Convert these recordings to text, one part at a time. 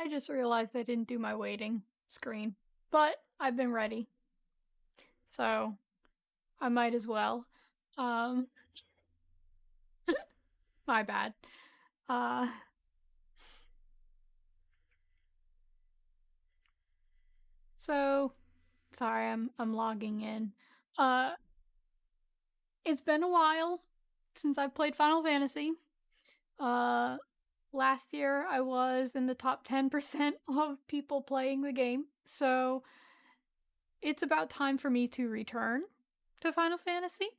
I just realized I didn't do my waiting screen, but I've been ready, so I might as well. Um, my bad. Uh, so sorry, I'm logging in. Uh, it's been a while since I've played Final Fantasy. Uh, last year I was in the top 10% of people playing the game, so it's about time for me to return to Final Fantasy.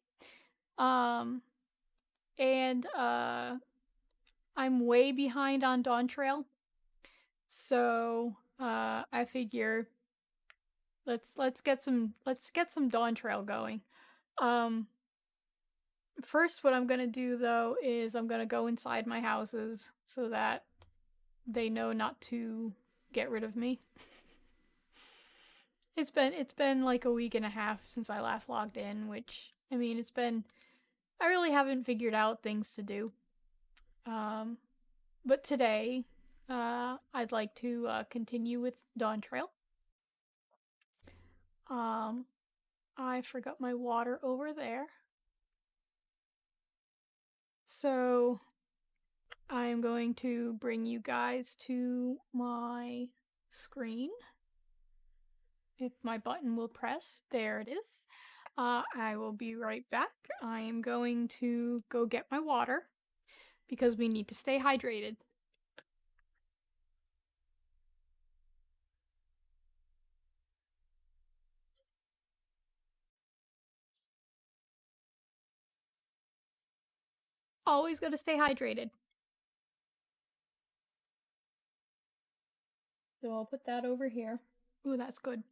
Um, and I'm way behind on DAWNTRAIL, so I figure let's get some DAWNTRAIL going. Um, first, what I'm gonna do though is I'm gonna go inside my houses so that they know not to get rid of me. It's been like a week and a half since I last logged in, which I mean I really haven't figured out things to do. Um, but today, I'd like to continue with DAWNTRAIL. Um, I forgot my water over there. So I am going to bring you guys to my screen. If my button will press, there it is. I will be right back. I am going to go get my water because we need to stay hydrated. Always got to stay hydrated. So I'll put that over here. Ooh, that's good.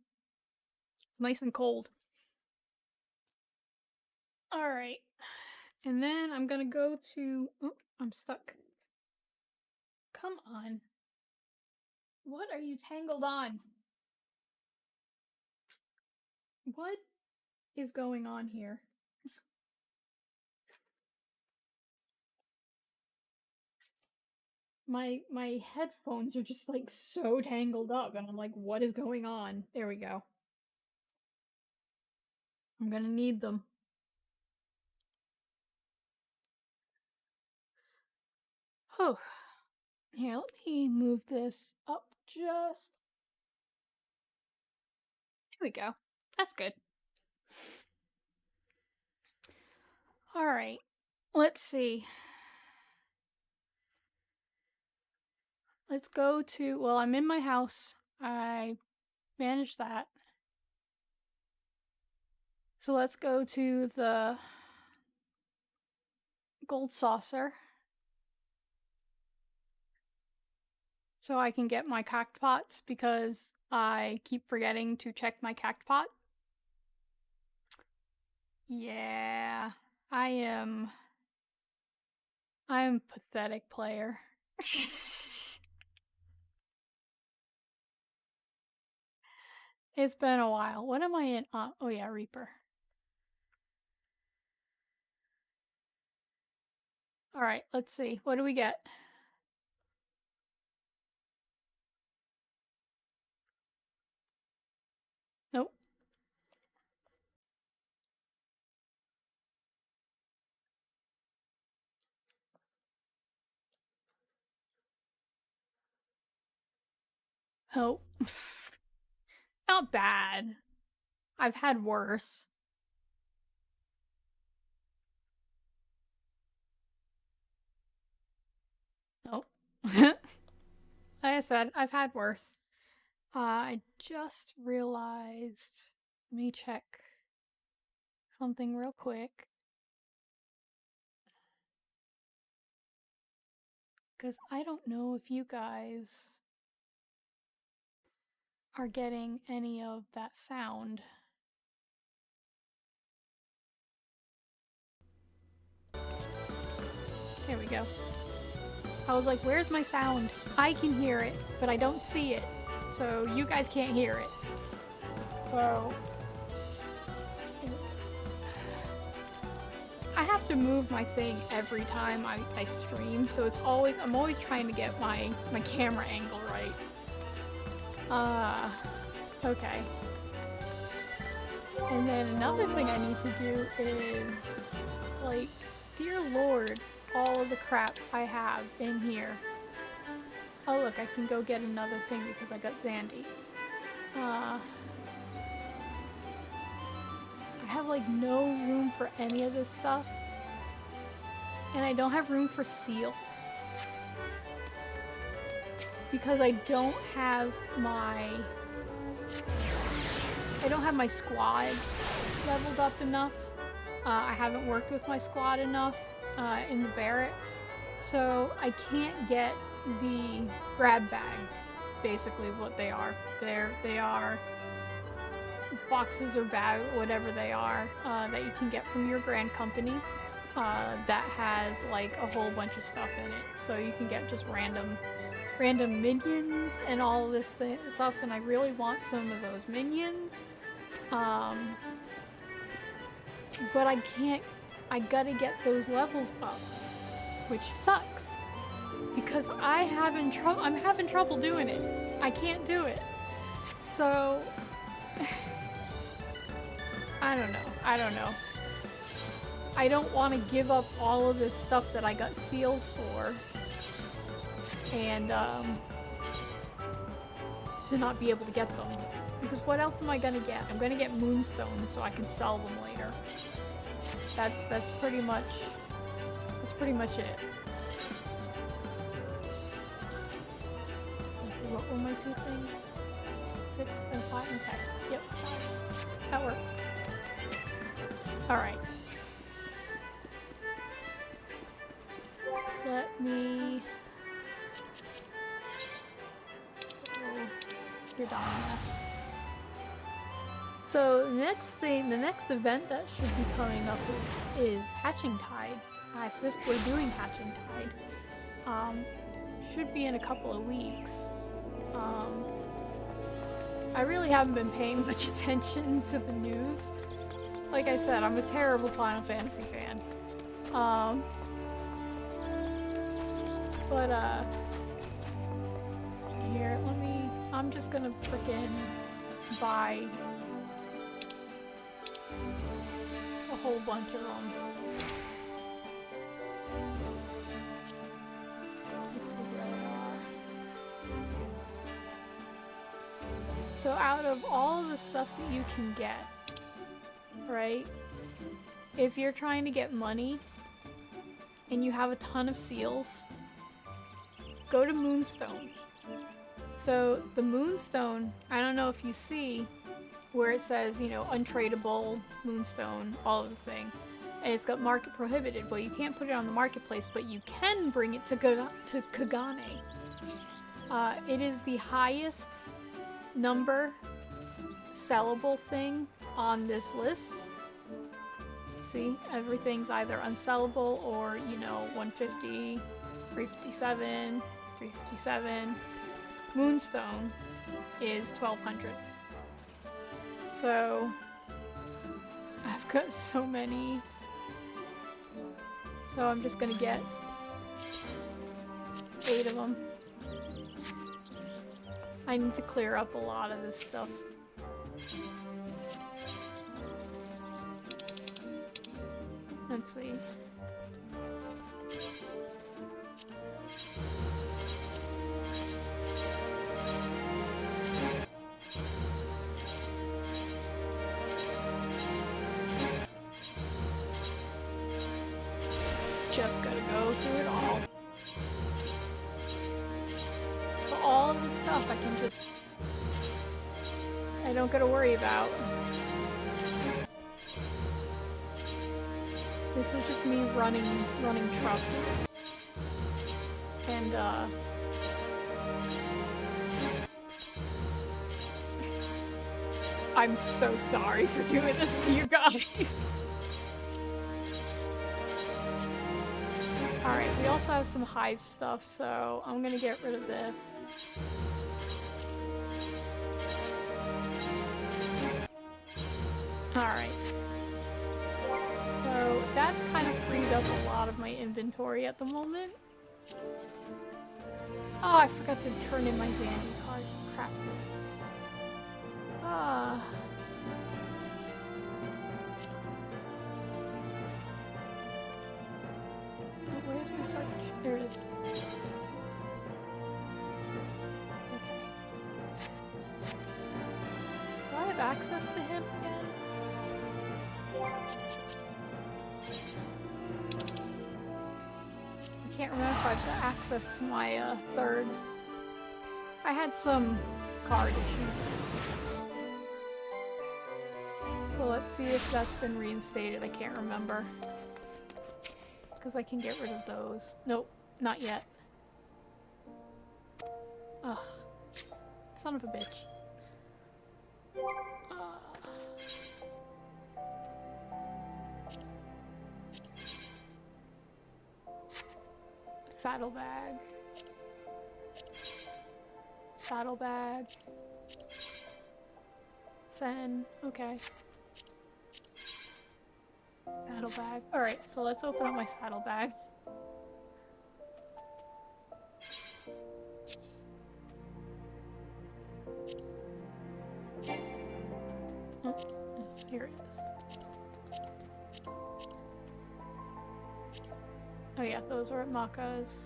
It's nice and cold. All right. And then I'm gonna go to. Oh, I'm stuck. Come on. What are you tangled on? What is going on here? My headphones are just like so tangled up, and I'm like, what is going on? There we go. I'm gonna need them. Oh, here, let me move this up just. Here we go. That's good. All right. Let's see. Let's go to. Well, I'm in my house. I managed that. So let's go to the gold saucer so I can get my cactpots because I keep forgetting to check my cactpot. Yeah, I'm a pathetic player. It's been a while. What am I in? Oh yeah, Reaper. All right, let's see. What do we get? Nope. Oh, not bad. I've had worse. Nope. Like I said, I've had worse. I just realized. Let me check something real quick. Because I don't know if you guys are getting any of that sound. There we go. I was like, where's my sound? I can hear it, but I don't see it. So you guys can't hear it. So I have to move my thing every time I stream, so I'm always trying to get my camera angle right. Okay. And then another thing I need to do is, like, dear lord, all of the crap I have in here. Oh look, I can go get another thing because I got Zandy. I have like no room for any of this stuff. And I don't have room for seals. Because I don't have my squad leveled up enough. I haven't worked with my squad enough in the barracks. So I can't get the grab bags, basically what they are. They are boxes or bag, whatever they are, that you can get from your grand company that has like a whole bunch of stuff in it. So you can get just random minions and all this stuff, and I really want some of those minions. But I can't, I gotta get those levels up, which sucks. Because I'm having trouble doing it. I can't do it. So, I don't know. I don't want to give up all of this stuff that I got seals for. And, to not be able to get them. Because what else am I gonna get? I'm gonna get moonstones so I can sell them later. That's pretty much it. Let's see, what were my two things? 6 and 5 and 10. Yep, that works. Alright. Let me... You're done now. So the next event that should be coming up is Hatching Tide. As if we're doing Hatching Tide. Should be in a couple of weeks. I really haven't been paying much attention to the news. Like I said, I'm a terrible Final Fantasy fan. Here, I'm just gonna frickin' buy a whole bunch of them. Let's see where they are. So out of all the stuff that you can get, right? If you're trying to get money and you have a ton of seals, go to Moonstone. So the Moonstone, I don't know if you see where it says, you know, untradeable, Moonstone, all of the thing. And it's got market prohibited. Well, you can't put it on the marketplace, but you can bring it to Kagane. It is the highest number sellable thing on this list. See, everything's either unsellable or, you know, 150, 357, 357. Moonstone is 1200. So I've got so many. So I'm just gonna get 8 of them. I need to clear up a lot of this stuff. Let's see. Just gotta go through it all. But all of the stuff I can just... I don't gotta worry about. This is just me running trucks. And, I'm so sorry for doing this to you guys. Alright, we also have some hive stuff, so I'm gonna get rid of this. Alright. So that's kind of freed up a lot of my inventory at the moment. Oh, I forgot to turn in my Zandy card. Crap. Ah. Oh, where's my search? There it is. Okay. Do I have access to him again? I can't remember if I've got access to my third. I had some card issues. So let's see if that's been reinstated. I can't remember. Because I can get rid of those. Nope, not yet. Ugh. Son of a bitch. Saddlebag. Saddlebag. Send. Okay. Saddlebag. Alright, so let's open up my saddlebag. Oh, here it is. Oh yeah, those were at Maka's.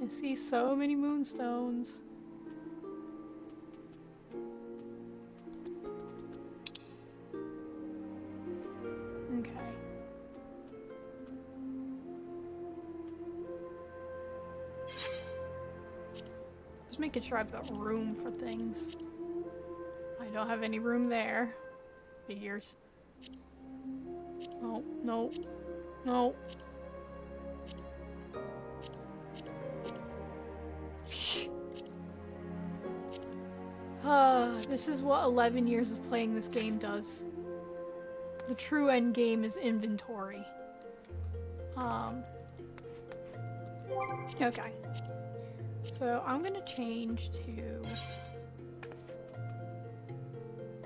I see so many moonstones. Okay. Just making sure I've got room for things. I don't have any room there. Figures. No, no, no. This is what 11 years of playing this game does. The true end game is inventory. Okay. So I'm gonna change to...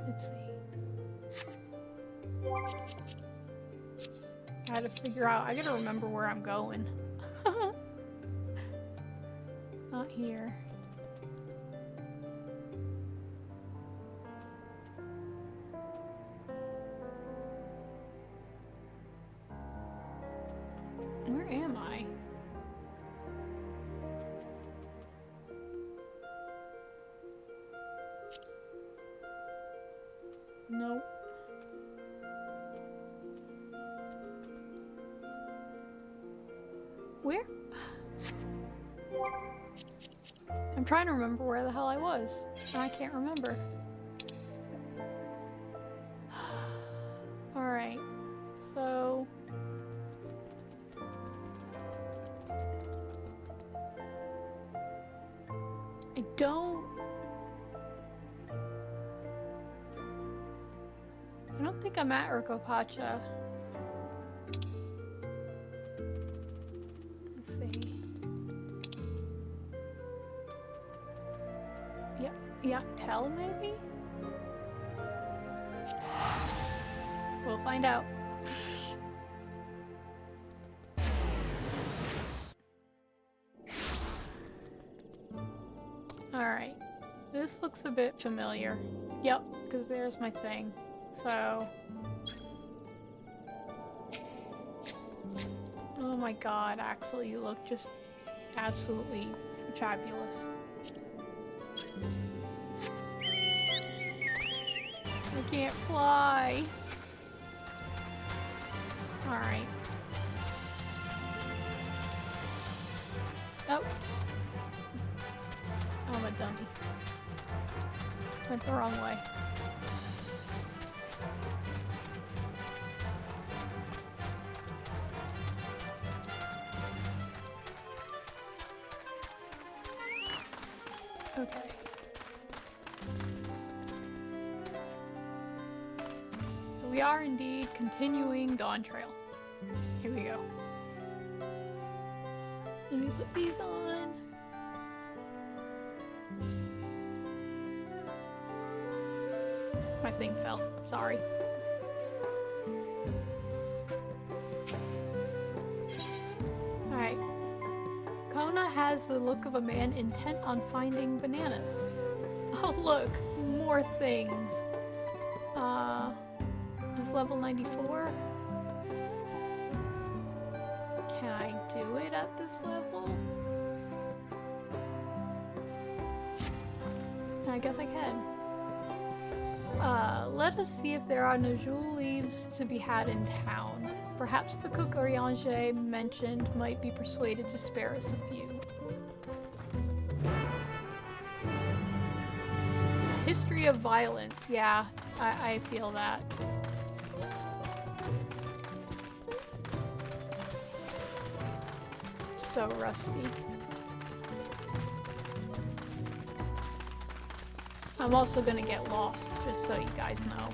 Let's see. I gotta figure out, I gotta remember where I'm going. Not here. Where am I? Nope. Where? I'm trying to remember where the hell I was, and I can't remember. Alright, so... I don't think I'm at Urkopacha. Let's see. Yaktel, maybe? We'll find out. Alright. This looks a bit familiar. Yep, because there's my thing. So... Oh my god, Axel, you look just absolutely fabulous. I can't fly. Alright. Oops. Oh, I'm a dummy. Went the wrong way. Okay. So we are indeed continuing DAWNTRAIL. Here we go. Let me put these on. My thing fell. Sorry. Alright. Come Fauna has the look of a man intent on finding bananas. Oh look, more things. Is level 94? Can I do it at this level? I guess I can. Let us see if there are Najul leaves to be had in town. Perhaps the cook Oriange mentioned might be persuaded to spare us a few. History of violence. Yeah, I feel that. So rusty. I'm also gonna get lost, just so you guys know.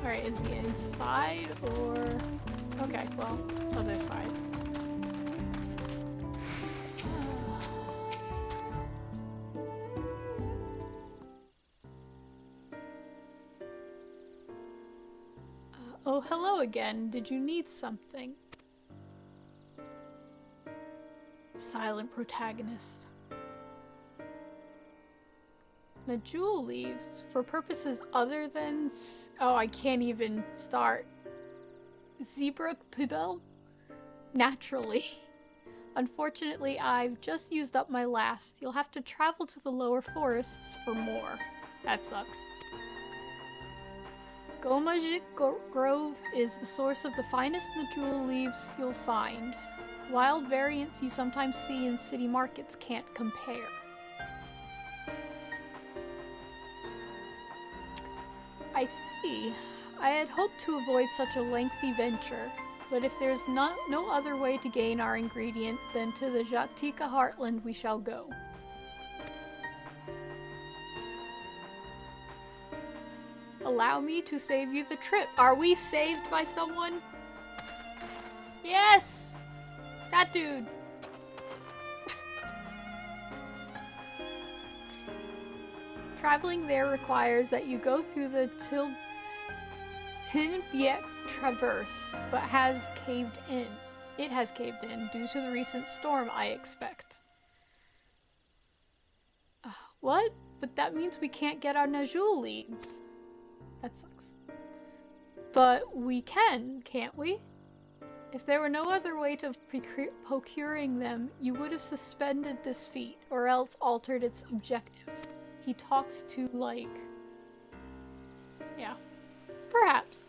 Alright, is he inside or... Okay, well, other side. Oh, hello again. Did you need something? Silent protagonist. Najul leaves for purposes other than... Oh, I can't even start. Zebra Pibel? Naturally. Unfortunately, I've just used up my last. You'll have to travel to the lower forests for more. That sucks. Gomajik Grove is the source of the finest Najul leaves you'll find. Wild variants you sometimes see in city markets can't compare. I see. I had hoped to avoid such a lengthy venture, but if there's no other way to gain our ingredient, then to the Jatika heartland we shall go. Allow me to save you the trip. Are we saved by someone? Yes! That dude. Traveling there requires that you go through the Tinbiet Traverse, but has caved in. It has caved in due to the recent storm, I expect. What? But that means we can't get our Najul leaves. That sucks. But we can, can't we? If there were no other way of procuring them, you would have suspended this feat, or else altered its objective. He talks to, like... Yeah. Perhaps.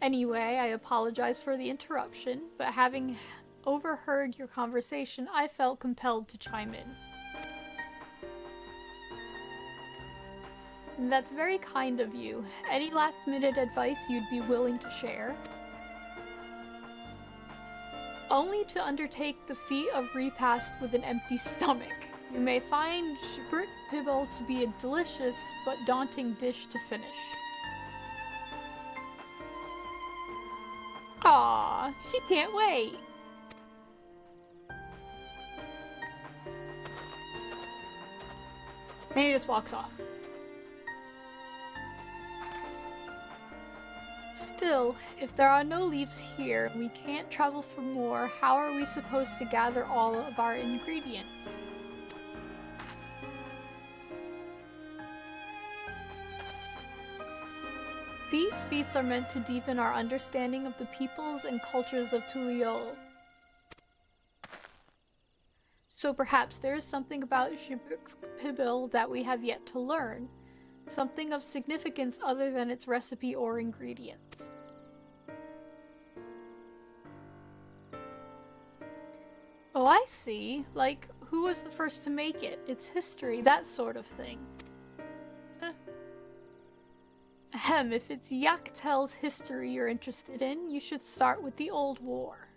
Anyway, I apologize for the interruption, but having overheard your conversation, I felt compelled to chime in. That's very kind of you. Any last-minute advice you'd be willing to share? Only to undertake the feat of repast with an empty stomach. You may find Shibrit Pibble to be a delicious but daunting dish to finish. Aww, she can't wait! And he just walks off. Still, if there are no leaves here, we can't travel for more, how are we supposed to gather all of our ingredients? These feats are meant to deepen our understanding of the peoples and cultures of Tuliol. So perhaps there is something about Pibil that we have yet to learn. Something of significance other than its recipe or ingredients. Oh, I see. Like, who was the first to make it? Its history, that sort of thing. Ahem, if it's Yaktel's history you're interested in, you should start with the Old War.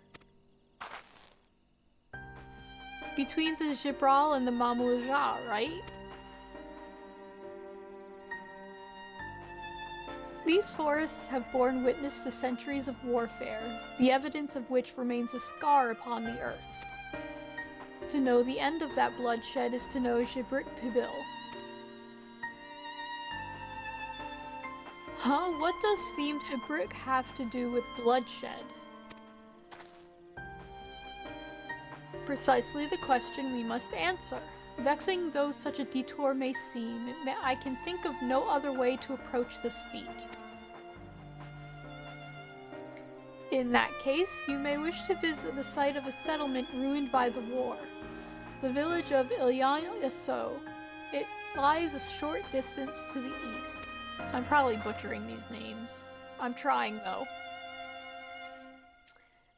Between the Gibral and the Mamouja, right? These forests have borne witness to centuries of warfare, the evidence of which remains a scar upon the earth. To know the end of that bloodshed is to know Gibrit Pibil. Huh? What does themed Ibrik have to do with bloodshed? precisely the question we must answer. Vexing though such a detour may seem, I can think of no other way to approach this feat. In that case, you may wish to visit the site of a settlement ruined by the war. The village of Ilyan-Isso. It lies a short distance to the east. I'm probably butchering these names. I'm trying though.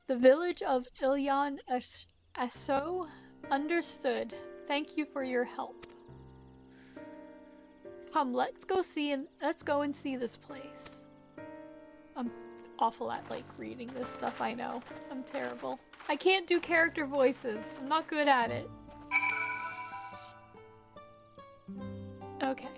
The village of Ilyan-Isso. Understood. Thank you for your help. Come, let's go and see this place. I'm awful at like reading this stuff, I know. I'm terrible. I can't do character voices. I'm not good at it. Okay.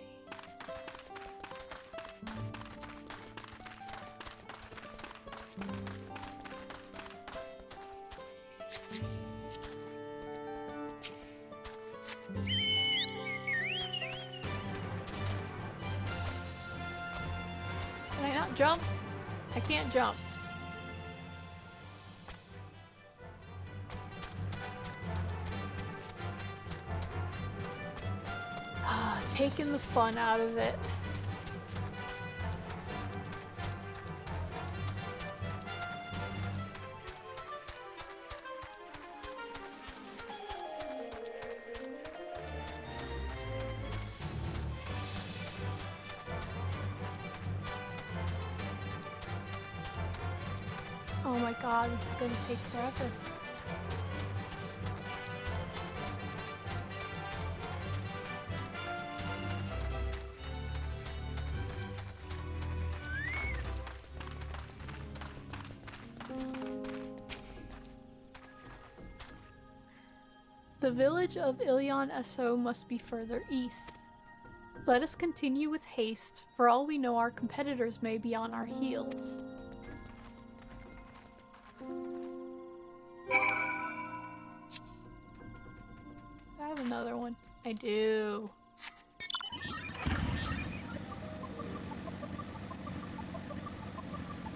Can I not jump? I can't jump. Taking the fun out of it. Oh my god, this is gonna take forever. The village of Ilyan-Isso must be further east. Let us continue with haste, for all we know our competitors may be on our heels. I have another one. I do.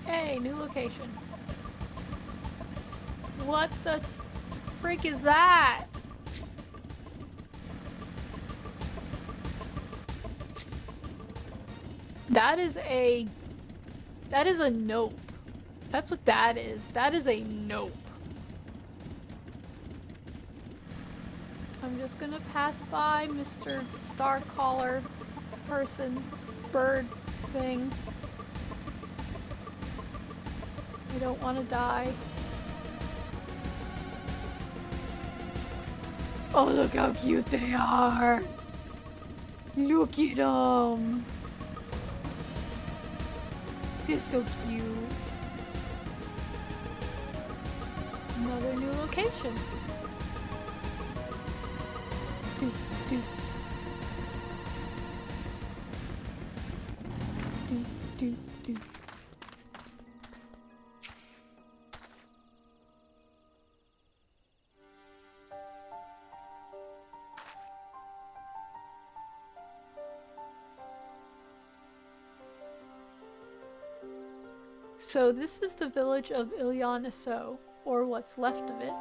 Hey, new location. What the frick is that? That is a nope. That's what that is. That is a nope. I'm just gonna pass by Mr. Star Caller person, bird thing. I don't want to die. Oh, look how cute they are! Look at them! They're so cute. Another new location. Do, do. Do, do, do. So this is the village of Ilyan-Isso, or what's left of it.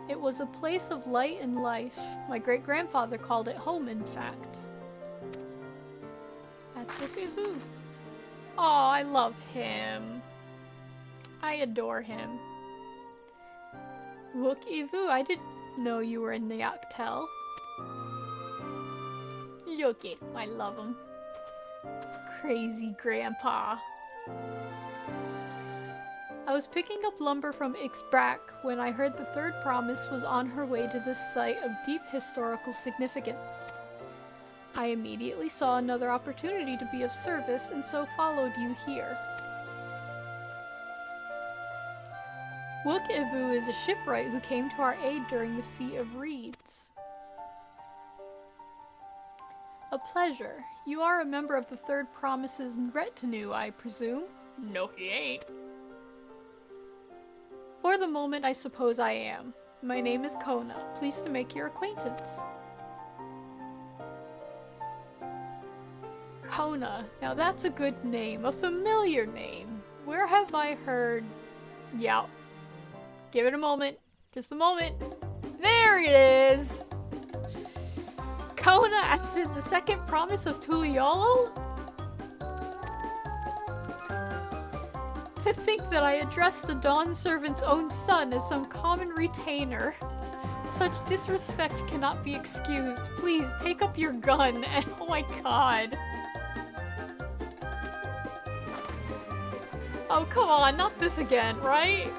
It was a place of light and life. My great-grandfather called it home, in fact. Atsukivu. Oh, I love him. I adore him. Wook-Ivu, I didn't know you were in the Yaktel. Look at him, I love him. Crazy grandpa. I was picking up lumber from Ixbrack when I heard the third promise was on her way to this site of deep historical significance. I immediately saw another opportunity to be of service and so followed you here. Wook-Ivu is a shipwright who came to our aid during the Feat of Reeds. A pleasure. You are a member of the Third Promise's retinue, I presume? No, he ain't. For the moment, I suppose I am. My name is Kona. Pleased to make your acquaintance. Kona. Now that's a good name. A familiar name. Where have I heard... Yeah. Give it a moment. Just a moment. There it is! Kona as in the second promise of Tuliolo? To think that I addressed the Dawn Servant's own son as some common retainer. Such disrespect cannot be excused. Please, take up your gun and oh my god. Oh, come on, not this again, right?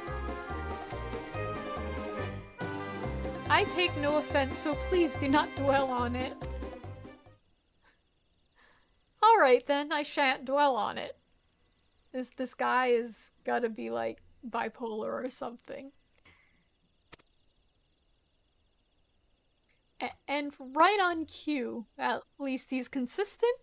I take no offense, so please do not dwell on it. Alright then, I shan't dwell on it. This guy is gotta be like bipolar or something. And right on cue, at least he's consistent.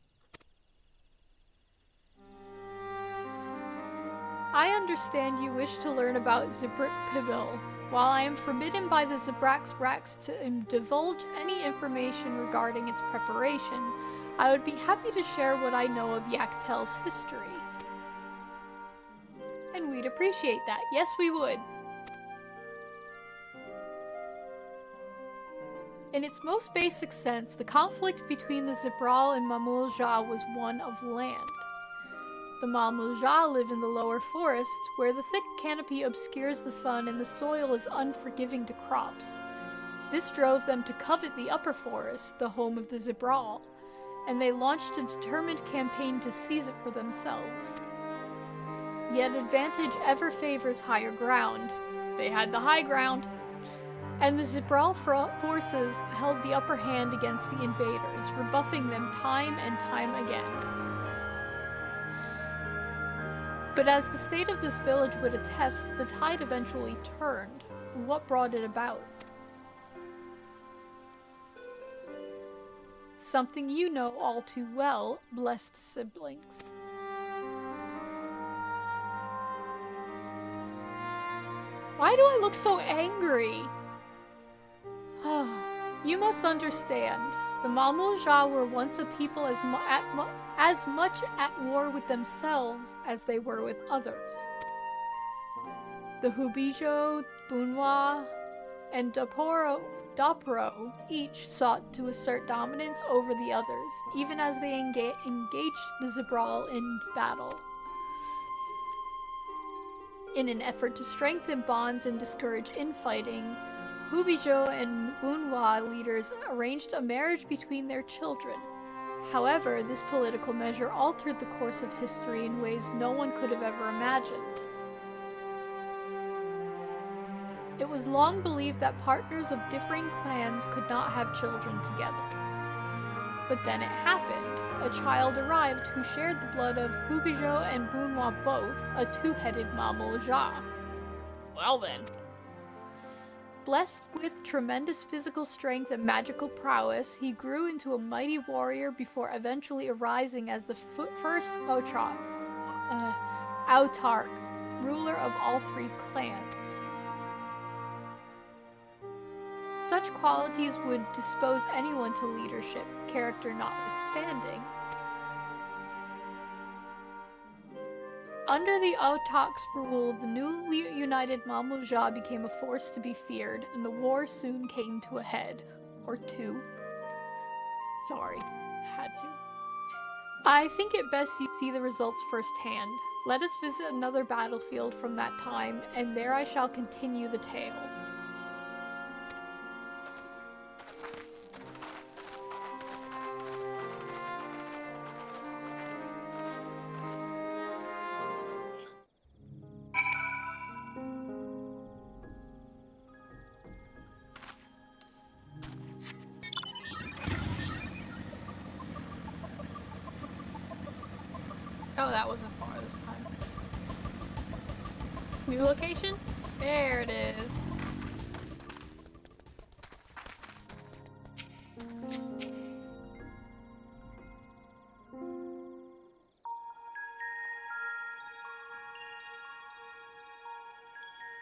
I understand you wish to learn about Zibrik Pibil. While I am forbidden by the Zibrax Rax to divulge any information regarding its preparation, I would be happy to share what I know of Yaktel's history. And we'd appreciate that. Yes, we would. In its most basic sense, the conflict between the Zibral and Mamulja was one of land. The Mamulja live in the lower forest, where the thick canopy obscures the sun and the soil is unforgiving to crops. This drove them to covet the upper forest, the home of the Zibral, and they launched a determined campaign to seize it for themselves. Yet advantage ever favors higher ground. They had the high ground. And the Zibral forces held the upper hand against the invaders, rebuffing them time and time again. But as the state of this village would attest, the tide eventually turned. What brought it about? Something you know all too well, blessed siblings. Why do I look so angry? You must understand, the Mamulja were once a people as much at war with themselves as they were with others. The Hubijo, Bunwa, and Daporo each sought to assert dominance over the others, even as they engaged the Zibral in battle. In an effort to strengthen bonds and discourage infighting, Hubijo and Bunwa leaders arranged a marriage between their children. However, this political measure altered the course of history in ways no one could have ever imagined. It was long believed that partners of differing clans could not have children together. But then it happened. A child arrived who shared the blood of Hubijo and Bunwa both, a two-headed Mamulja. Well then. Blessed with tremendous physical strength and magical prowess, he grew into a mighty warrior before eventually arising as the first autarch, ruler of all three clans. Such qualities would dispose anyone to leadership, character notwithstanding. Under the autarch's rule, the newly united Mamulja became a force to be feared, and the war soon came to a head. Or two. Sorry, had to. I think it best you see the results firsthand. Let us visit another battlefield from that time, and there I shall continue the tale. Oh, that wasn't far this time. New location? There it is.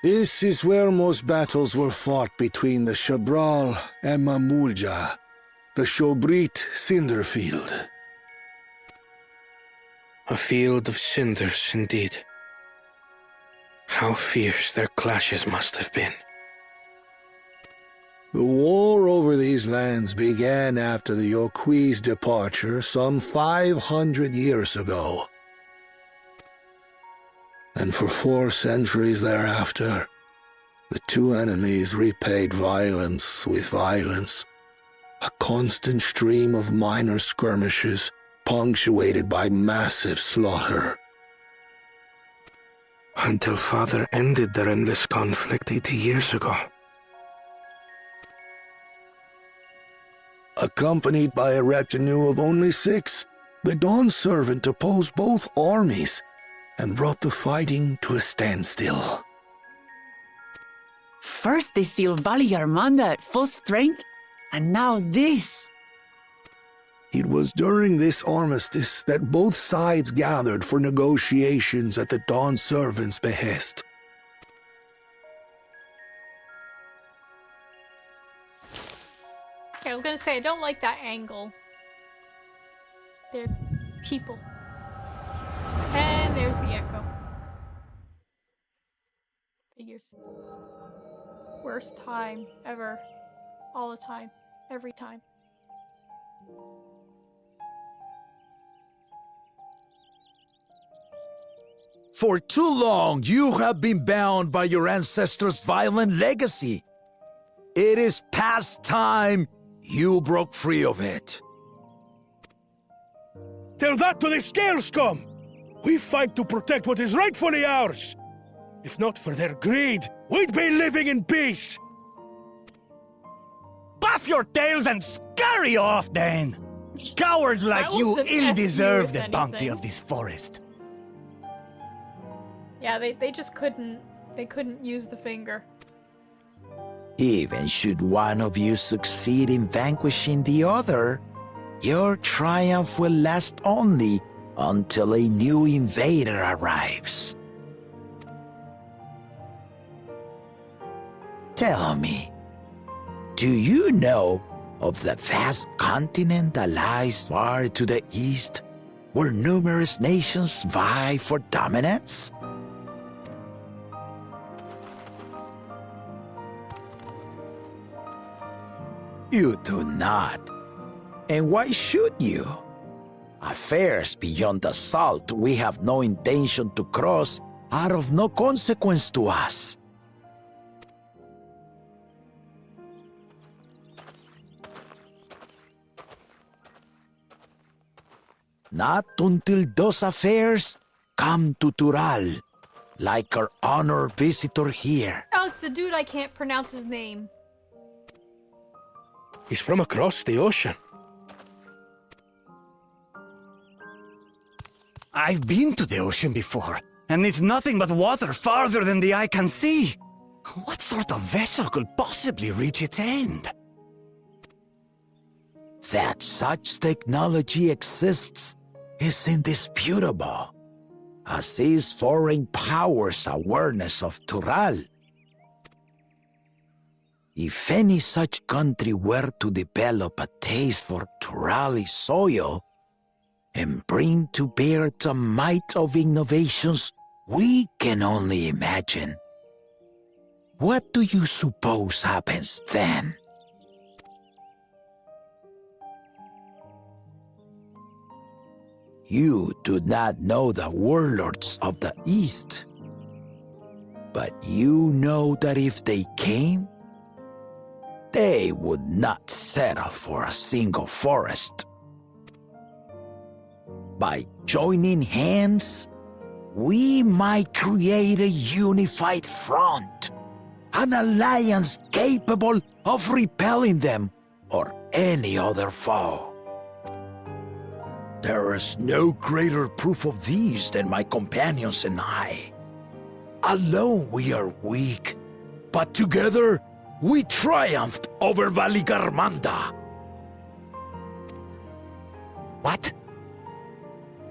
This is where most battles were fought between the Shabral and Mamulja, the Shobrit Cinderfield. A field of cinders, indeed. How fierce their clashes must have been. The war over these lands began after the Yokui's departure some 500 years ago. And for 4 centuries thereafter, the two enemies repaid violence with violence, a constant stream of minor skirmishes punctuated by massive slaughter. Until Father ended their endless conflict 80 years ago. Accompanied by a retinue of only 6, the Dawn Servant opposed both armies and brought the fighting to a standstill. First they sealed Valley Armanda at full strength, and now this. It was during this armistice that both sides gathered for negotiations at the Dawn Servant's behest. Okay, I was gonna say, I don't like that angle. They're people. And there's the echo. Figures. Worst time ever. All the time. Every time. For too long, you have been bound by your ancestors' violent legacy. It is past time you broke free of it. Tell that to the Scale Scum! We fight to protect what is rightfully ours! If not for their greed, we'd be living in peace! Buff your tails and scurry off, then! Cowards like you ill-deserve the bounty of this forest. Yeah, they just couldn't use the finger. Even should one of you succeed in vanquishing the other, your triumph will last only until a new invader arrives. Tell me, do you know of the vast continent that lies far to the east, where numerous nations vie for dominance? You do not. And why should you? Affairs beyond the salt we have no intention to cross are of no consequence to us. Not until those affairs come to Tural, like our honored visitor here. Oh, it's the dude I can't pronounce his name. He's from across the ocean. I've been to the ocean before, and it's nothing but water farther than the eye can see. What sort of vessel could possibly reach its end? That such technology exists is indisputable, as is foreign powers' awareness of Tural. If any such country were to develop a taste for Turali soil and bring to bear the might of innovations we can only imagine, what do you suppose happens then? You do not know the warlords of the East, but you know that if they came, they would not settle for a single forest. By joining hands, we might create a unified front, an alliance capable of repelling them or any other foe. There is no greater proof of these than my companions and I. Alone we are weak, but together we triumphed over Valigarmanda. What?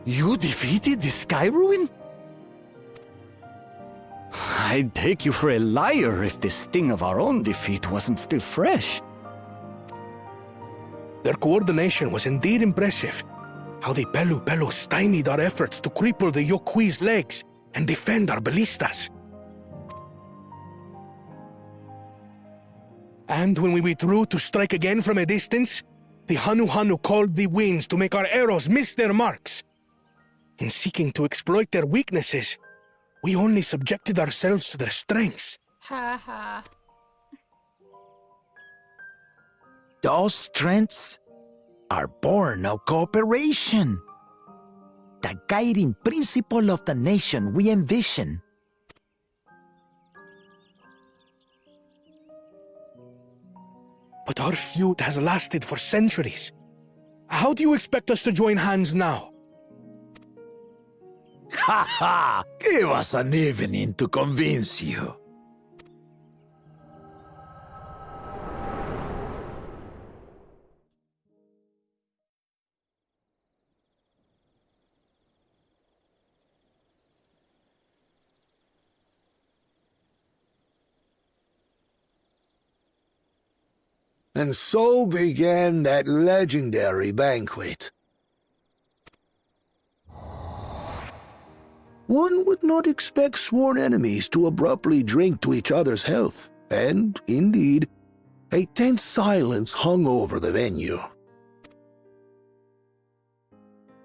You defeated the Sky Ruin? I'd take you for a liar if the sting of our own defeat wasn't still fresh. Their coordination was indeed impressive. How the Pelu stymied our efforts to cripple the Yokui's legs and defend our ballistas. And when we withdrew to strike again from a distance, the Hanu Hanu called the winds to make our arrows miss their marks. In seeking to exploit their weaknesses, we only subjected ourselves to their strengths. Ha ha. Those strengths are born of cooperation. The guiding principle of the nation we envision. But our feud has lasted for centuries. How do you expect us to join hands now? Ha ha! Give us an evening to convince you. And so began that legendary banquet. One would not expect sworn enemies to abruptly drink to each other's health, and, indeed, a tense silence hung over the venue.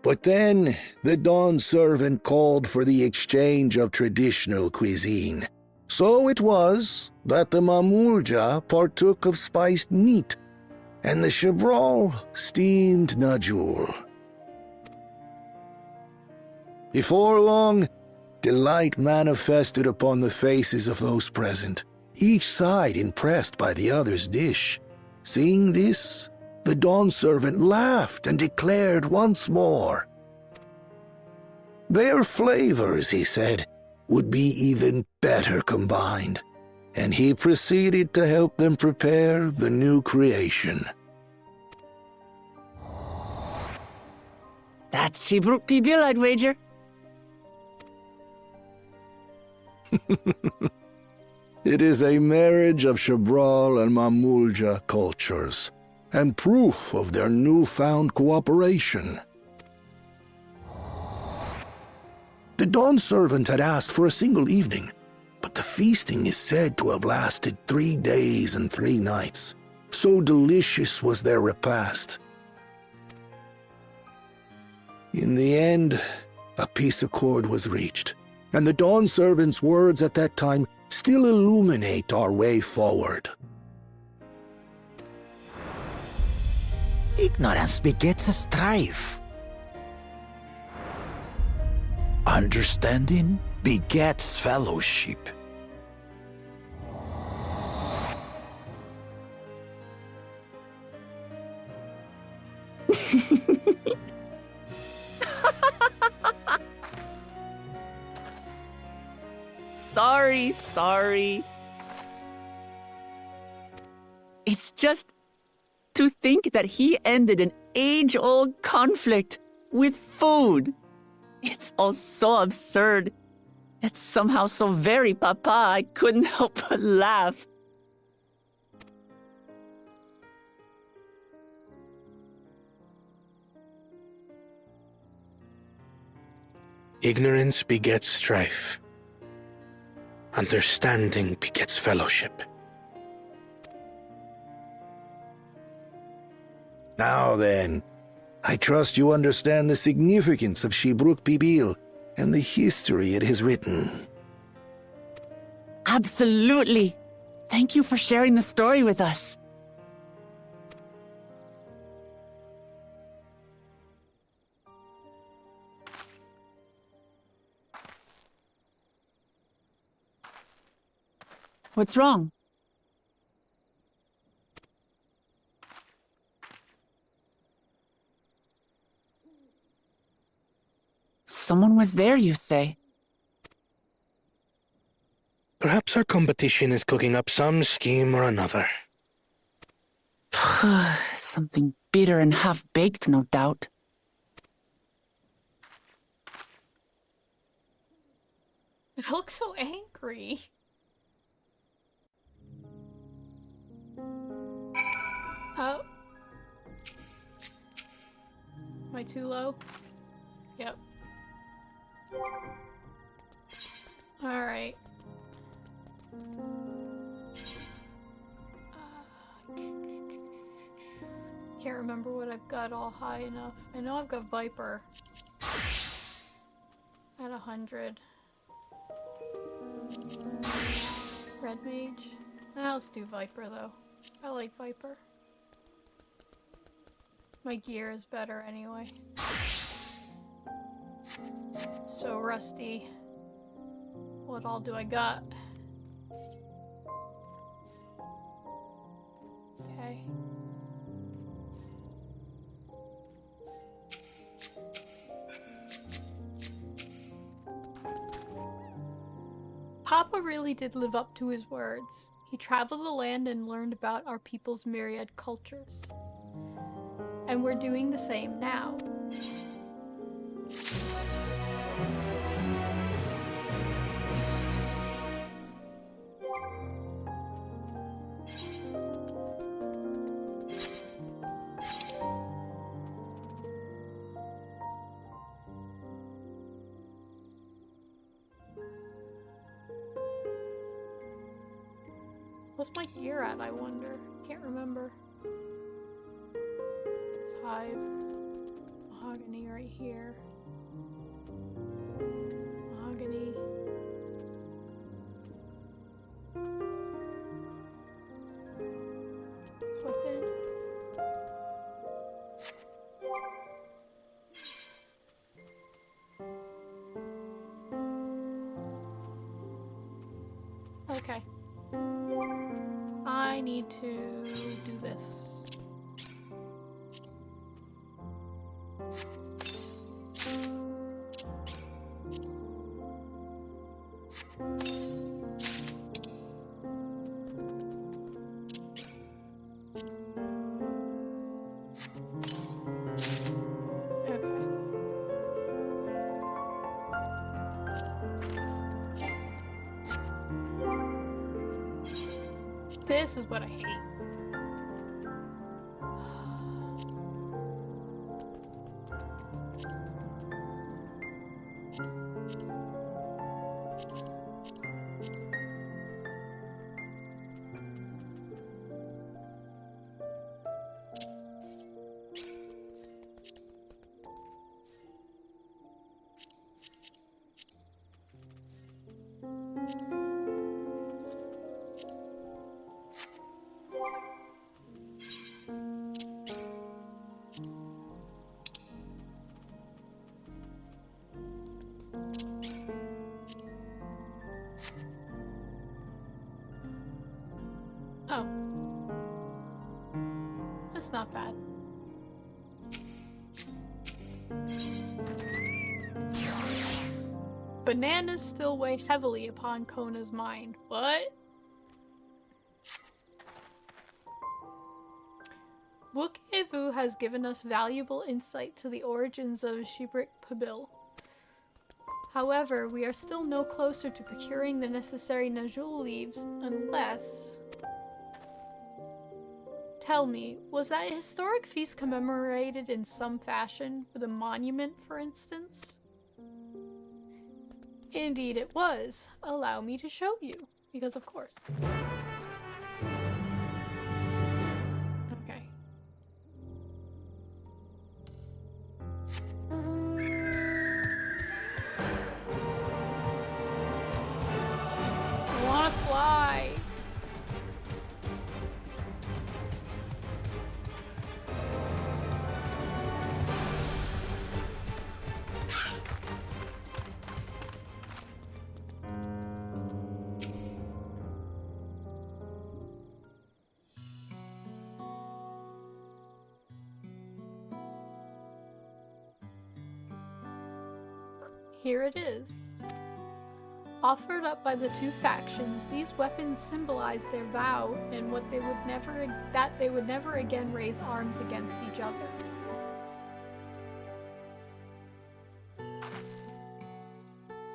But then the dawn servant called for the exchange of traditional cuisine. So it was that the mamulja partook of spiced meat, and the shabral steamed najul. Before long, delight manifested upon the faces of those present, each side impressed by the other's dish. Seeing this, the dawn servant laughed and declared once more. Their flavors, he said, would be even better combined, and he proceeded to help them prepare the new creation. That's Shibruk Pibil, I'd wager. It is a marriage of Shabral and Mamulja cultures, and proof of their newfound cooperation. The dawn servant had asked for a single evening, but the feasting is said to have lasted 3 days and 3 nights. So delicious was their repast. In the end, a peace accord was reached, and the dawn servant's words at that time still illuminate our way forward. Ignorance begets a strife. Understanding begets fellowship. Sorry. It's just to think that he ended an age-old conflict with food. It's all so absurd. It's somehow so very papa, I couldn't help but laugh. Ignorance begets strife. Understanding begets fellowship. Now then, I trust you understand the significance of Shibruk Pibil and the history it has written. Absolutely. Thank you for sharing the story with us. What's wrong? Someone was there, you say? Perhaps our competition is cooking up some scheme or another. Something bitter and half-baked, no doubt. It looks so angry. Oh. Am I too low? Yep. Alright. Can't remember what I've got all high enough. I know I've got Viper at 100. Red Mage. Let's do Viper though. I like Viper. My gear is better anyway. So rusty. What all do I got? Okay. Papa really did live up to his words. He traveled the land and learned about our people's myriad cultures. And we're doing the same now. What's my gear at, I wonder? Can't remember. Hive. Mahogany right here. Mahogany. Weapon. Okay. I need to do this. This is what I hate. Oh. That's not bad. Bananas still weigh heavily upon Kona's mind. What? Wukevu has given us valuable insight to the origins of Shibrik Pabil. However, we are still no closer to procuring the necessary Najul leaves unless... Tell me, was that historic feast commemorated in some fashion, with a monument, for instance? Indeed it was. Allow me to show you. Because of course. Okay. I wanna fly! Here it is. Offered up by the two factions, these weapons symbolize their vow and what they would never again raise arms against each other.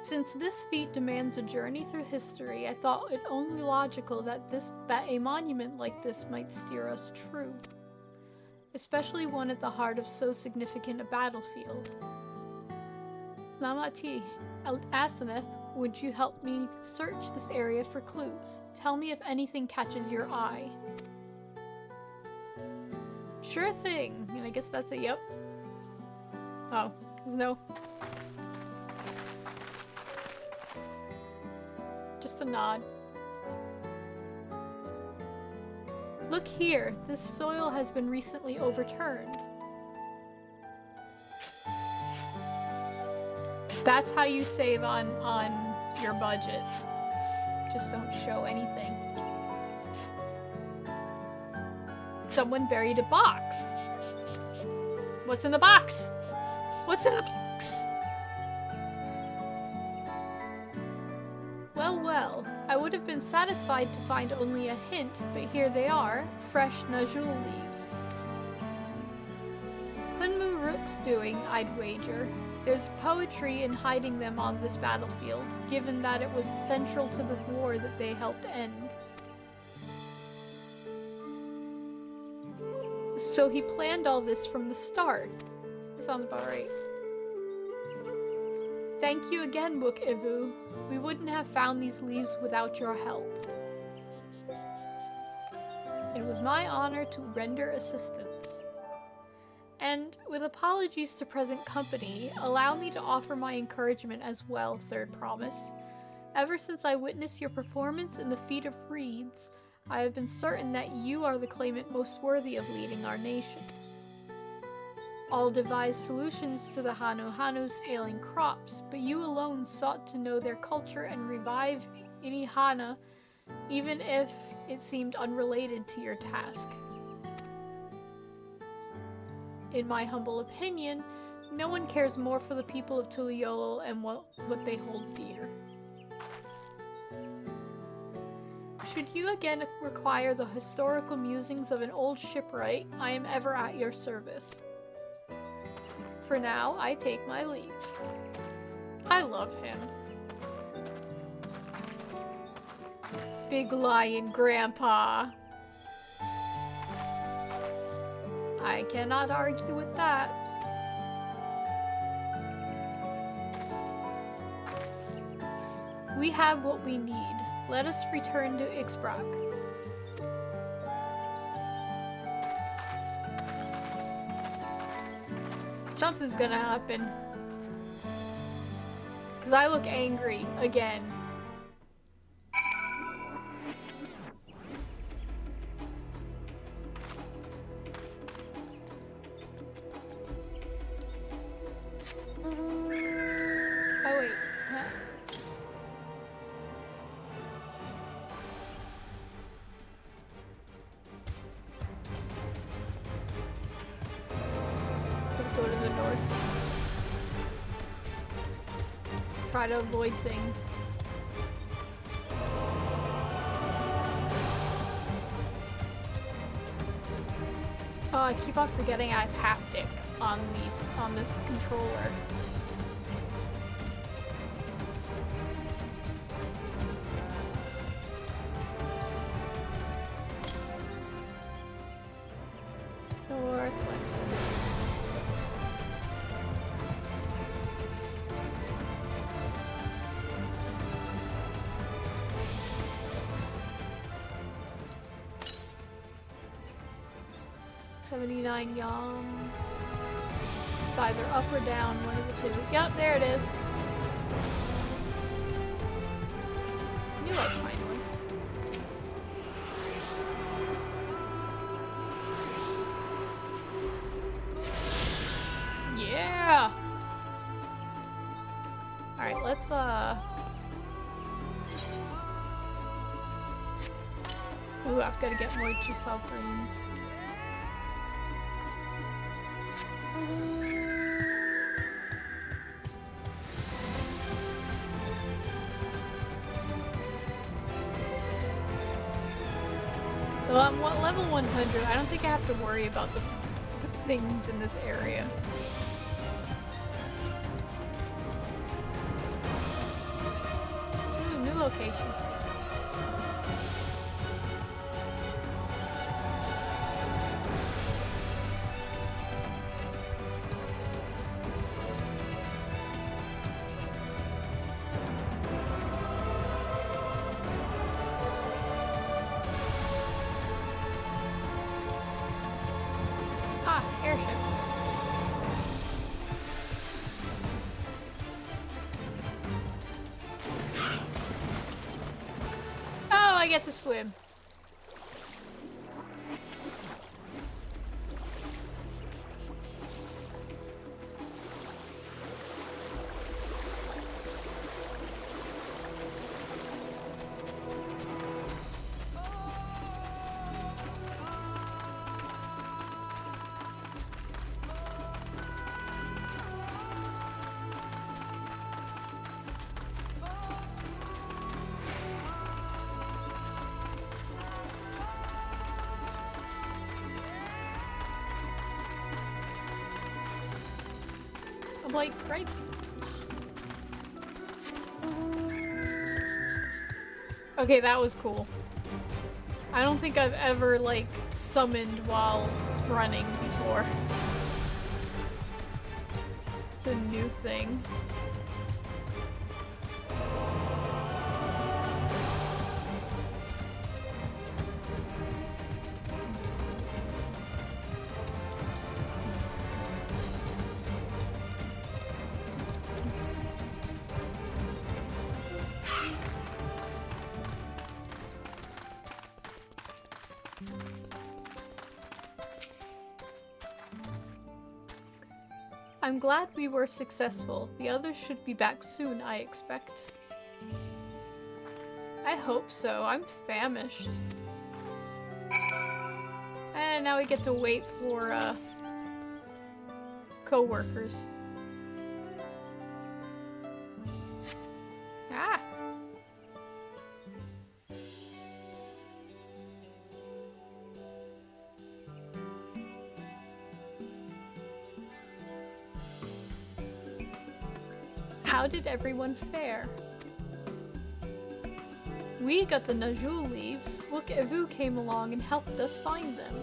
Since this feat demands a journey through history, I thought it only logical that a monument like this might steer us true, especially one at the heart of so significant a battlefield. Lamati, Aseneth, would you help me search this area for clues? Tell me if anything catches your eye. Sure thing. And I guess that's a yep. Oh, there's no. Just a nod. Look here, this soil has been recently overturned. That's how you save on your budget. Just don't show anything. Someone buried a box. What's in the box? What's in the box? Well, well, I would have been satisfied to find only a hint, but here they are, fresh Najul leaves. Hunmu Rook's doing, I'd wager. There's poetry in hiding them on this battlefield, given that it was central to the war that they helped end. So he planned all this from the start. Sounds about right. Thank you again, Book Ivu. We wouldn't have found these leaves without your help. It was my honor to render assistance. And with apologies to present company, allow me to offer my encouragement as well, Third Promise. Ever since I witnessed your performance in the Feat of Reeds, I have been certain that you are the claimant most worthy of leading our nation. All devised solutions to the Hanu's ailing crops, but you alone sought to know their culture and revive Inihana, even if it seemed unrelated to your task. In my humble opinion, no one cares more for the people of Tuliolo and what they hold dear. Should you again require the historical musings of an old shipwright, I am ever at your service. For now, I take my leave. I love him. Big lion grandpa. I cannot argue with that. We have what we need. Let us return to Ixbrock. Something's gonna happen. Because I look angry again. Oh wait. Huh? Go to the north. Try to avoid things. Oh, I keep on forgetting I have haptic on this controller. Northwest. $79 yams. It's either up or down, one of the two. Yep, there it is. Knew I'd find one. Yeah! Alright, let's Ooh, I've got to get more Chisel greens. Well, I'm level 100. I don't think I have to worry about the things in this area. Ooh, new location. get to swim. I'm like, right. Okay, that was cool. I don't think I've ever, like, summoned while running before. It's a new thing. I'm glad we were successful. The others should be back soon, I expect. I hope so. I'm famished. And now we get to wait for, co-workers. Ah! How did everyone fare? We got the Najul leaves. Look, Evu came along and helped us find them.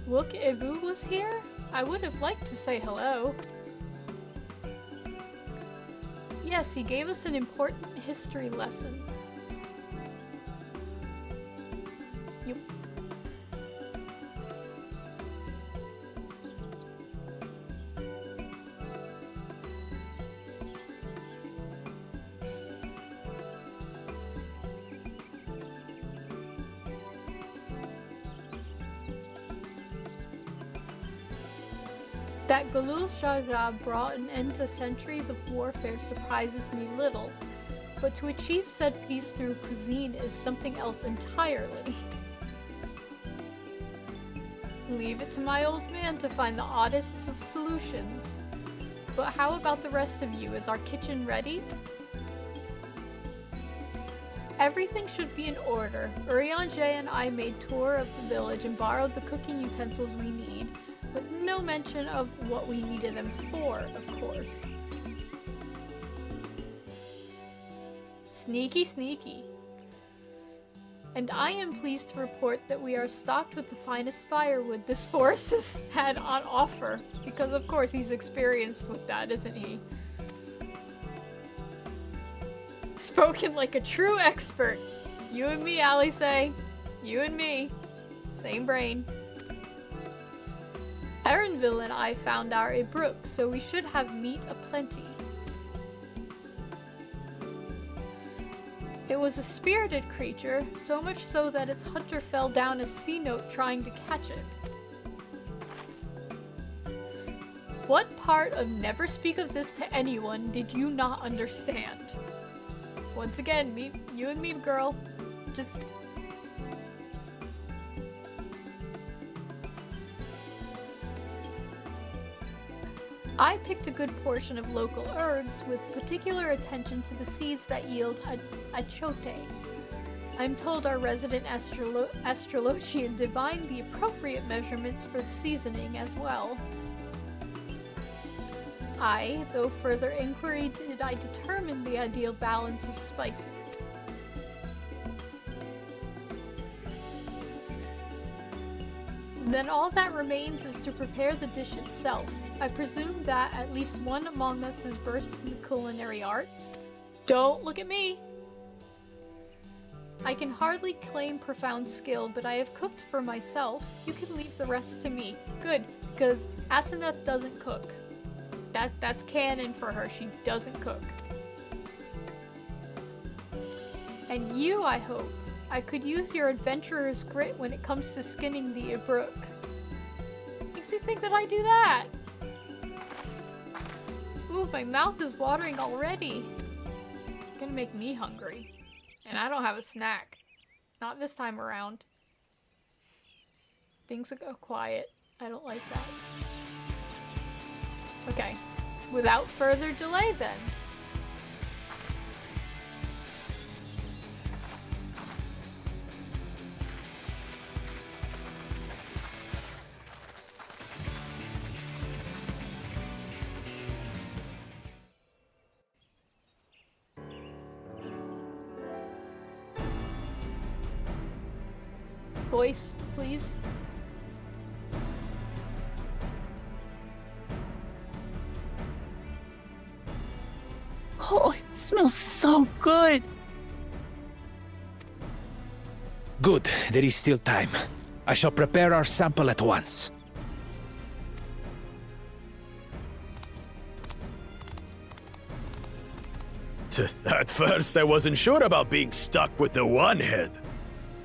Look, Evu was here? I would have liked to say hello. Yes, he gave us an important history lesson. Yup. That Galul Shah brought an end to centuries of warfare surprises me little, but to achieve said peace through cuisine is something else entirely. Leave it to my old man to find the oddest of solutions. But how about the rest of you? Is our kitchen ready? Everything should be in order. Urianger and I made tour of the village and borrowed the cooking utensils we need, with no mention of what we needed them for, of course. Sneaky, sneaky. And I am pleased to report that we are stocked with the finest firewood this forest has had on offer, because of course he's experienced with that, isn't he? Spoken like a true expert. You and me, Alice. You and me. Same brain. Erenville and I found our Ibrook, so we should have meat aplenty. It was a spirited creature, so much so that its hunter fell down a sea note trying to catch it. What part of never speak of this to anyone did you not understand? Once again, you and me, girl. Just... I picked a good portion of local herbs, with particular attention to the seeds that yield achote. I'm told our resident astrologian divined the appropriate measurements for the seasoning as well. Though further inquiry did I determine the ideal balance of spices. Then all that remains is to prepare the dish itself. I presume that at least one among us is versed in the culinary arts. Don't look at me! I can hardly claim profound skill, but I have cooked for myself. You can leave the rest to me. Good, because Asenath doesn't cook. That's canon for her. She doesn't cook. And you, I hope. I could use your adventurer's grit when it comes to skinning the Ibrook. Makes you think that I do that. Ooh, my mouth is watering already. Gonna make me hungry. And I don't have a snack. Not this time around. Things go quiet. I don't like that. Okay. Without further delay then. Voice, please. Oh, it smells so good. Good, there is still time. I shall prepare our sample at once. At first, I wasn't sure about being stuck with the one head.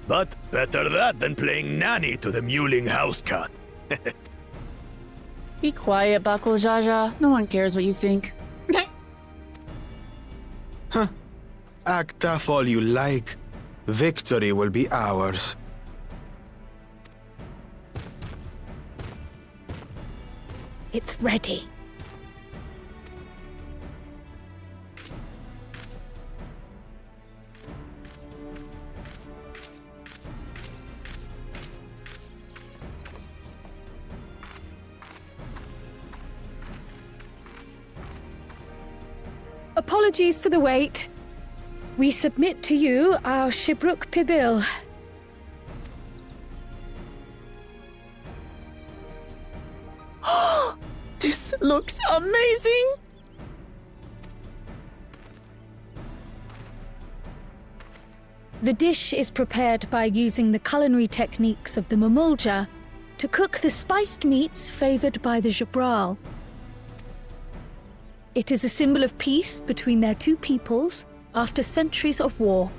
But better that than playing nanny to the mewling house cat. Be quiet, Bakul Jaja. No one cares what you think. Act tough all you like. Victory will be ours. It's ready. Apologies for the wait. We submit to you our Shibruk Pibil. This looks amazing! The dish is prepared by using the culinary techniques of the Mamulja to cook the spiced meats favored by the Jabral. It is a symbol of peace between their two peoples after centuries of war.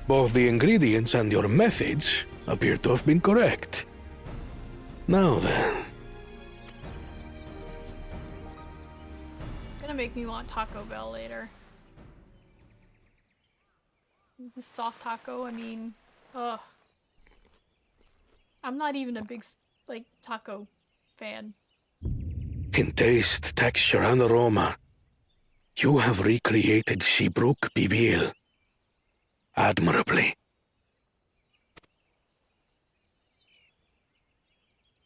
Both the ingredients and your methods appear to have been correct. Now then. Gonna make me want Taco Bell later. The soft taco, I mean, ugh. I'm not even a big, like, taco fan. In taste, texture, and aroma, you have recreated Shibruk Bibil admirably.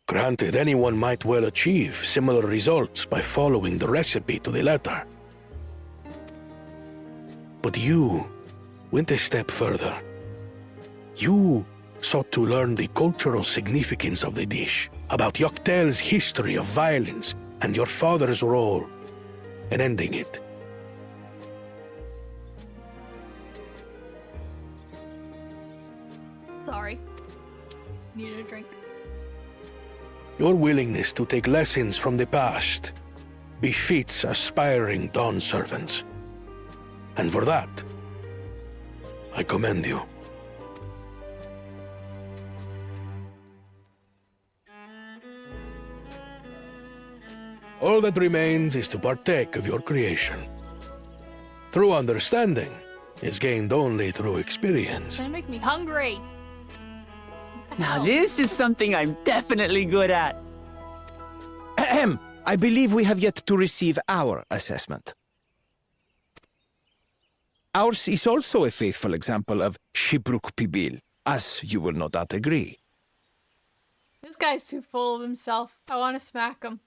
Granted, anyone might well achieve similar results by following the recipe to the letter. But you went a step further. You sought to learn the cultural significance of the dish, about Yoktel's history of violence and your father's role in ending it. Sorry. Needed a drink. Your willingness to take lessons from the past befits aspiring Dawn servants. And for that, I commend you. All that remains is to partake of your creation. True understanding is gained only through experience. It's gonna make me hungry. Now this is something I'm definitely good at. Ahem. I believe we have yet to receive our assessment. Ours is also a faithful example of Shibruk Pibil, as you will no doubt agree. This guy's too full of himself. I want to smack him.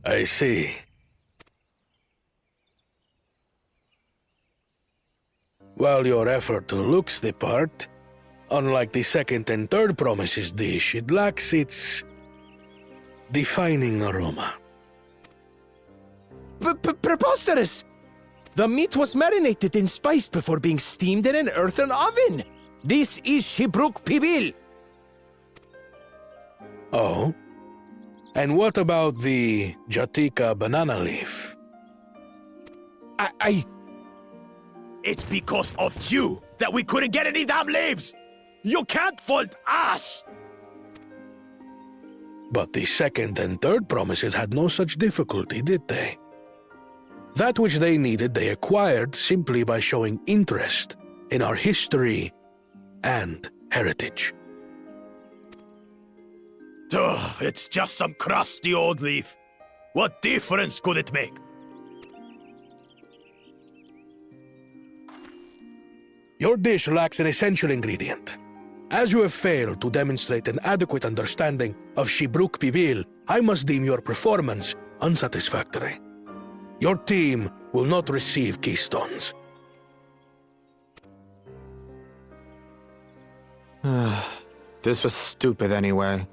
I see. While your effort looks the part, unlike the second and third promises dish, it lacks its defining aroma. Preposterous! The meat was marinated and spiced before being steamed in an earthen oven. This is Shibruk Pibil. Oh? And what about the Jatika banana leaf? It's because of you that we couldn't get any damn leaves! You can't fault us! But the second and third promises had no such difficulty, did they? That which they needed they acquired simply by showing interest in our history and heritage. Ugh, it's just some crusty old leaf. What difference could it make? Your dish lacks an essential ingredient. As you have failed to demonstrate an adequate understanding of Shibruk Pibil, I must deem your performance unsatisfactory. Your team will not receive keystones. This was stupid anyway.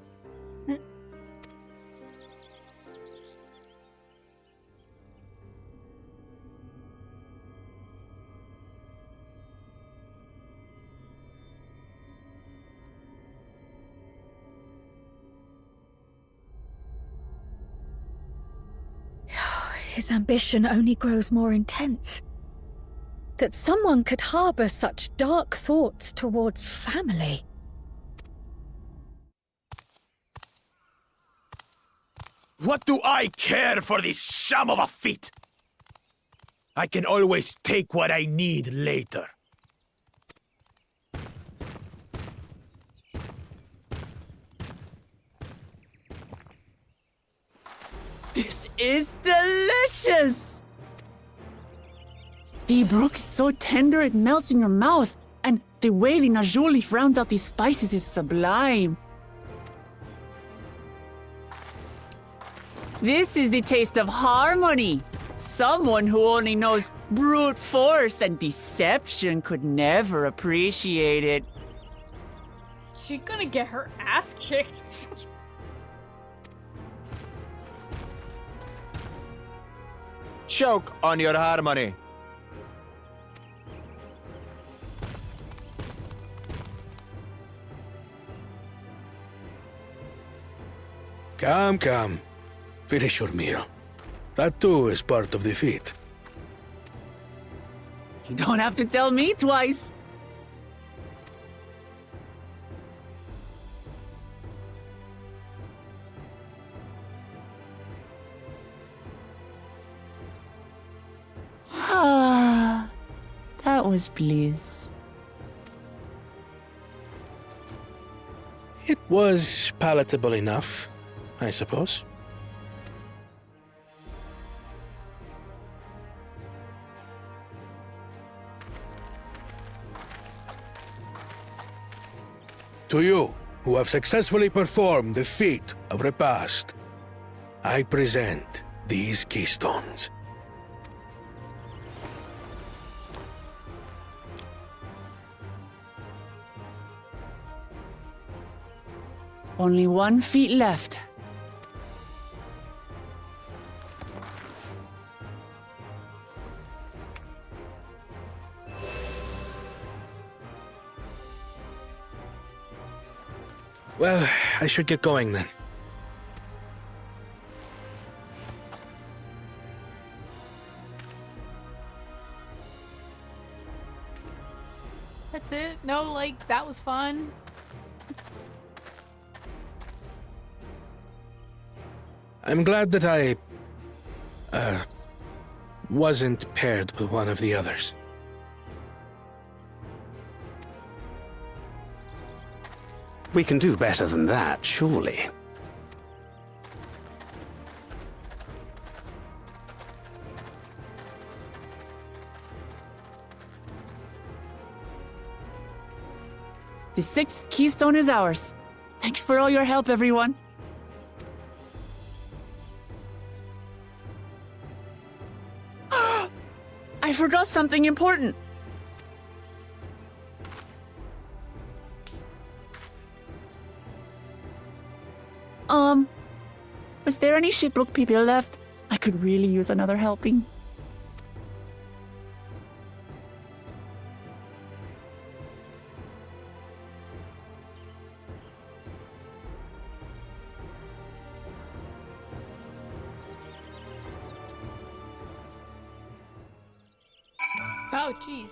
His ambition only grows more intense. That someone could harbor such dark thoughts towards family. What do I care for this sham of a feat? I can always take what I need later. This is delicious! The brook is so tender it melts in your mouth, and the way the najuli rounds out these spices is sublime. This is the taste of harmony. Someone who only knows brute force and deception could never appreciate it. She's gonna get her ass kicked. Choke on your harmony. Come. Finish your meal. That too is part of the feat. You don't have to tell me twice. Ah, that was bliss. It was palatable enough, I suppose. To you, who have successfully performed the feat of repast, I present these keystones. Only 1 feet left. Well, I should get going then. That's it? No, like, that was fun. I'm glad that I, wasn't paired with one of the others. We can do better than that, surely. The 6th keystone is ours. Thanks for all your help, everyone. I forgot something important. Was there any Shipbrook people left? I could really use another helping. Oh, jeez.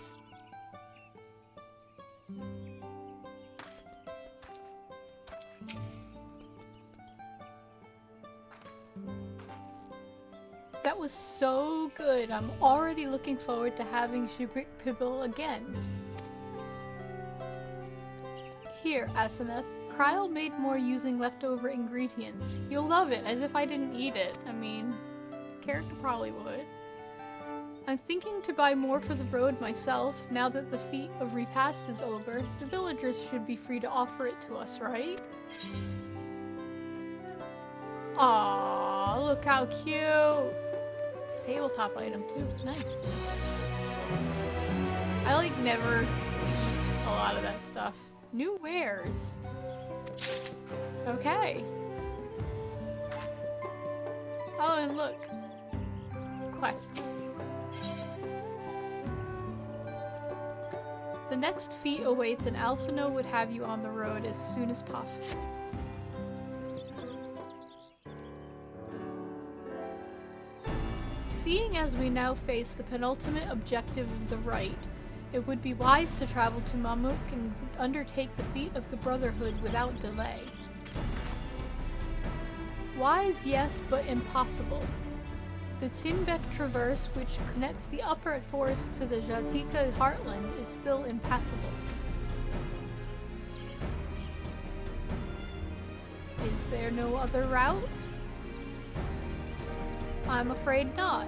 That was so good. I'm already looking forward to having Shipwreck Pibble again. Here, Asenath. Kryl made more using leftover ingredients. You'll love it, as if I didn't eat it. I mean, character probably would. I'm thinking to buy more for the road myself, now that the feat of repast is over. The villagers should be free to offer it to us, right? Aww, look how cute! Tabletop item too, nice. I like never eat a lot of that stuff. New wares. Okay. Oh, and look. Quests. The next feat awaits and Alphino would have you on the road as soon as possible. Seeing as we now face the penultimate objective of the rite, it would be wise to travel to Mamuk and undertake the feat of the Brotherhood without delay. Wise, yes, but impossible. The Tinbeck Traverse, which connects the upper forest to the Jatika heartland, is still impassable. Is there no other route? I'm afraid not.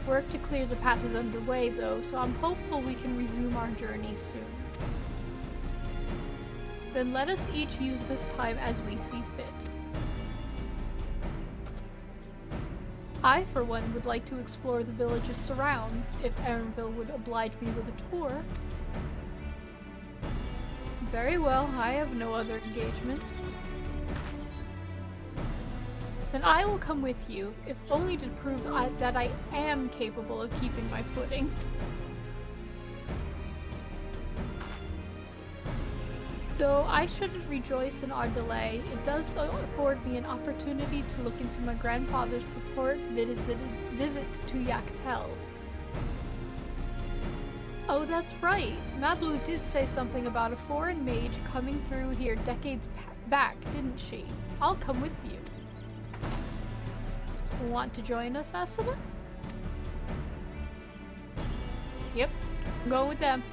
Work to clear the path is underway though, so I'm hopeful we can resume our journey soon. Then let us each use this time as we see fit. I, for one, would like to explore the village's surrounds, if Erenville would oblige me with a tour. Very well, I have no other engagements. Then I will come with you, if only to prove that I am capable of keeping my footing. Though I shouldn't rejoice in our delay, it does afford me an opportunity to look into my grandfather's purported visit to Yaktel. Oh, that's right. Mablu did say something about a foreign mage coming through here decades back, didn't she? I'll come with you. Want to join us, Asenath? Yep, so go with them.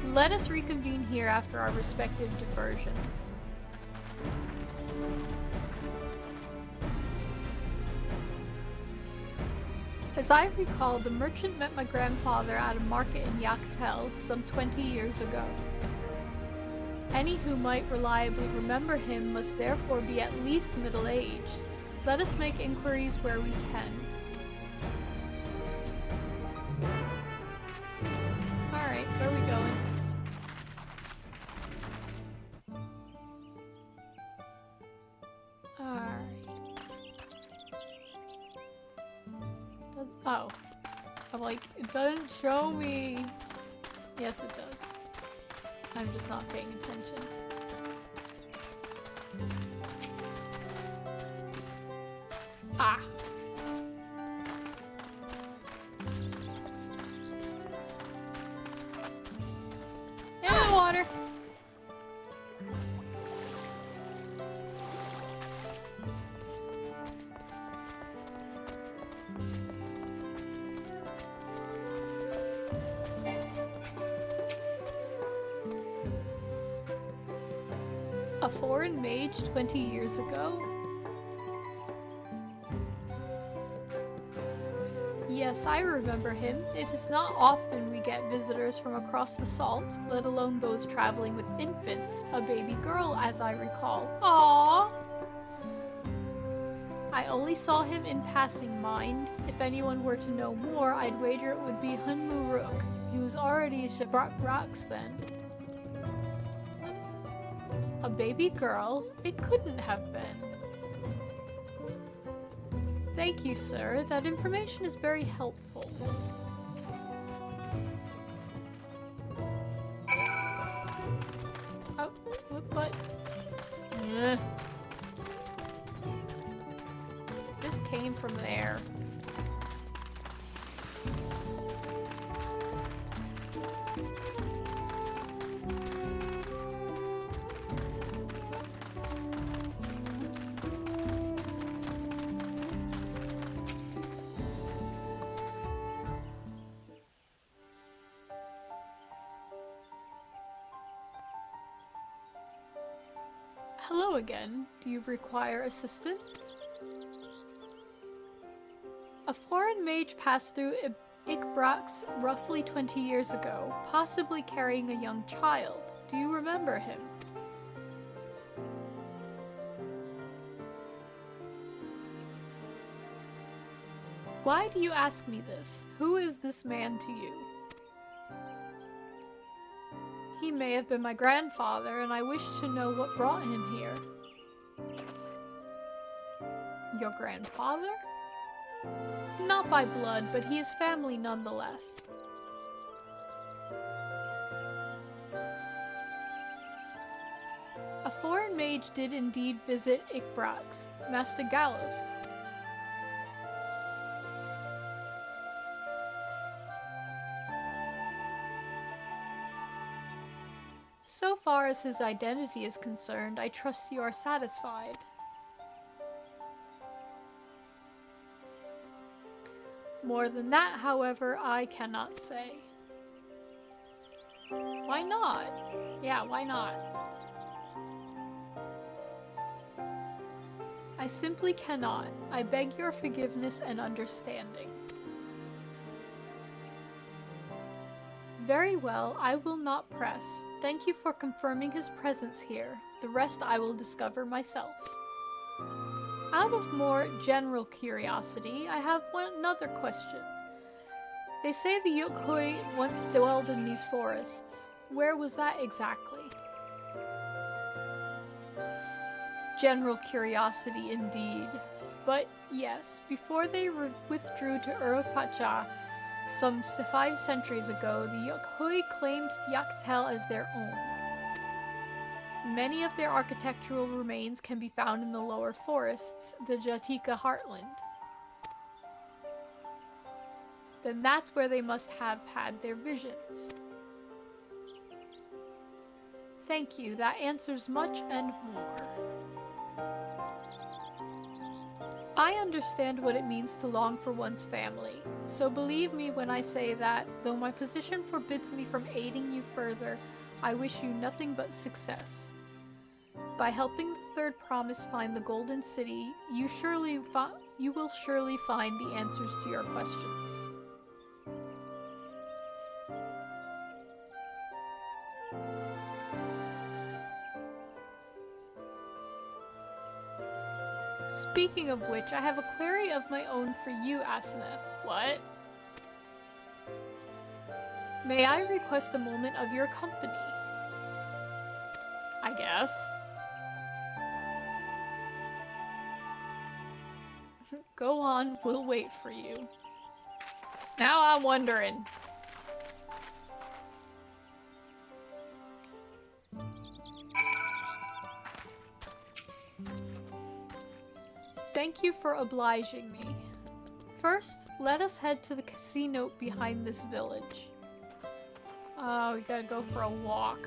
Let us reconvene here after our respective diversions. As I recall, the merchant met my grandfather at a market in Yaktel some 20 years ago. Any who might reliably remember him must therefore be at least middle-aged. Let us make inquiries where we can. Alright, where are we going? Alright. Oh. I'm like, it doesn't show me. Yes, it does. I'm just not paying attention. Ah. In the water. A foreign mage 20 years ago? Yes, I remember him. It is not often we get visitors from across the salt, let alone those traveling with infants. A baby girl, as I recall. Aww! I only saw him in passing, mind. If anyone were to know more, I'd wager it would be Hunmu Rook. He was already a Shabrak Rocks then. A baby girl? It couldn't have been. Thank you, sir. That information is very helpful. Oh, what? Ugh. This came from there. Hello again. Do you require assistance? A foreign mage passed through Ikbrax roughly 20 years ago, possibly carrying a young child. Do you remember him? Why do you ask me this? Who is this man to you? He may have been my grandfather, and I wish to know what brought him here. Your grandfather? Not by blood, but he is family nonetheless. A foreign mage did indeed visit Ikbrax, Master Galuf. So far as his identity is concerned, I trust you are satisfied. More than that, however, I cannot say. Why not? Yeah, why not? I simply cannot. I beg your forgiveness and understanding. Very well, I will not press. Thank you for confirming his presence here. The rest I will discover myself. Out of more general curiosity, I have another question. They say the Yukhui once dwelled in these forests. Where was that exactly? General curiosity indeed. But yes, before they withdrew to Urupacha, some 5 centuries ago, the Yukhui claimed Yaktel as their own. Many of their architectural remains can be found in the lower forests, the Jatika heartland. Then that's where they must have had their visions. Thank you, that answers much and more. I understand what it means to long for one's family, so believe me when I say that, though my position forbids me from aiding you further, I wish you nothing but success. By helping the Third Promise find the Golden City, you will surely find the answers to your questions. Speaking of which, I have a query of my own for you, Aseneth. What? May I request a moment of your company? I guess. Go on, we'll wait for you. Now I'm wondering. Thank you for obliging me. First, let us head to the casino behind this village. Oh, we gotta go for a walk.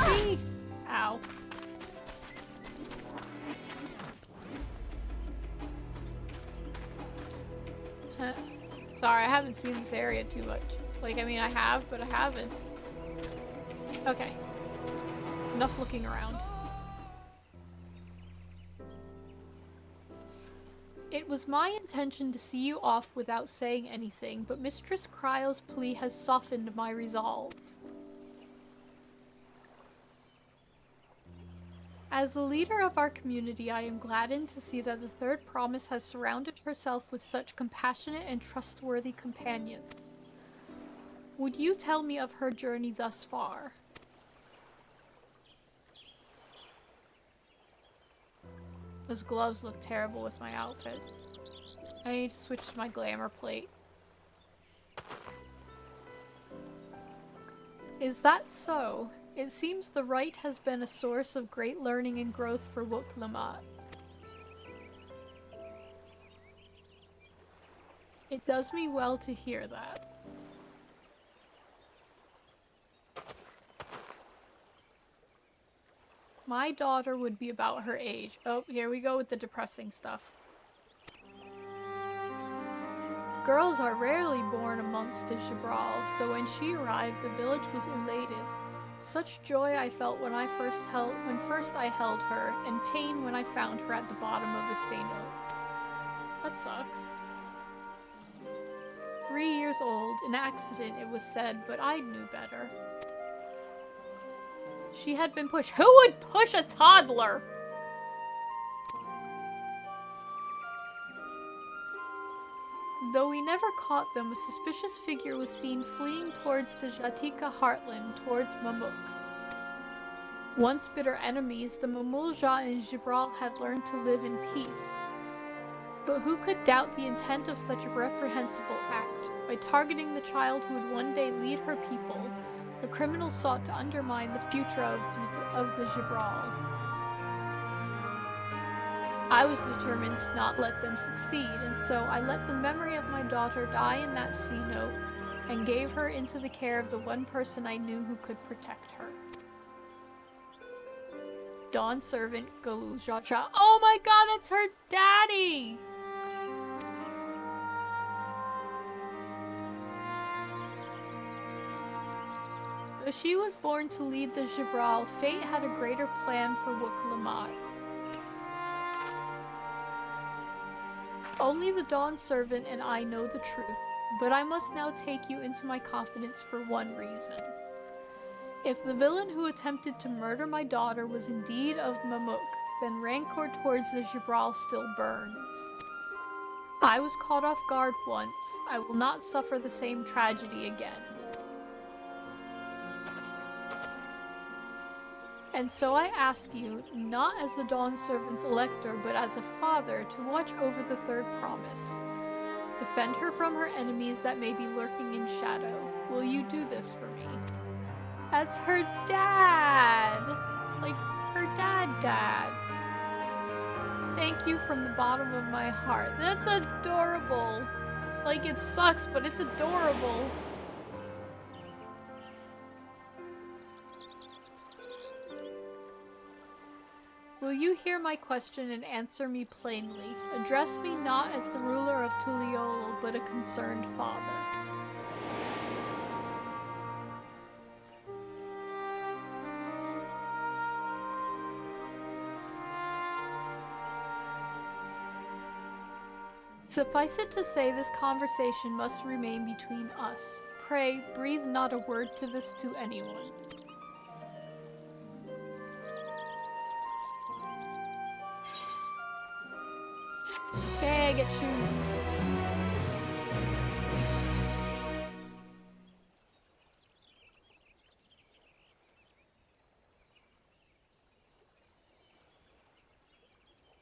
Eee! Ow. Sorry, I haven't seen this area too much. Like, I mean, I have, but I haven't. Okay. Enough looking around. It was my intention to see you off without saying anything, but Mistress Cryle's plea has softened my resolve. As the leader of our community, I am gladdened to see that the Third Promise has surrounded herself with such compassionate and trustworthy companions. Would you tell me of her journey thus far? Those gloves look terrible with my outfit. I need to switch to my glamour plate. Is that so? It seems the rite has been a source of great learning and growth for Wuk-Lamat. It does me well to hear that. My daughter would be about her age. Oh, here we go with the depressing stuff. Girls are rarely born amongst the Jabral, so when she arrived, the village was elated. Such joy I felt when first I held her, and pain when I found her at the bottom of the Seino. That sucks. 3 years old, an accident it was said, but I knew better. She had been pushed. Who would push a toddler? Though we never caught them, a suspicious figure was seen fleeing towards the Jatika heartland, towards Mamuk. Once bitter enemies, the Mamulja and Jibral had learned to live in peace. But who could doubt the intent of such a reprehensible act? By targeting the child who would one day lead her people, the criminals sought to undermine the future of the Jibral. I was determined to not let them succeed, and so I let the memory of my daughter die in that sea note, and gave her into the care of the one person I knew who could protect her. Dawn servant Galujacha. Oh my god, that's her daddy! Though she was born to lead the Jibral, fate had a greater plan for Wuk-Lamat. Only the Dawn servant and I know the truth, but I must now take you into my confidence for one reason. If the villain who attempted to murder my daughter was indeed of Mamuk, then rancor towards the Jibral still burns. I was caught off guard once. I will not suffer the same tragedy again. And so I ask you, not as the Dawn Servant's elector, but as a father, to watch over the Third Promise. Defend her from her enemies that may be lurking in shadow. Will you do this for me? That's her dad! Like, her dad. Thank you from the bottom of my heart. That's adorable! Like, it sucks, but it's adorable. Will you hear my question and answer me plainly? Address me not as the ruler of Tuliolo, but a concerned father. Suffice it to say, this conversation must remain between us. Pray, breathe not a word to this to anyone. Okay, I get shoes.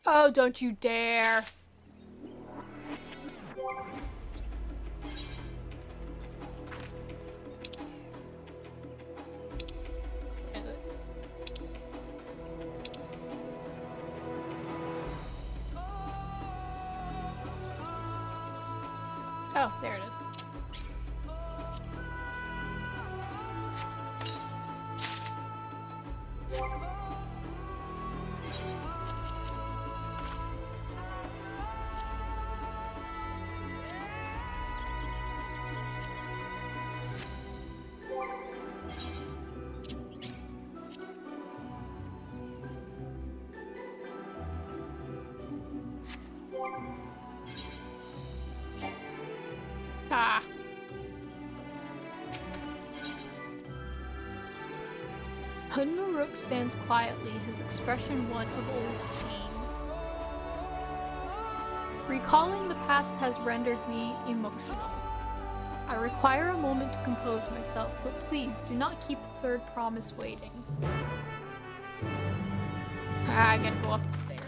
Oh, don't you dare. Oh, there it is. Hunmuruk stands quietly, his expression one of old pain. Recalling the past has rendered me emotional. I require a moment to compose myself, but please do not keep the third promise waiting. I gotta go up the stairs.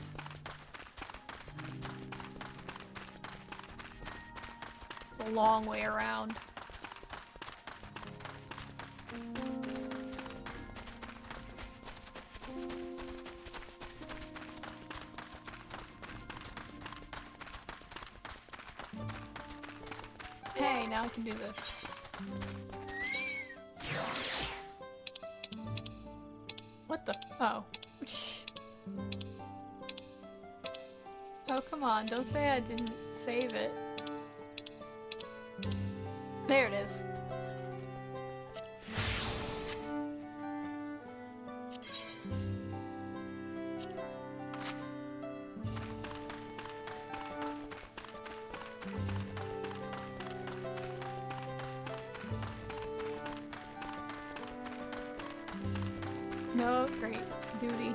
It's a long way around. Hey, now I can do this. What the? Oh. Oh, come on. Don't say I didn't save it. There it is. No, great. Duty.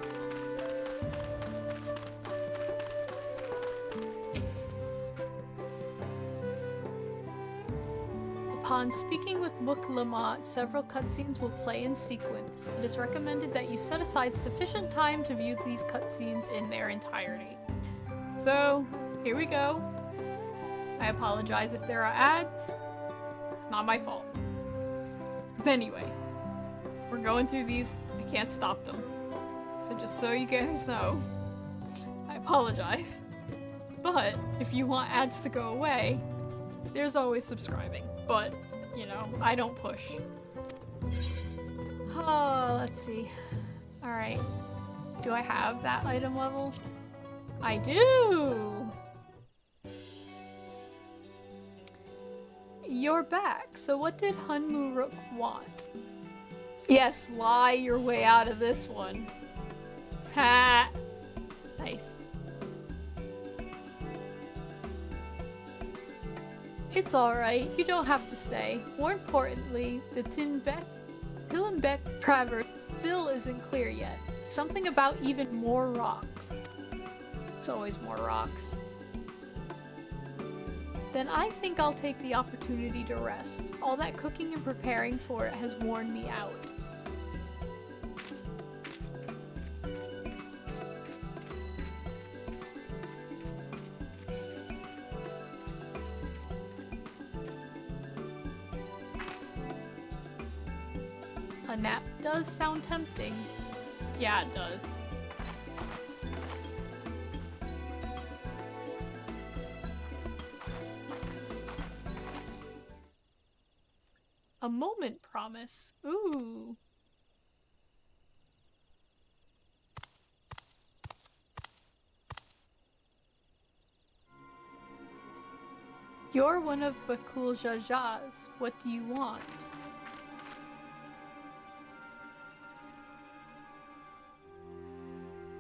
Upon speaking with Mook Lamont, several cutscenes will play in sequence. It is recommended that you set aside sufficient time to view these cutscenes in their entirety. So, here we go. I apologize if there are ads. It's not my fault. But anyway, we're going through these. I can't stop them. So just so you guys know, I apologize. But if you want ads to go away, there's always subscribing. But, you know, I don't push. Oh, let's see. Alright. Do I have that item level? I do! You're back. So what did Hunmuruk want? Yes, lie your way out of this one. Ha! Nice. It's alright, you don't have to say. More importantly, the Tillenbeck Traverse still isn't clear yet. Something about even more rocks. There's always more rocks. Then I think I'll take the opportunity to rest. All that cooking and preparing for it has worn me out. A nap does sound tempting. Yeah, it does. A moment promise. Ooh. You're one of Bakul Jaja's. What do you want?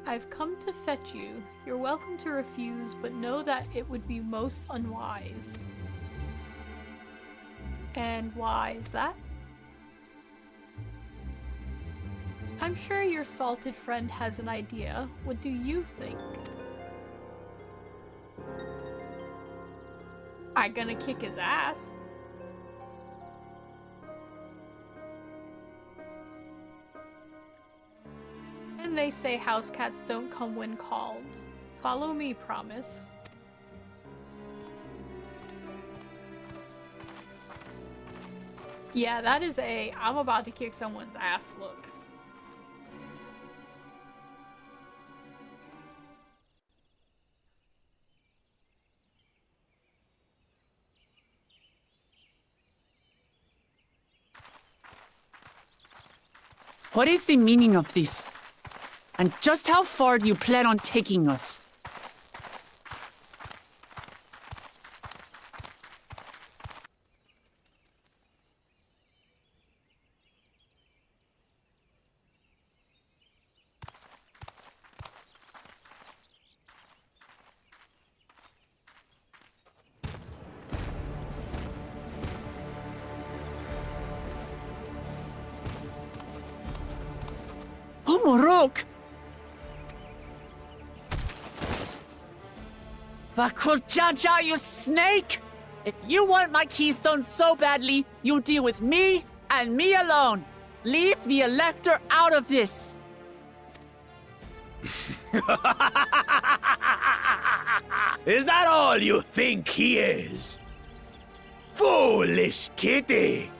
I've come to fetch you. You're welcome to refuse, but know that it would be most unwise. And why is that? I'm sure your salted friend has an idea. What do you think? I'm gonna kick his ass. And they say house cats don't come when called. Follow me, promise. Yeah, that is a I'm about to kick someone's ass look. What is the meaning of this? And just how far do you plan on taking us? Humuruk! Bakuljaja, you snake! If you want my keystone so badly, you deal with me and me alone. Leave the Elector out of this. Is that all you think he is? Foolish kitty!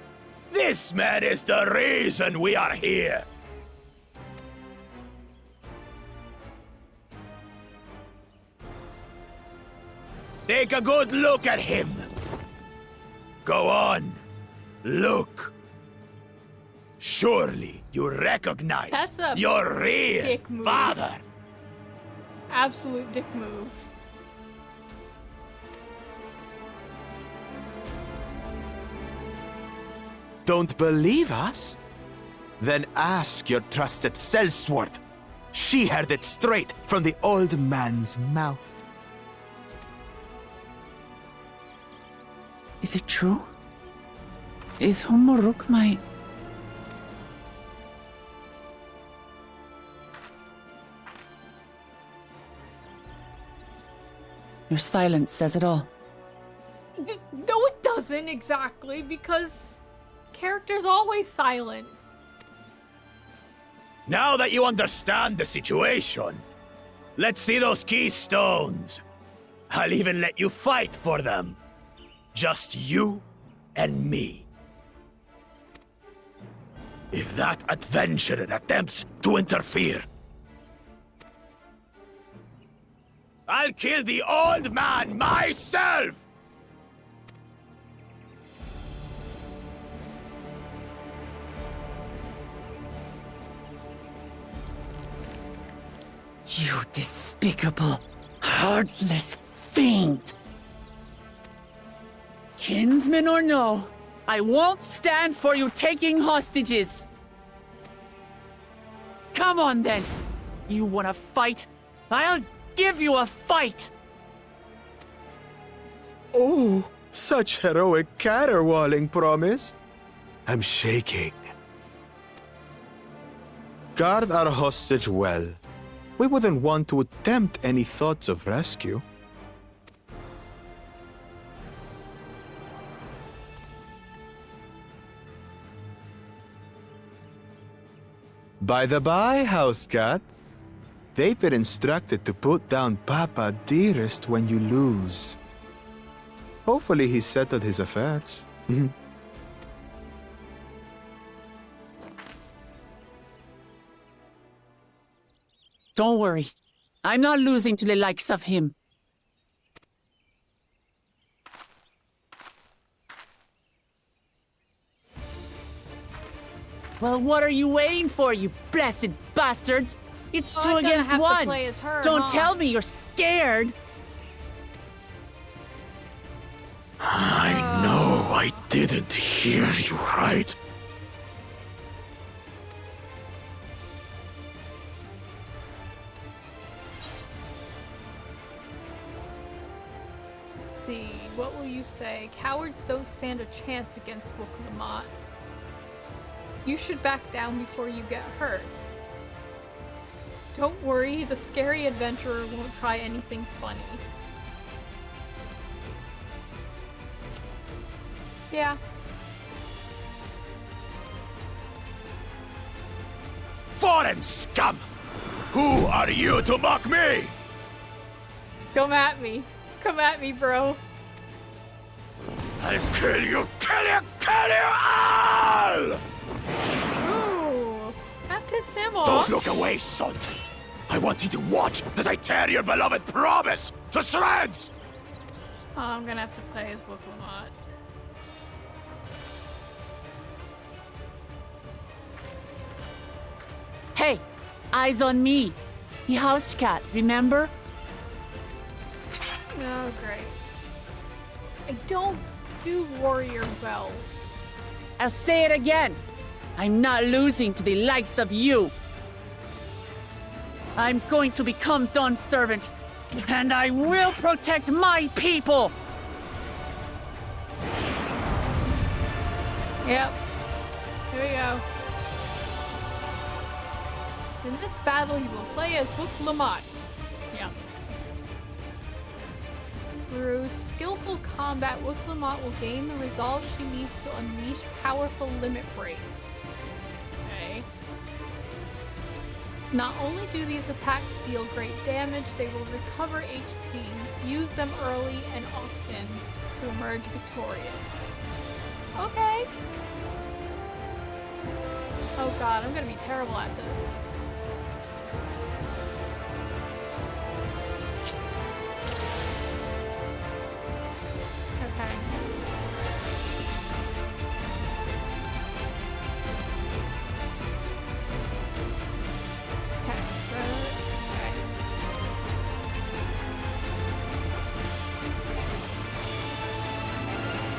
This man is the reason we are here! Take a good look at him! Go on, look! Surely you recognize That's a your real dick move. father! Absolute dick move. Don't believe us? Then ask your trusted sellsword. She heard it straight from the old man's mouth. Is it true? Is Humuruk my... Your silence says it all. No, it doesn't exactly, because character's always silent. Now that you understand the situation, let's see those keystones. I'll even let you fight for them. Just you and me. If that adventurer attempts to interfere, I'll kill the old man myself! You despicable, heartless fiend! Kinsman or no, I won't stand for you taking hostages! Come on then! You wanna fight? I'll give you a fight! Oh, such heroic caterwauling promise. I'm shaking. Guard our hostage well. We wouldn't want to attempt any thoughts of rescue. By the by, house cat, they've been instructed to put down Papa Dearest when you lose. Hopefully he settled his affairs. Don't worry. I'm not losing to the likes of him. Well, what are you waiting for, you blessed bastards? It's Oh, two I'm gonna against have to one. play as her, Don't huh? tell me you're scared. I know I didn't hear you right. See, what will you say? Cowards don't stand a chance against Woklamat. You should back down before you get hurt. Don't worry, the scary adventurer won't try anything funny. Yeah. Foreign scum! Who are you to mock me? Come at me. Come at me, bro. I'll kill you, kill you, kill you all! Ooh. That pissed him off. Don't look away, son. I want you to watch as I tear your beloved promise to shreds! Oh, I'm gonna have to play as Woklamat. Hey, eyes on me. The house cat, remember? Oh, great. I don't do warrior well. I'll say it again. I'm not losing to the likes of you. I'm going to become Dawn's servant, and I will protect my people. Yep. Here we go. In this battle, you will play as Book Lamont. Yeah. Through skillful combat, Wook Lamont will gain the resolve she needs to unleash powerful limit breaks. Okay. Not only do these attacks deal great damage, they will recover HP. Use them early and often to emerge victorious. Okay. Oh god, I'm gonna be terrible at this. Okay. Okay. Okay.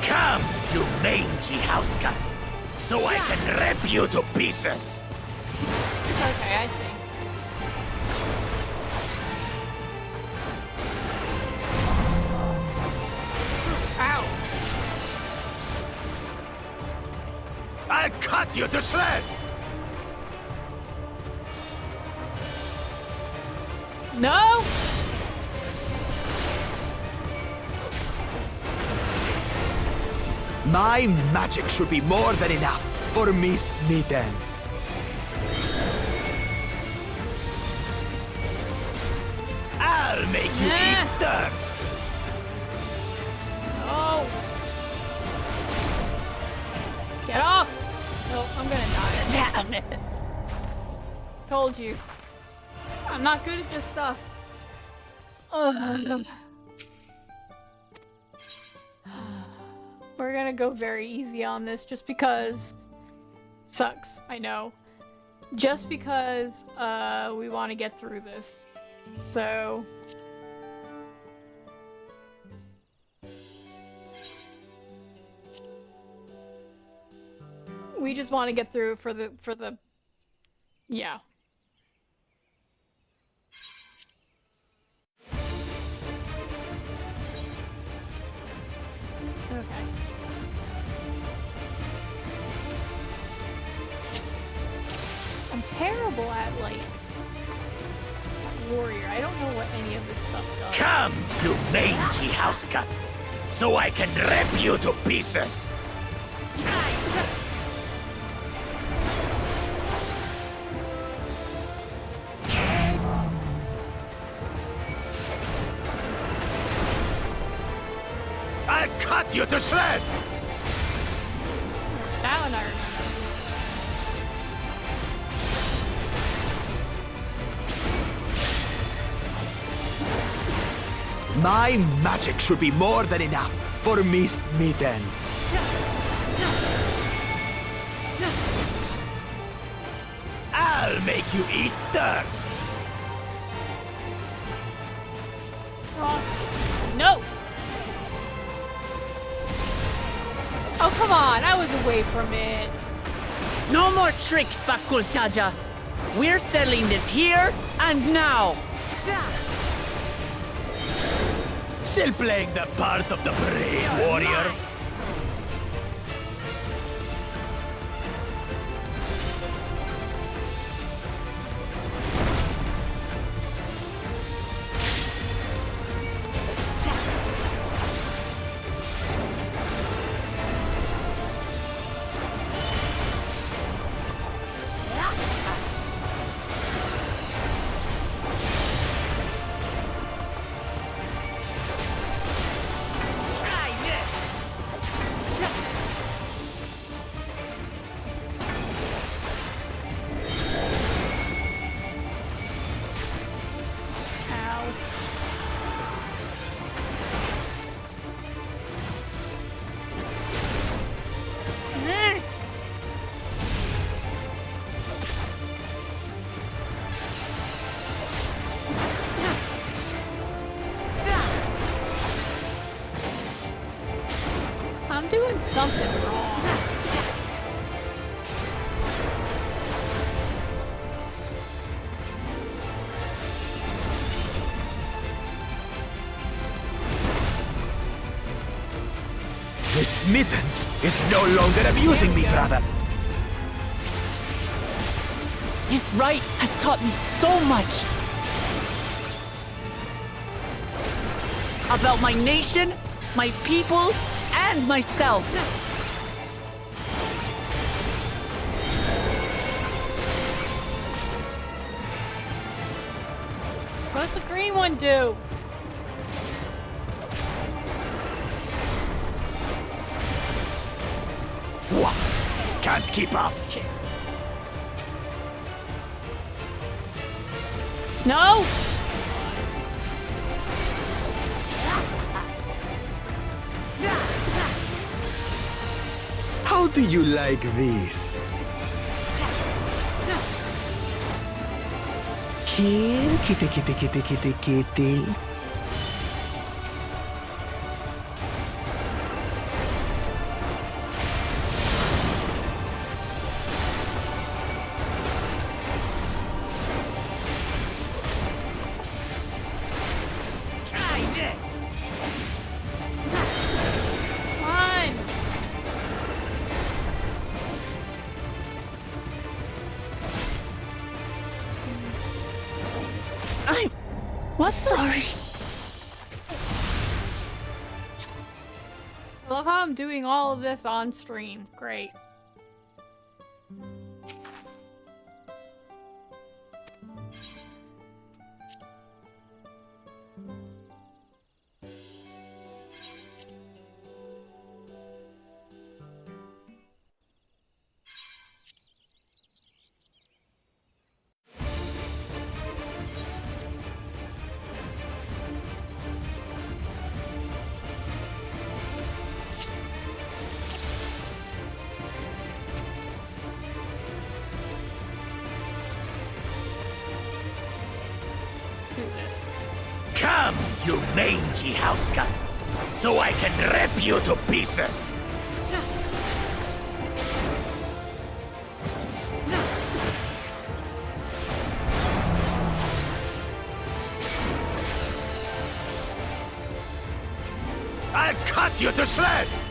Come, you mangy house cat, so I can rip you to pieces. Okay, I see. Ow. I'll cut you to shreds. No! My magic should be more than enough for Miss Mittens. I'll make you eat dirt. No! Get off! Oh, I'm gonna die. Damn it. Told you. I'm not good at this stuff. Ugh. We're gonna go very easy on this just because... Sucks, I know. Just because we want to get through this. So... We just want to get through for the... Yeah. Okay. I'm terrible at, like, warrior. I don't know what any of this stuff does. Come, you mangy house cat, so I can rip you to pieces. I'll cut you to shreds. That one I remember. My magic should be more than enough for Miss Mittens. I'll make you eat dirt. No! Oh, come on. I was away from it. No more tricks, Bakul Chaja. We're settling this here and now. Still playing the part of the brave warrior. I'm doing something wrong. Miss Mittens is no longer abusing me, brother. This rite has taught me so much. About my nation, my people, and myself. What's the green one do? What? Can't keep up. Shit. No! How do you like this? Here, kitty, kitty, kitty, kitty, kitty. Try this! Come on! I'm What sorry. I love how I'm doing all of this on stream. Great. Do this. Come, you mangy housecut, so I can rip you to pieces. I'll cut you to shreds.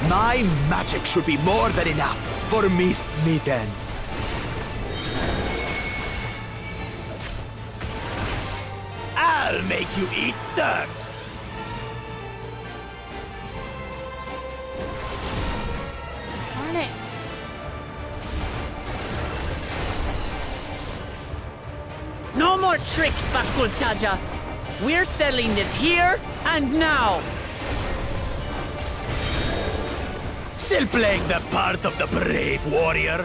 My magic should be more than enough for Miss Mittens. I'll make you eat dirt. Darn it. No more tricks, Bakul Chaja. We're settling this here and now. Still playing the part of the brave warrior?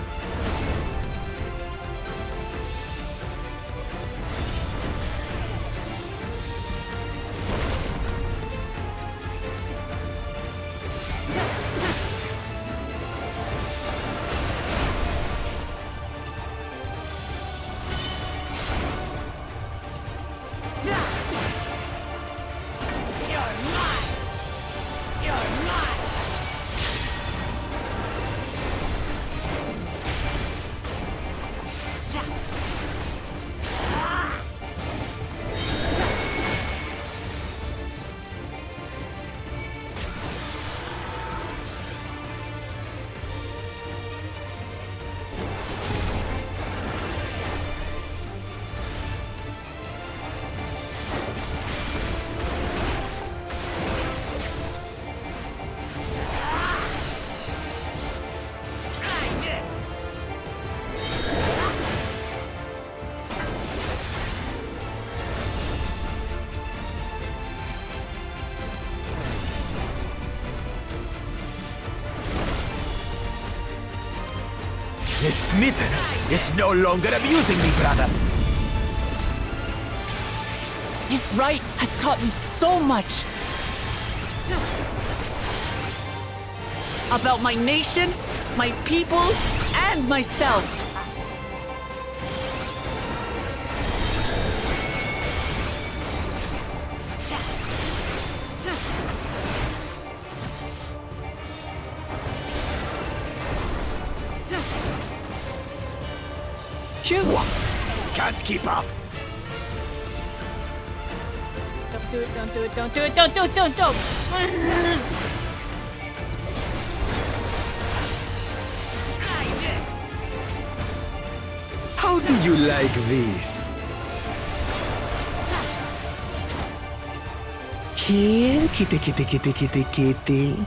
Miss Mittens is no longer abusing me, brother. This rite has taught me so much. About my nation, my people, and myself. Shoot! What? Can't keep up. Don't do it, don't do it, don't do it, don't do it, don't! you like this? Here, kitty, kitty, kitty, kitty, kitty.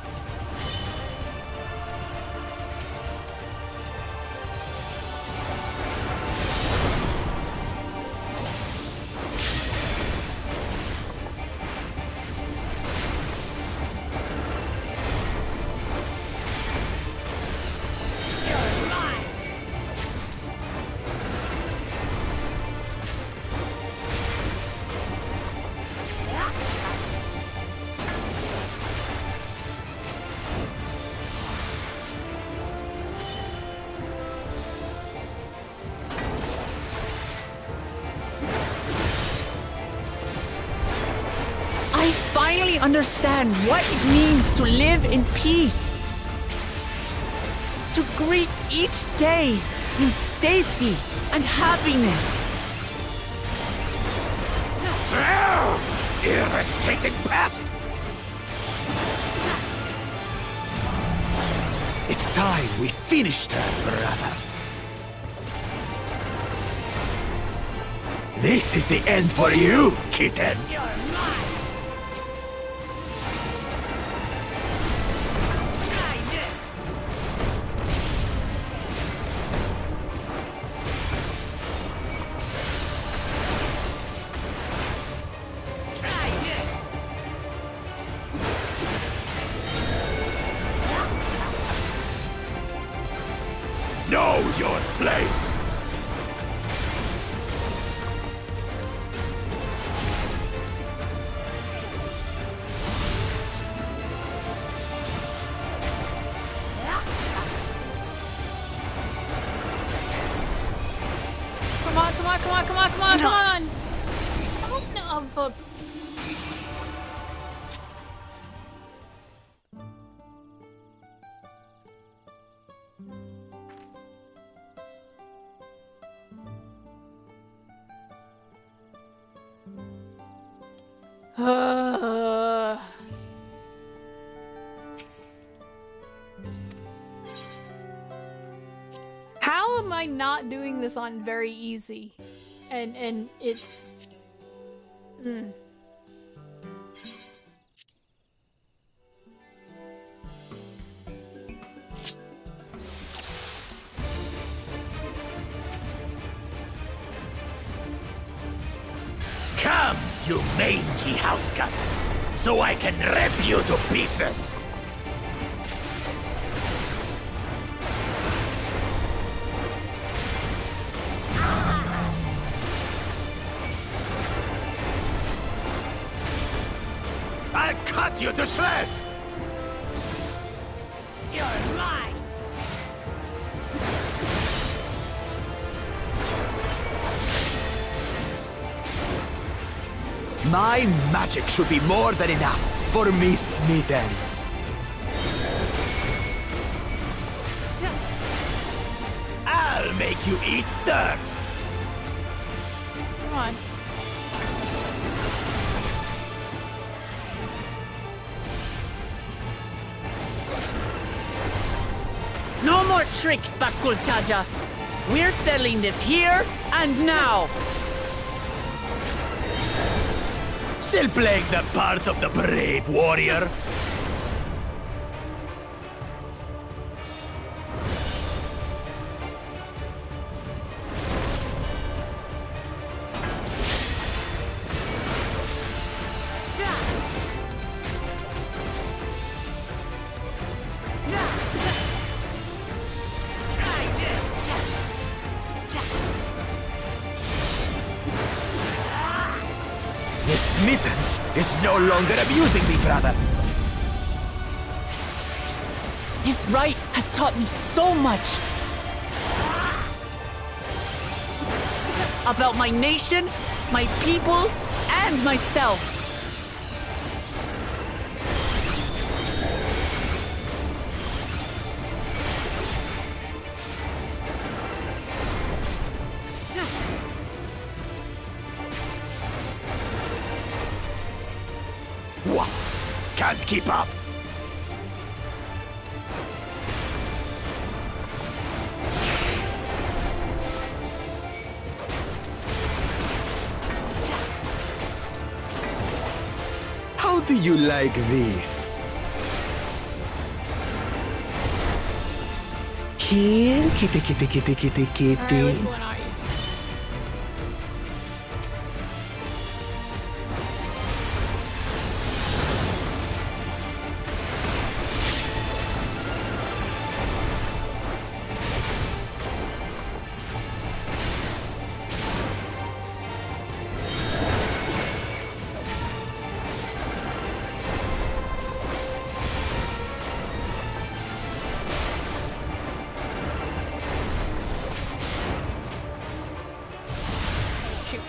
I finally understand what it means to live in peace. To greet each day in safety and happiness. Irritating pest! It's time we finished her, brother. This is the end for you, kitten! Know your place! Come on, come on, come on, come on, come on, come on! Son of a... How am I not doing this on very easy? And it's... Come, you mangy housecut, so I can rip you to pieces! I'll cut you to shreds! You're mine! My magic should be more than enough for Miss Mittens. I'll make you eat dirt! Come on. No more tricks, Bakul Chaja. We're settling this here and now. Still playing the part of the brave warrior? Miss Mittens is no longer abusing me, brother. This rite has taught me so much. About my nation, my people, and myself. What? Can't keep up? do you like this? Here, kitty, kitty, kitty, kitty, kitty. Alright, which one are you? Shoot.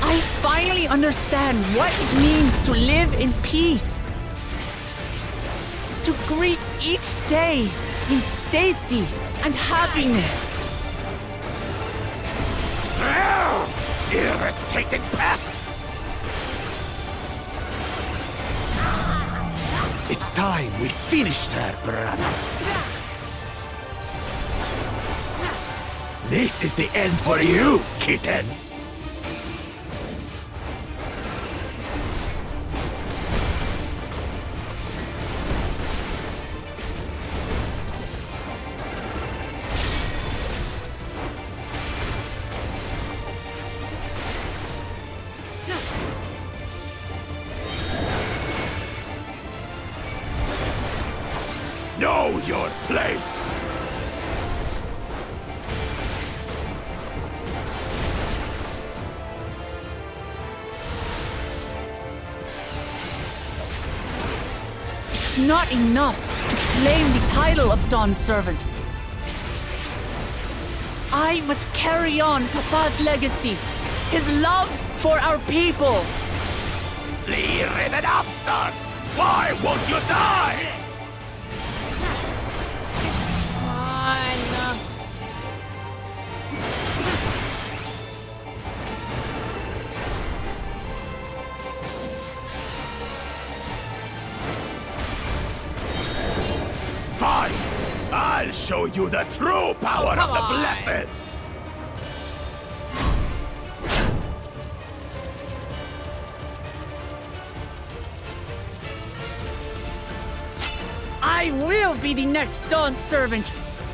I finally understand what it means to live in peace. To greet each day in safety and happiness. Irritating pest! It's time we finished her, brother. This is the end for you, kitten. Know your place! It's not enough to claim the title of Dawn's servant. I must carry on Papa's legacy, his love for our people. Leave it upstart! Why won't you die? Fine. Fine! I'll show you the true power Come of the on. blessed! I will be the next Dawn servant,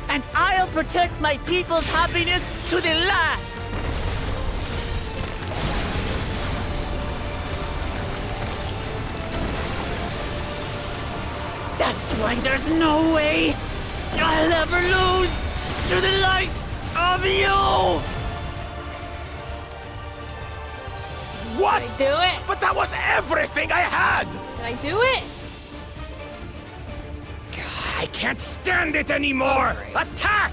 and I'll protect my people's happiness to the last! That's why there's no way I'll ever lose to the light of you! What? Did I do it? But that was everything I had! Did I do it? I can't stand it anymore! Attack!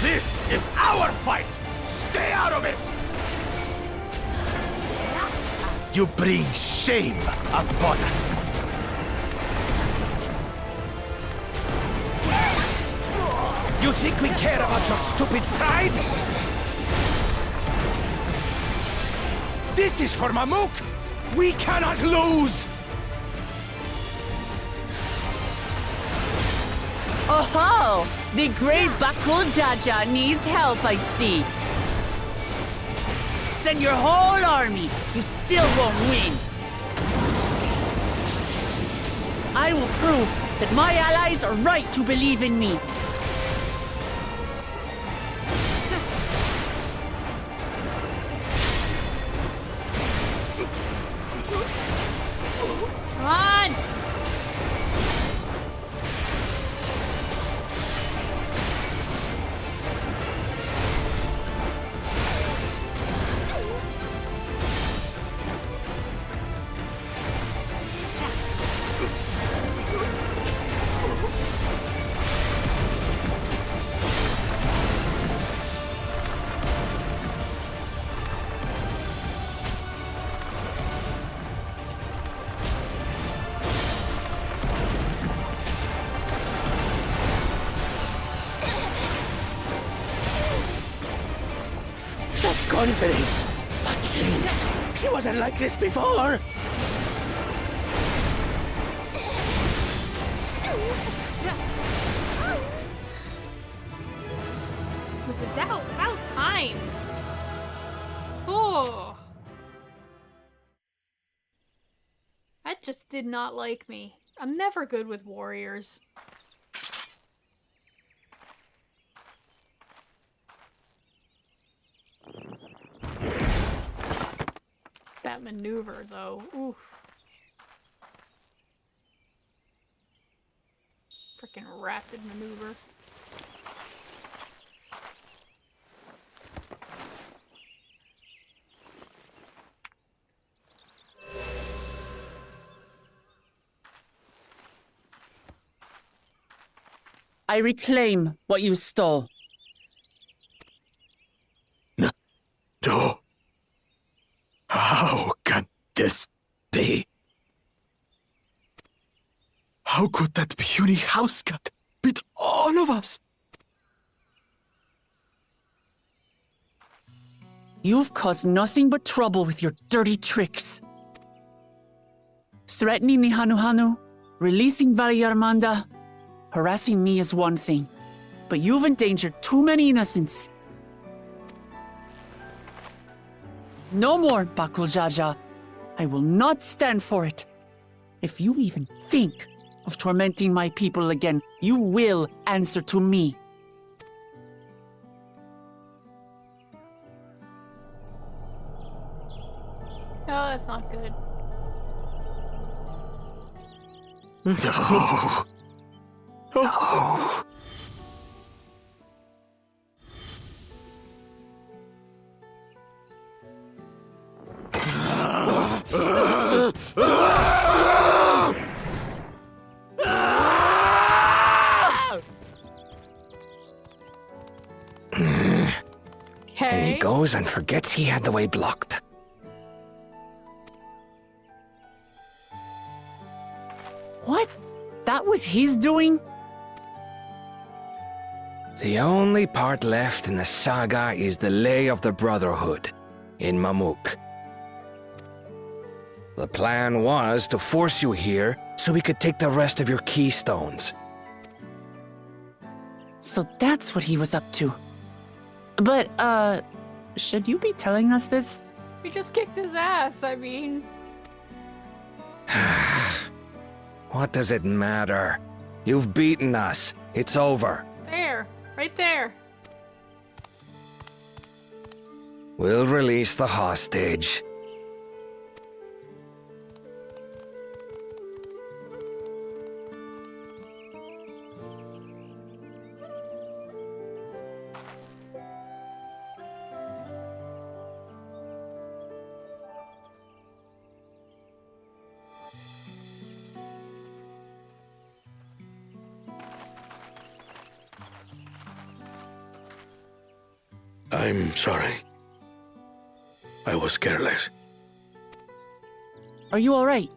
This is our fight! Stay out of it! You bring shame upon us! You think we care about your stupid pride? This is for Mamuk! We cannot lose! Oh-ho! The great Bakul Jaja needs help, I see. Send your whole army. You still won't win. I will prove that my allies are right to believe in me. Come on! confidence. A change. She wasn't like this before. Was it about time? Oh. That just did not like me. I'm never good with warriors. That maneuver, though. Oof. Freaking rapid maneuver. I reclaim what you stole. No. How can this be? How could that puny house cat beat all of us? You've caused nothing but trouble with your dirty tricks. Threatening the Hanu, releasing Valyarmanda, harassing me is one thing, but you've endangered too many innocents. No more, Bakuljaja. I will not stand for it. If you even think of tormenting my people again, you will answer to me. Oh, that's not good. No. No. And he Okay. goes and forgets he had the way blocked. What? That was his doing? The only part left in the saga is the Lay of the Brotherhood in Mamuk. The plan was to force you here so we could take the rest of your keystones. So that's what he was up to. But, should you be telling us this? We just kicked his ass, I mean. What does it matter? You've beaten us. It's over. There. Right there. We'll release the hostage. I'm sorry. I was careless. Are you alright?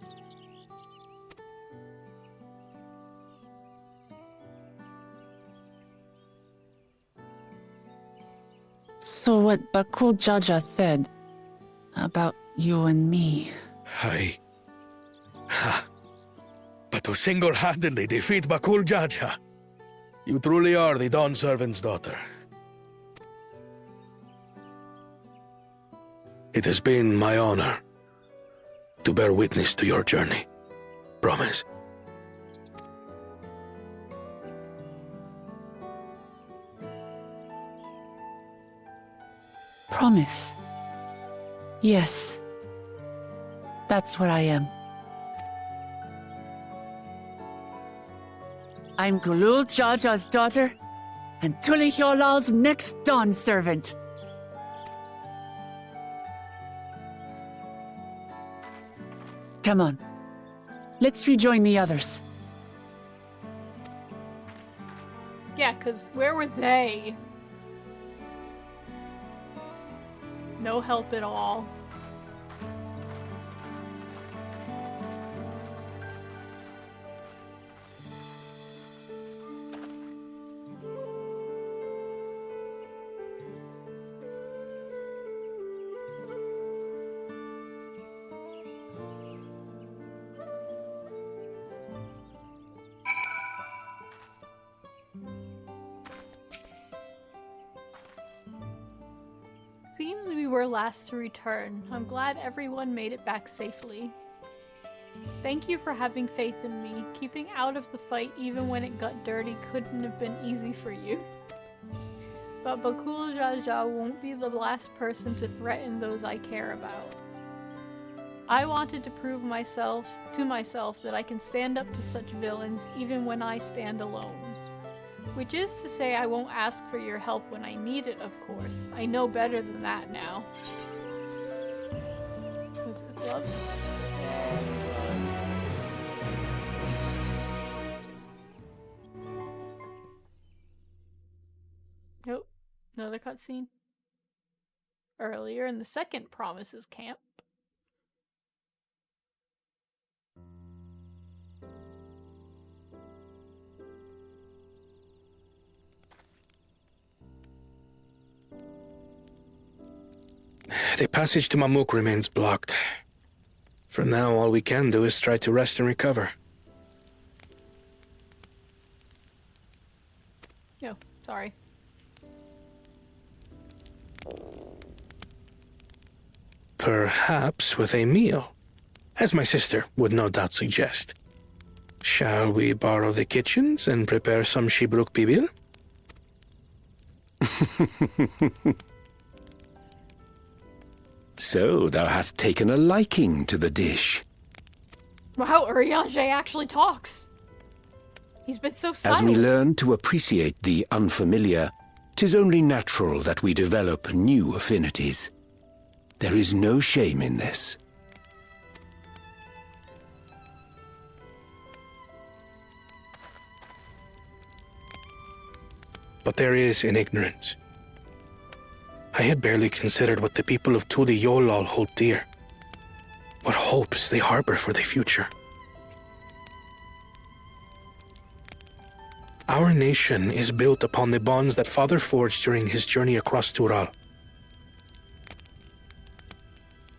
So what Bakul Jaja said about you and me. But to single-handedly defeat Bakul Jaja, you truly are the Dawn Servant's daughter. It has been my honor to bear witness to your journey. Promise. Promise. Yes. That's what I am. I'm Gulul Jaja's daughter, and Tuli Hyolal's next Dawn servant. Come on. Let's rejoin the others. Yeah, because where were they? No help at all. were last to return. I'm glad everyone made it back safely. Thank you for having faith in me. Keeping out of the fight even when it got dirty couldn't have been easy for you. But Bakul Jaja won't be the last person to threaten those I care about. I wanted to prove to myself that I can stand up to such villains even when I stand alone. Which is to say I won't ask for your help when I need it, of course. I know better than that now. Was it gloves? Yeah, gloves. Nope. Another cutscene. Earlier in the second Promises camp. The passage to Mamuk remains blocked. For now, all we can do is try to rest and recover. No, sorry. Perhaps with a meal, as my sister would no doubt suggest. Shall we borrow the kitchens and prepare some Shibruk Bibil? So thou hast taken a liking to the dish. Wow, Urianger actually talks. He's been so silent. As we learn to appreciate the unfamiliar, 'tis only natural that we develop new affinities. There is no shame in this. But there is in ignorance. I had barely considered what the people of Tudi Yolal hold dear. What hopes they harbor for the future. Our nation is built upon the bonds that Father forged during his journey across Tural.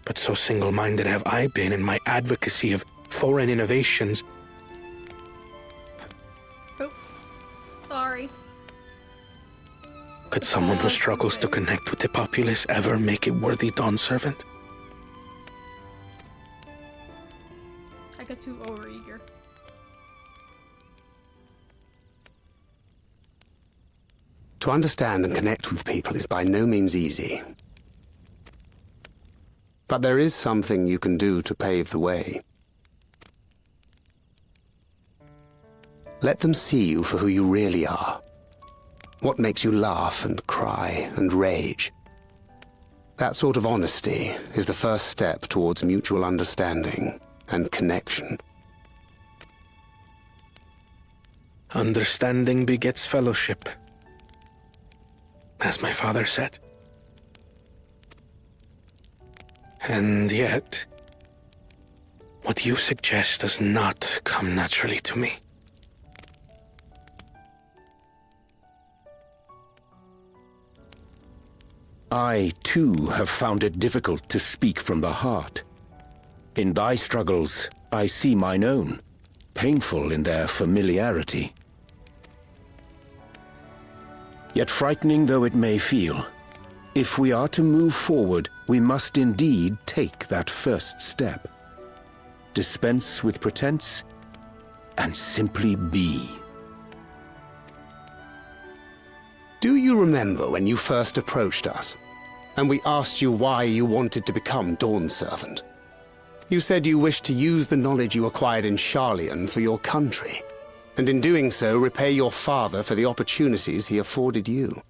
But so single-minded have I been in my advocacy of foreign innovations. Oh, sorry. Could someone who struggles to connect with the populace ever make a worthy Dawn servant? I got too overeager. To understand and connect with people is by no means easy. But there is something you can do to pave the way. Let them see you for who you really are. What makes you laugh and cry and rage? That sort of honesty is the first step towards mutual understanding and connection. Understanding begets fellowship, as my father said. And yet, what you suggest does not come naturally to me. I, too, have found it difficult to speak from the heart. In thy struggles, I see mine own, painful in their familiarity. Yet frightening though it may feel, if we are to move forward, we must indeed take that first step. Dispense with pretense, and simply be. Do you remember when you first approached us, and we asked you why you wanted to become Dawn Servant? You said you wished to use the knowledge you acquired in Sharlayan for your country, and in doing so repay your father for the opportunities he afforded you.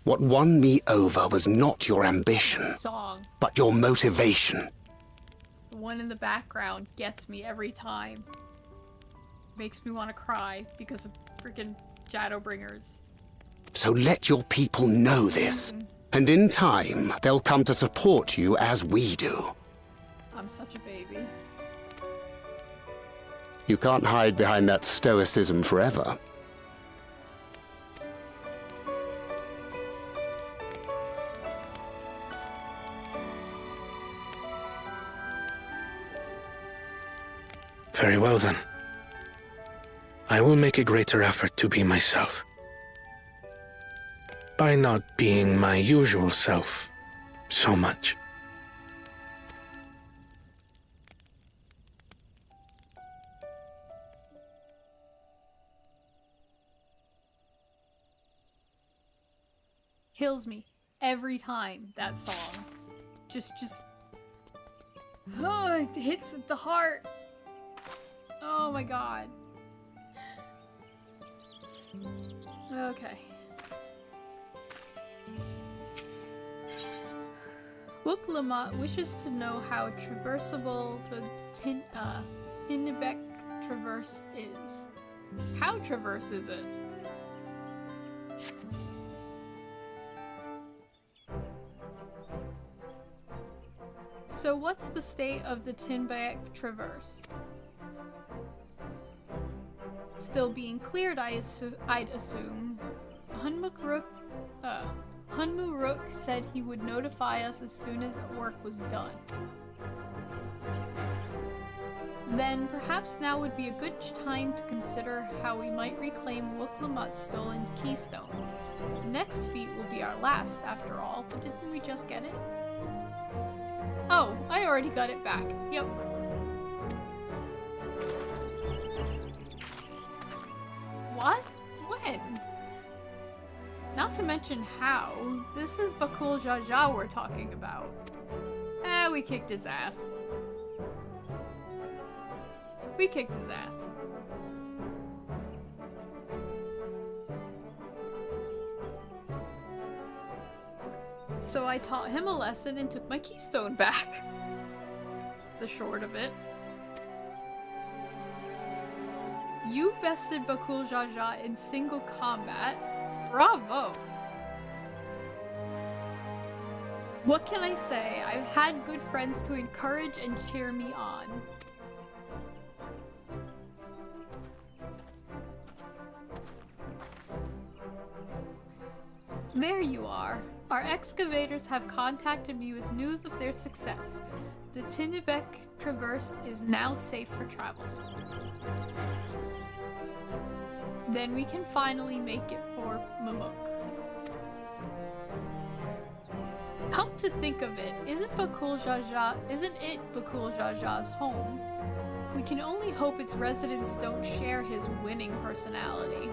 What won me over was not your ambition, Song. but your motivation. The one in the background gets me every time. Makes me want to cry because of freaking Shadowbringers. So let your people know this, and in time, they'll come to support you as we do. I'm such a baby. You can't hide behind that stoicism forever. Very well then. I will make a greater effort to be myself. by not being my usual self so much. Kills me every time, that song. Just oh, it hits at the heart. Oh my god. Okay. Wooklamot wishes to know how traversable the Tinnebec Traverse is. How traverse is it? So what's the state of the Tinnebec Traverse? Still being cleared, I'd assume. Hunmuruk said he would notify us as soon as work was done. Then perhaps now would be a good time to consider how we might reclaim Wooklamot's stolen keystone. The next feat will be our last, after all, but didn't we just get it? Oh, I already got it back. Yep. What? When? Not to mention how. This is Bakul Jaja we're talking about. We kicked his ass. We kicked his ass. So I taught him a lesson and took my keystone back. That's the short of it. You bested Bakul Jaja in single combat. Bravo! What can I say? I've had good friends to encourage and cheer me on. There you are. Our excavators have contacted me with news of their success. The Tinnebec Traverse is now safe for travel. Then we can finally make it for Mamuk. Come to think of it, isn't it Bakul Jaja's home? We can only hope its residents don't share his winning personality.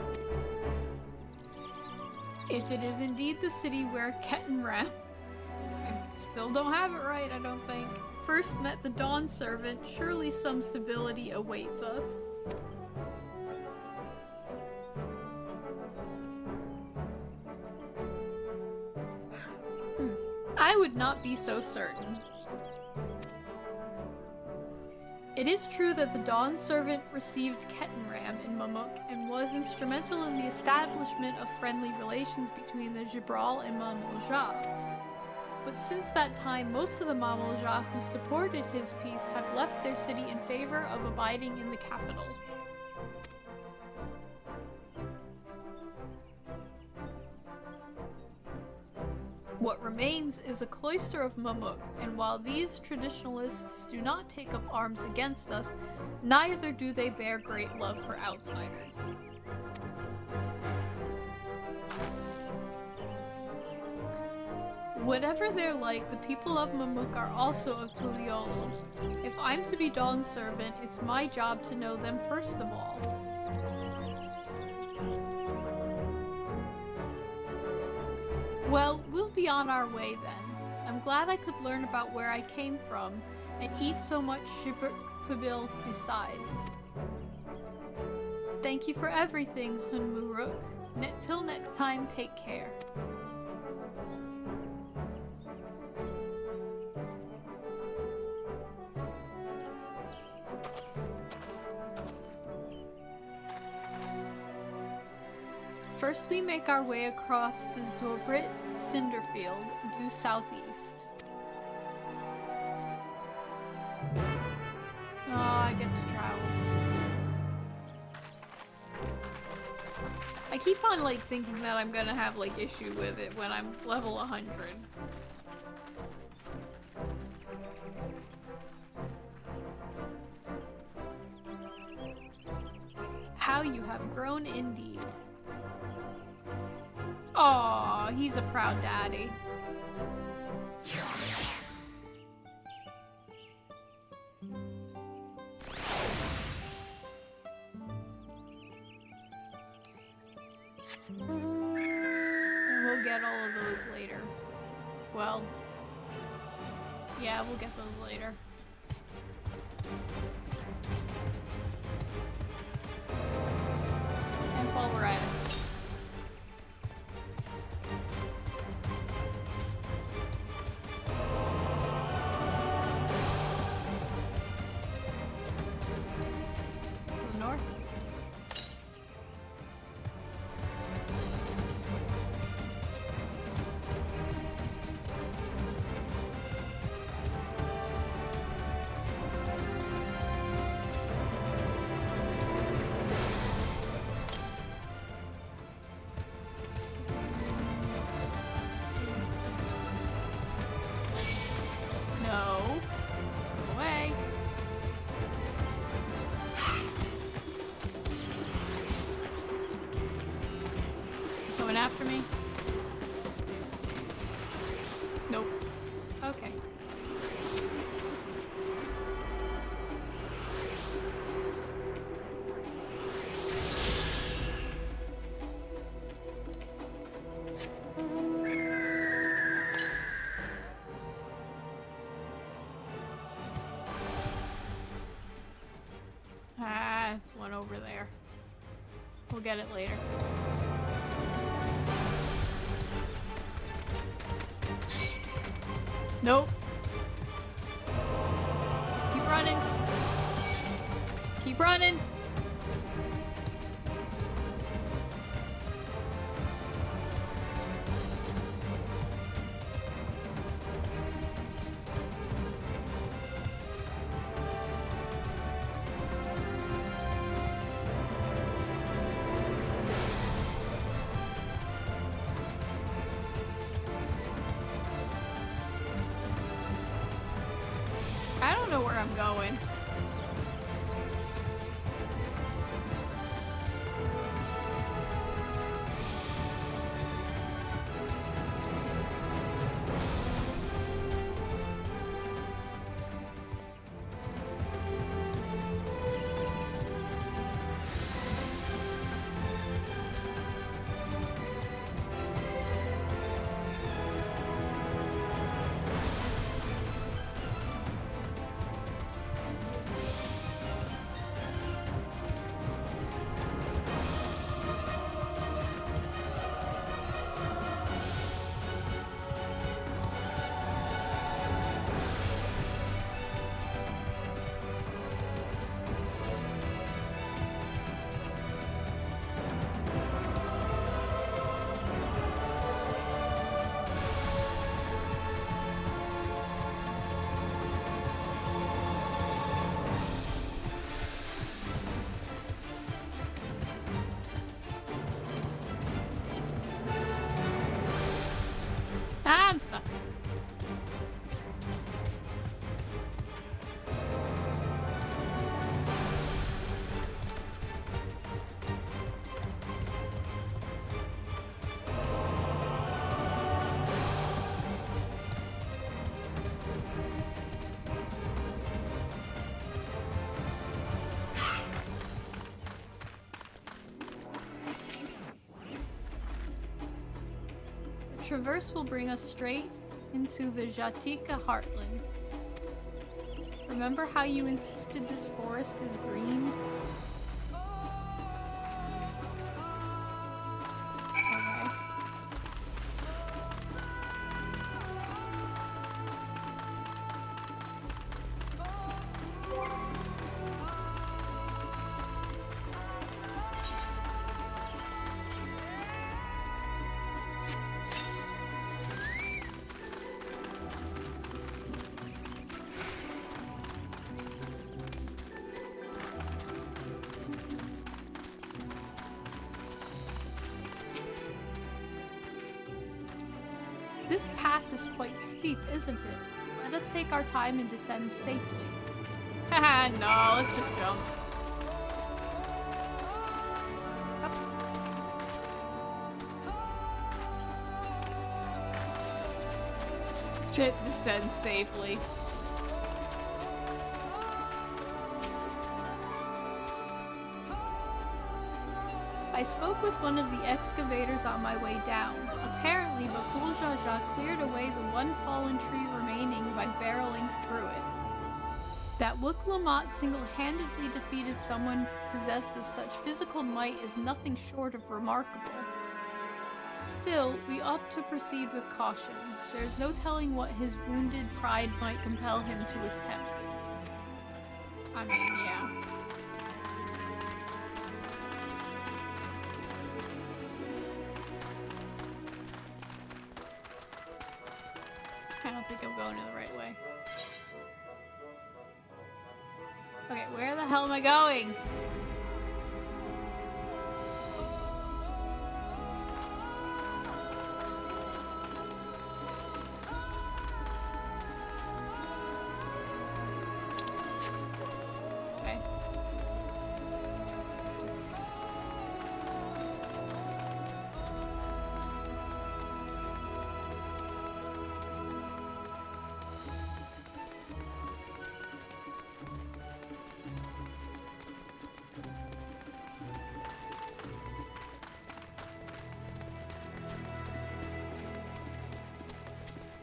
If it is indeed the city where Kettenram, I still don't have it right, I don't think, first met the Dawn Servant, surely some civility awaits us. I would not be so certain. It is true that the Dawn Servant received Kettenram in Mamuk and was instrumental in the establishment of friendly relations between the Jibral and Mamulja. But since that time, most of the Mamulja who supported his peace have left their city in favor of abiding in the capital. What remains is a cloister of Mamuk, and while these traditionalists do not take up arms against us, neither do they bear great love for outsiders. Whatever they're like, the people of Mamuk are also of Tuliolo. If I'm to be Dawn's servant, it's my job to know them first of all. Well, we'll be on our way then. I'm glad I could learn about where I came from, and eat so much Shibuk Pabil besides. Thank you for everything, Hunmuruk. Till next time, take care. First, we make our way across the Zorbrit Cinderfield due southeast. Oh, I get to travel. I keep on like thinking that I'm gonna have like issue with it when I'm level 100. How you have grown indeed. Aw, Oh, he's a proud daddy. And we'll get all of those later. Well, yeah, we'll get those later. And while we're at it. To the north. No. Go away. Coming after me? Nope. Okay. Ah, it's one over there. We'll get it later. Nope. Just keep running. Keep running. I don't know where I'm going. I'm stuck. Traverse will bring us straight into the Jatika heartland. Remember how you insisted this forest is green? Okay. This path is quite steep, isn't it? Let us take our time and descend safely. Haha, no, let's just jump. Up. ship descends safely. I spoke with one of the excavators on my way down. Apparently, Bakul Jaja cleared away the one fallen tree remaining by barreling through it. That Wook Lamont single-handedly defeated someone possessed of such physical might is nothing short of remarkable. Still, we ought to proceed with caution. There's no telling what his wounded pride might compel him to attempt. I mean, yeah. I don't think I'm going the right way. Okay, where the hell am I going? Okay.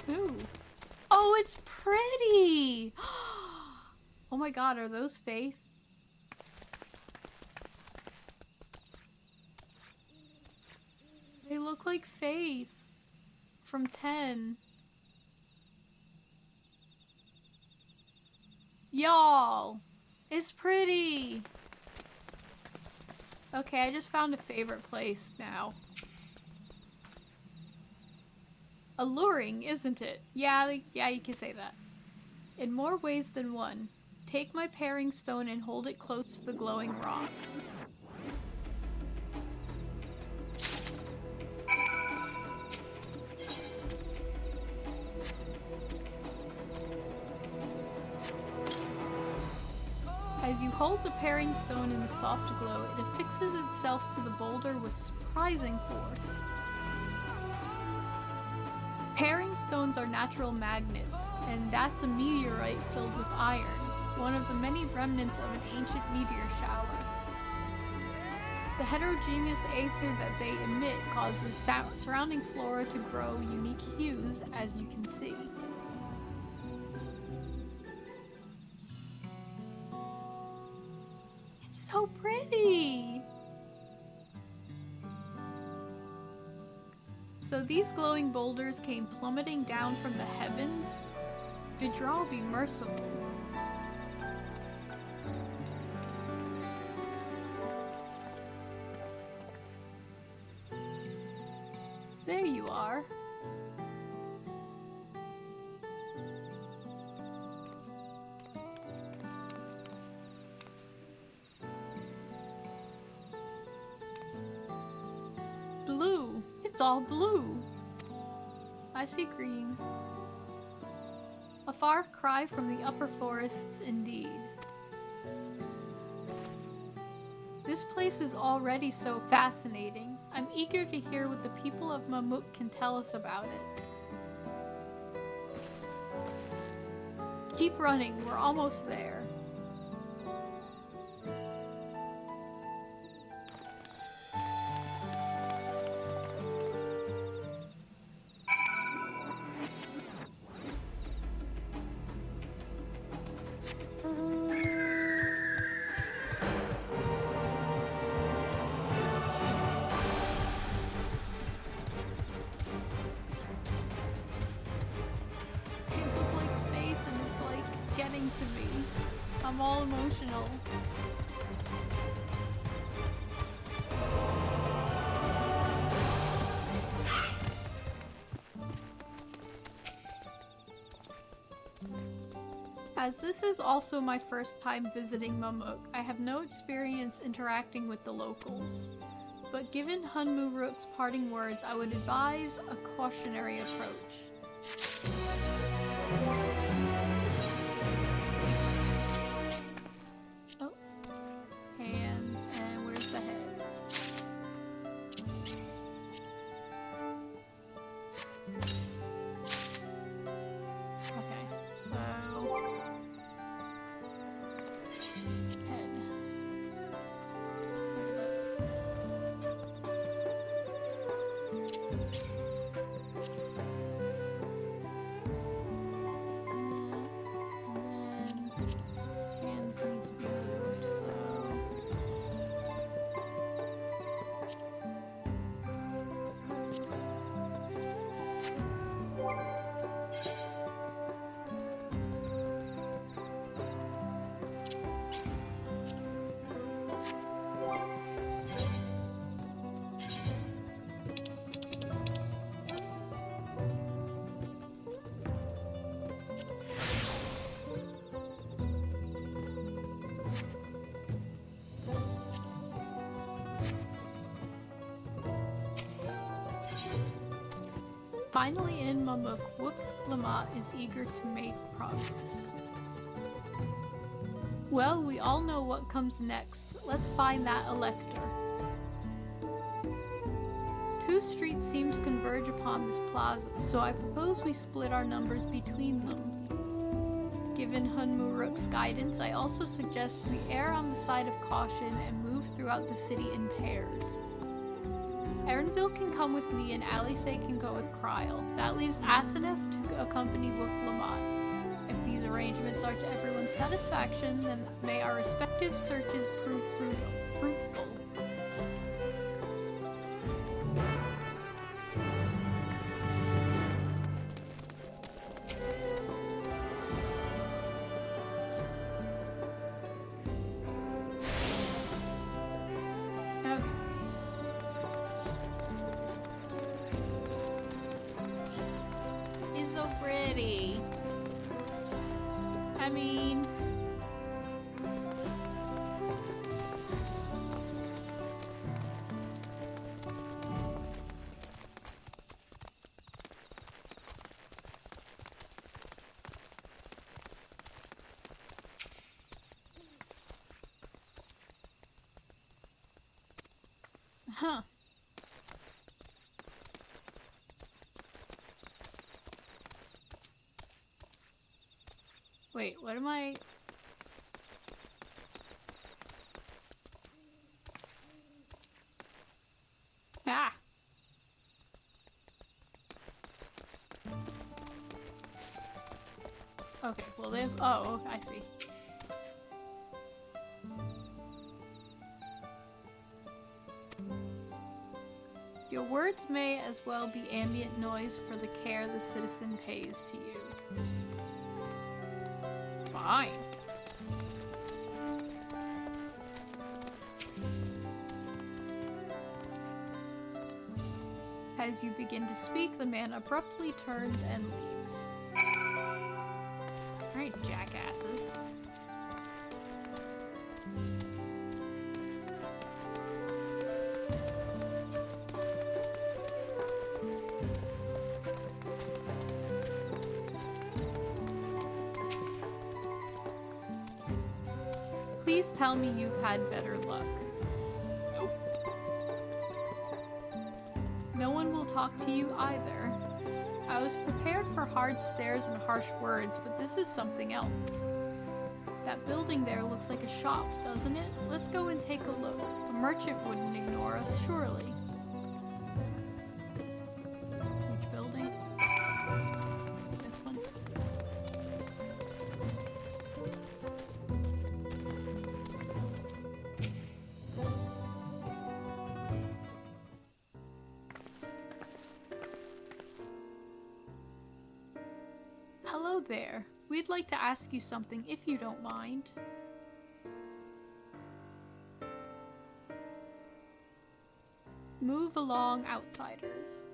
Ooh. Oh, it's pretty! Oh my god, are those Faith? They look like Faith from 10. Y'all! It's pretty! Okay, I just found a favorite place now. Alluring, isn't it? Yeah, you can say that. In more ways than one. Take my paring stone and hold it close to the glowing rock. As you hold the paring stone in the soft glow, it affixes itself to the boulder with surprising force. Paring stones are natural magnets, and that's a meteorite filled with iron, one of the many remnants of an ancient meteor shower. The heterogeneous aether that they emit causes surrounding flora to grow unique hues, as you can see. It's so pretty! So these glowing boulders came plummeting down from the heavens? Vidral be merciful. There you are. Blue. It's all blue. I see green. A far cry from the upper forests indeed. This place is already so fascinating. I'm eager to hear what the people of Mamuk can tell us about it. Keep running, we're almost there. To me. I'm all emotional. As this is also my first time visiting Mamuk, I have no experience interacting with the locals. But given Hunmuruk's parting words, I would advise a cautionary approach. And where's the head? Finally in Mamuk, Whoop Lama is eager to make progress. Well, we all know what comes next. Let's find that elector. Two streets seem to converge upon this plaza, so I propose we split our numbers between them. Given Hunmuruk's guidance, I also suggest we err on the side of caution and move throughout the city in pairs. Erenville can come with me and Alice can go with Kryl. That leaves Aseneth to accompany Wuk Lamat. If these arrangements are to everyone's satisfaction, then may our respective searches prove fruitful. I mean... Huh. Wait, what am I... Ah! Okay, well there's... Oh, I see. Your words may as well be ambient noise for the care the citizen pays to you. Fine. As you begin to speak, the man abruptly turns and leaves. Alright, jackasses. Please tell me you've had better luck. Nope. No one will talk to you either. I was prepared for hard stares and harsh words, but this is something else. That building there looks like a shop, doesn't it? Let's go and take a look. A merchant wouldn't ignore us, surely. Which building? This one? Hello there. We'd like to ask you something if you don't mind. Move along, outsiders.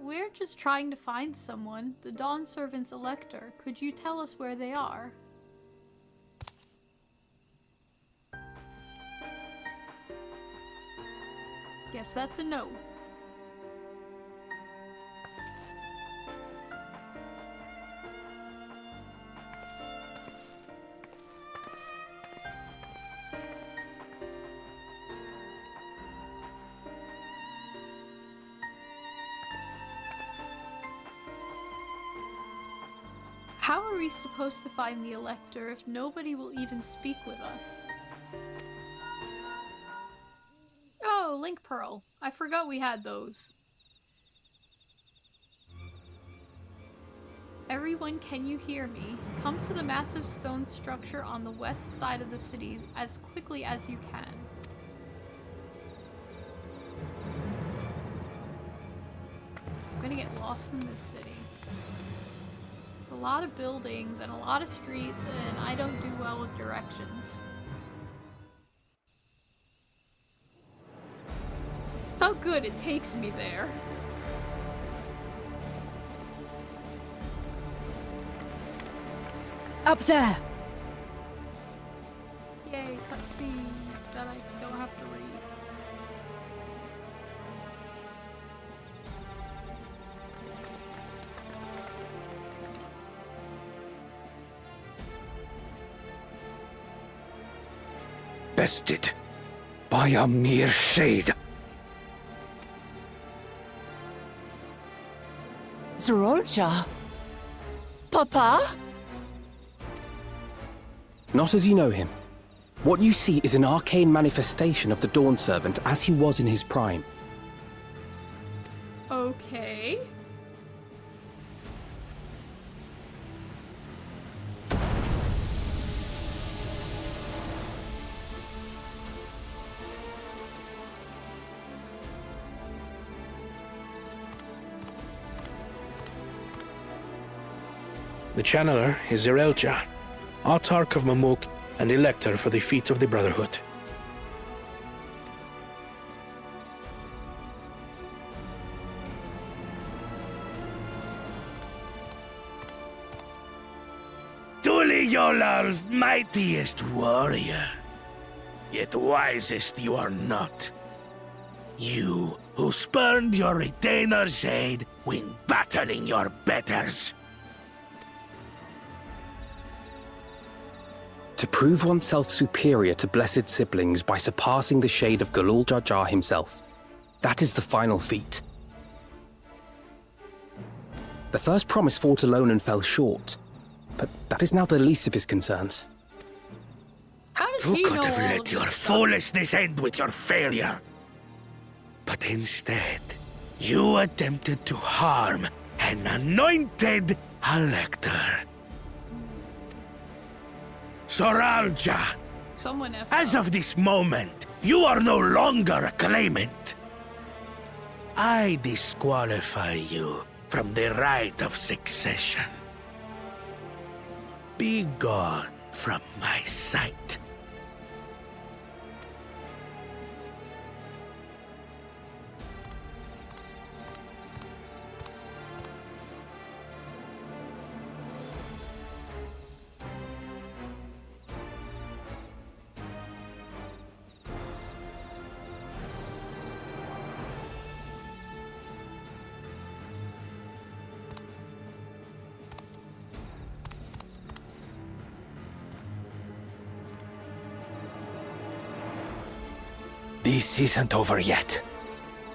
We're just trying to find someone, the Dawn Servant's Elector. Could you tell us where they are? Yes, that's a no. How are we supposed to find the Elector if nobody will even speak with us? Oh, Link Pearl. I forgot we had those. Everyone, can you hear me? Come to the massive stone structure on the west side of the city as quickly as you can. I'm gonna get lost in this city. A lot of buildings and a lot of streets, and I don't do well with directions. Oh good, it takes me there. Up there! Yay, cutscene that I don't have to read. bested by a mere shade. Zorolja? Papa? Not as you know him. What you see is an arcane manifestation of the Dawn Servant as he was in his prime. Okay. The channeler is Zerelja, Autarch of Mamuk and Elector for the Feet of the Brotherhood. Yolal's mightiest warrior, yet wisest you are not. You, who spurned your retainer's aid when battling your betters. To prove oneself superior to blessed siblings by surpassing the shade of Galul Jar Jar himself. That is the final feat. The first promise fought alone and fell short, but that is now the least of his concerns. How does You he know could have all let of your this stuff? foolishness end with your failure. But instead, you attempted to harm an anointed Elector. Zoralja, Someone F as of this moment, you are no longer a claimant. I disqualify you from the right of succession. Be gone from my sight. This isn't over yet.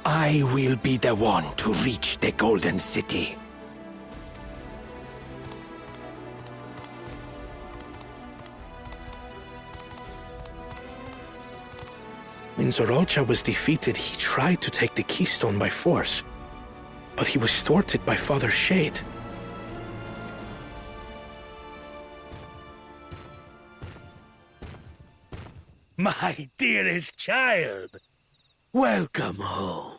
I will be the one to reach the Golden City. When Zoralja was defeated, he tried to take the Keystone by force, but he was thwarted by Father Shade. My dearest child, welcome home.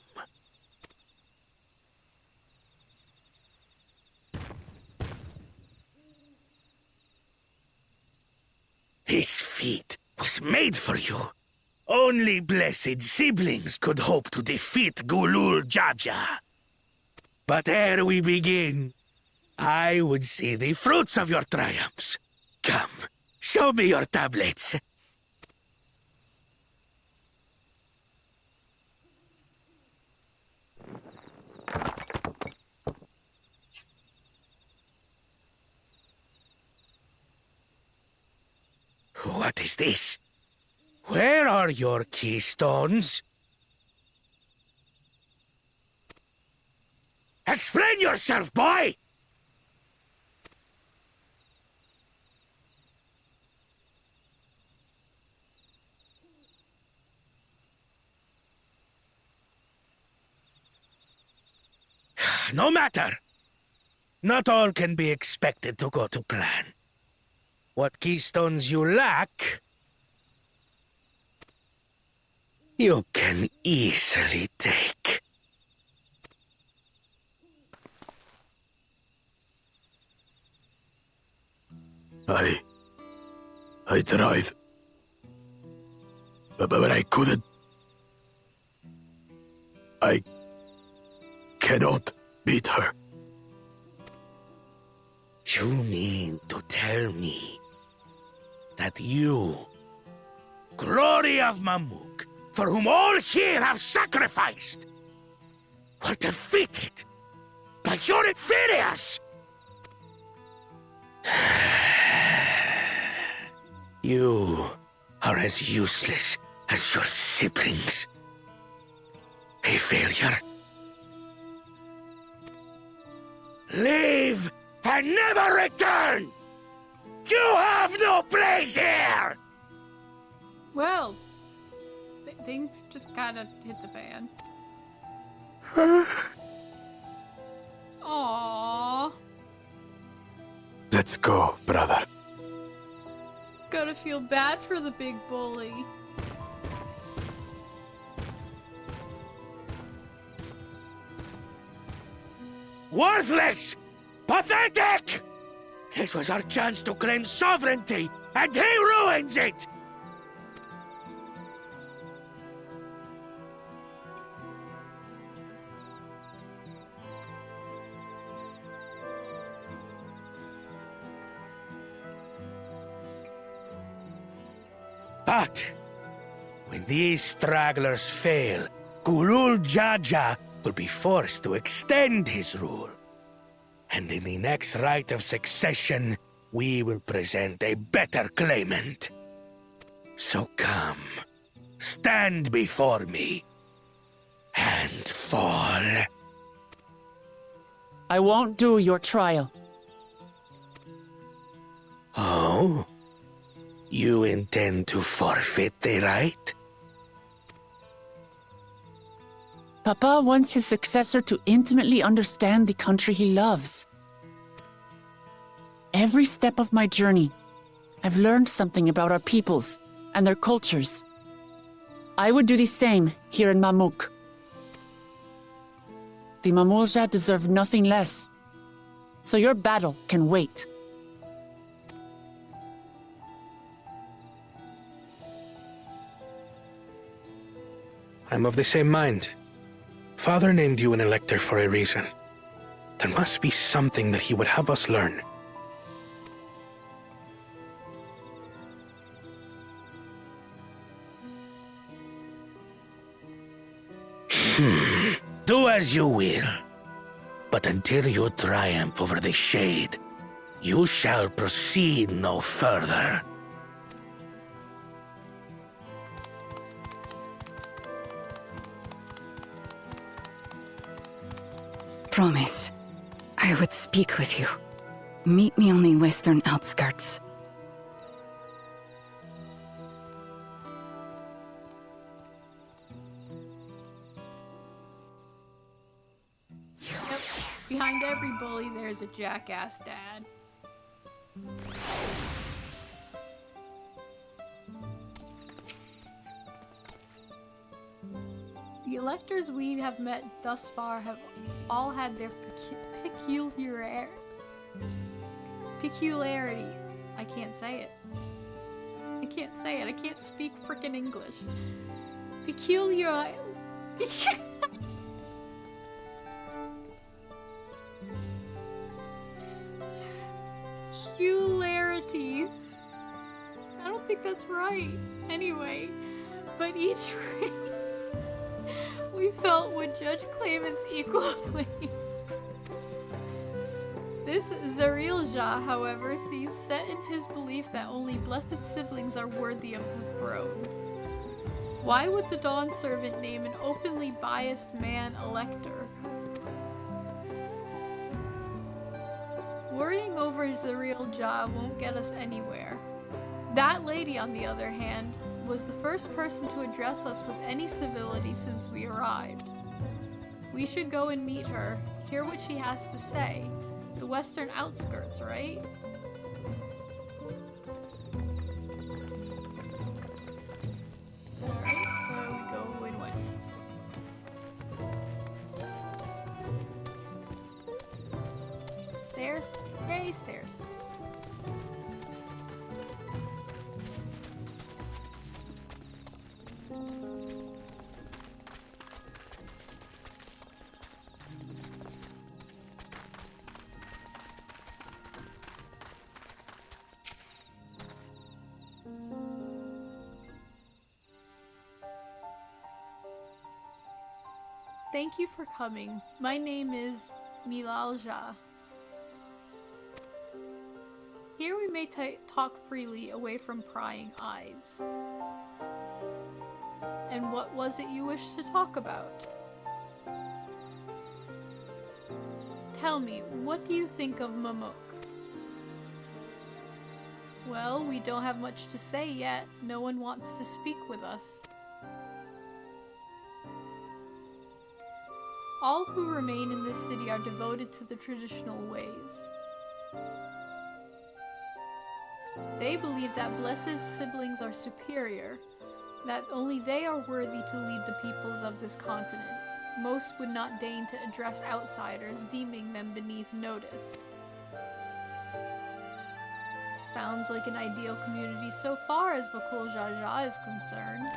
This feat was made for you. Only blessed siblings could hope to defeat Gulul Jaja. But ere we begin, I would see the fruits of your triumphs. Come, show me your tablets. What is this? Where are your keystones? Explain yourself, boy! No matter. Not all can be expected to go to plan. What keystones you lack, you can easily take. I tried. But I couldn't. I cannot beat her. You mean to tell me that you, glory of Mamuk, for whom all here have sacrificed, were defeated by your inferiors? You are as useless as your siblings. A failure. Leave and never return! You have no place here! Well, things just kind of hit the fan. Aww. Let's go, brother. Gotta feel bad for the big bully. Worthless! Pathetic! This was our chance to claim sovereignty, and he ruins it! But when these stragglers fail, Gulul Jaja will be forced to extend his rule. And in the next rite of succession, we will present a better claimant. So come, stand before me, and fall. I won't do your trial. Oh? You intend to forfeit the right? Papa wants his successor to intimately understand the country he loves. Every step of my journey, I've learned something about our peoples and their cultures. I would do the same here in Mamuk. The Mamulja deserve nothing less, so your battle can wait. I'm of the same mind. Father named you an elector for a reason. There must be something that he would have us learn. Do as you will. But until you triumph over the shade, you shall proceed no further. Promise, I would speak with you. Meet me on the western outskirts. Yep. Behind every bully, there's a jackass dad. The electors we have met thus far have all had their peculiarity. I can't say it. I can't say it. I can't speak frickin' English. Peculiarities. I don't think that's right. Anyway, but each we felt would judge claimants equally. This Zarilja, however, seems set in his belief that only blessed siblings are worthy of the throne. Why would the Dawn Servant name an openly biased man elector? Worrying over Zarilja won't get us anywhere. That lady, on the other hand, was the first person to address us with any civility since we arrived. We should go and meet her, hear what she has to say. The western outskirts, right? Alright, so we go in west. Stairs? Yay, stairs. Thank you for coming. My name is Milalja. Here we may talk freely away from prying eyes. And what was it you wished to talk about? Tell me, what do you think of Momok? Well, we don't have much to say yet. No one wants to speak with us. All who remain in this city are devoted to the traditional ways. They believe that blessed siblings are superior, that only they are worthy to lead the peoples of this continent. Most would not deign to address outsiders, deeming them beneath notice. Sounds like an ideal community so far as Bakul Jaja is concerned.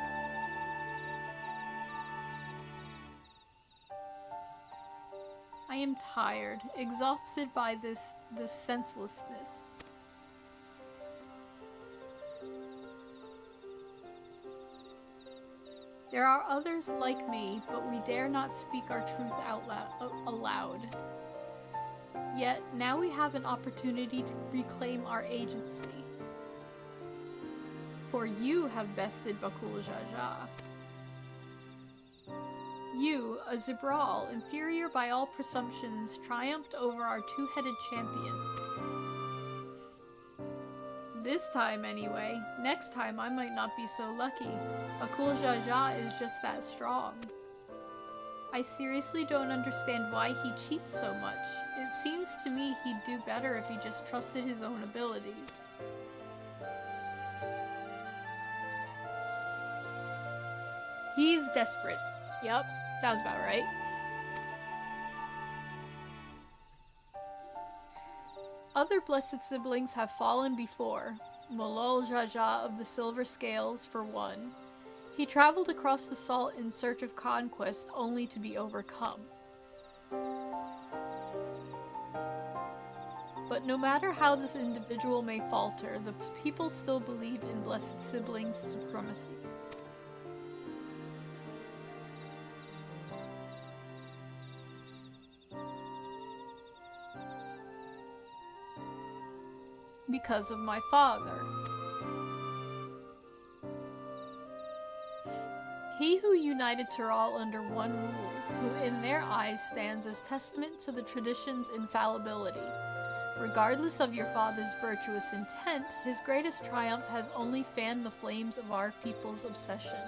I am tired, exhausted by this senselessness. There are others like me, but we dare not speak our truth aloud. Yet, now we have an opportunity to reclaim our agency. For you have bested Bakul Jaja. You, a Zibral, inferior by all presumptions, triumphed over our two-headed champion. This time, anyway. Next time, I might not be so lucky. Bakul Jaja is just that strong. I seriously don't understand why he cheats so much. It seems to me he'd do better if he just trusted his own abilities. He's desperate. Yup, sounds about right. Other blessed siblings have fallen before. Molol Jaja of the Silver Scales, for one. He traveled across the salt in search of conquest, only to be overcome. But no matter how this individual may falter, the people still believe in blessed siblings' supremacy. Because of my father. He who united Tural under one rule, who in their eyes stands as testament to the tradition's infallibility. Regardless of your father's virtuous intent, his greatest triumph has only fanned the flames of our people's obsession.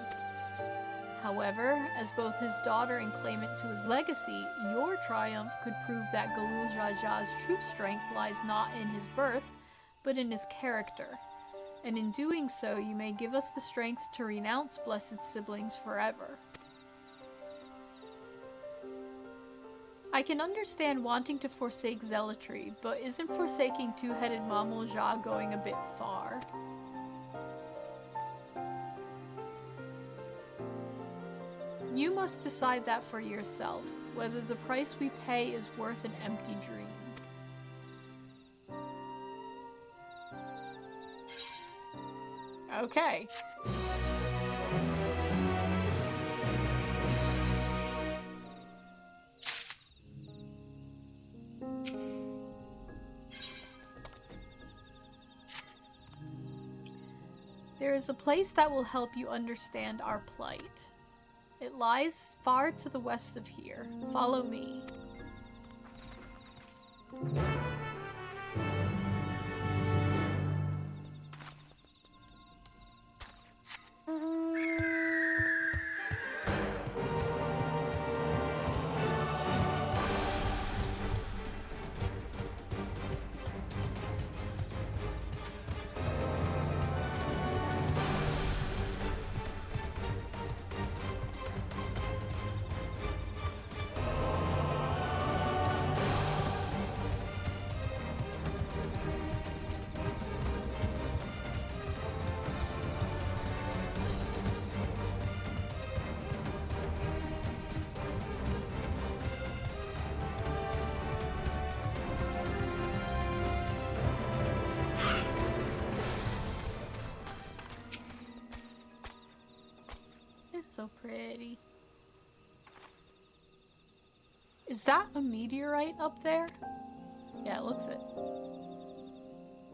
However, as both his daughter and claimant to his legacy, your triumph could prove that Galul Jaja's true strength lies not in his birth, but in his character. And in doing so, you may give us the strength to renounce blessed siblings forever. I can understand wanting to forsake zealotry, but isn't forsaking two-headed Mamul Ja going a bit far? You must decide that for yourself, whether the price we pay is worth an empty dream. Okay. There is a place that will help you understand our plight. It lies far to the west of here. Follow me. So pretty. Is that a meteorite up there? Yeah, it looks it.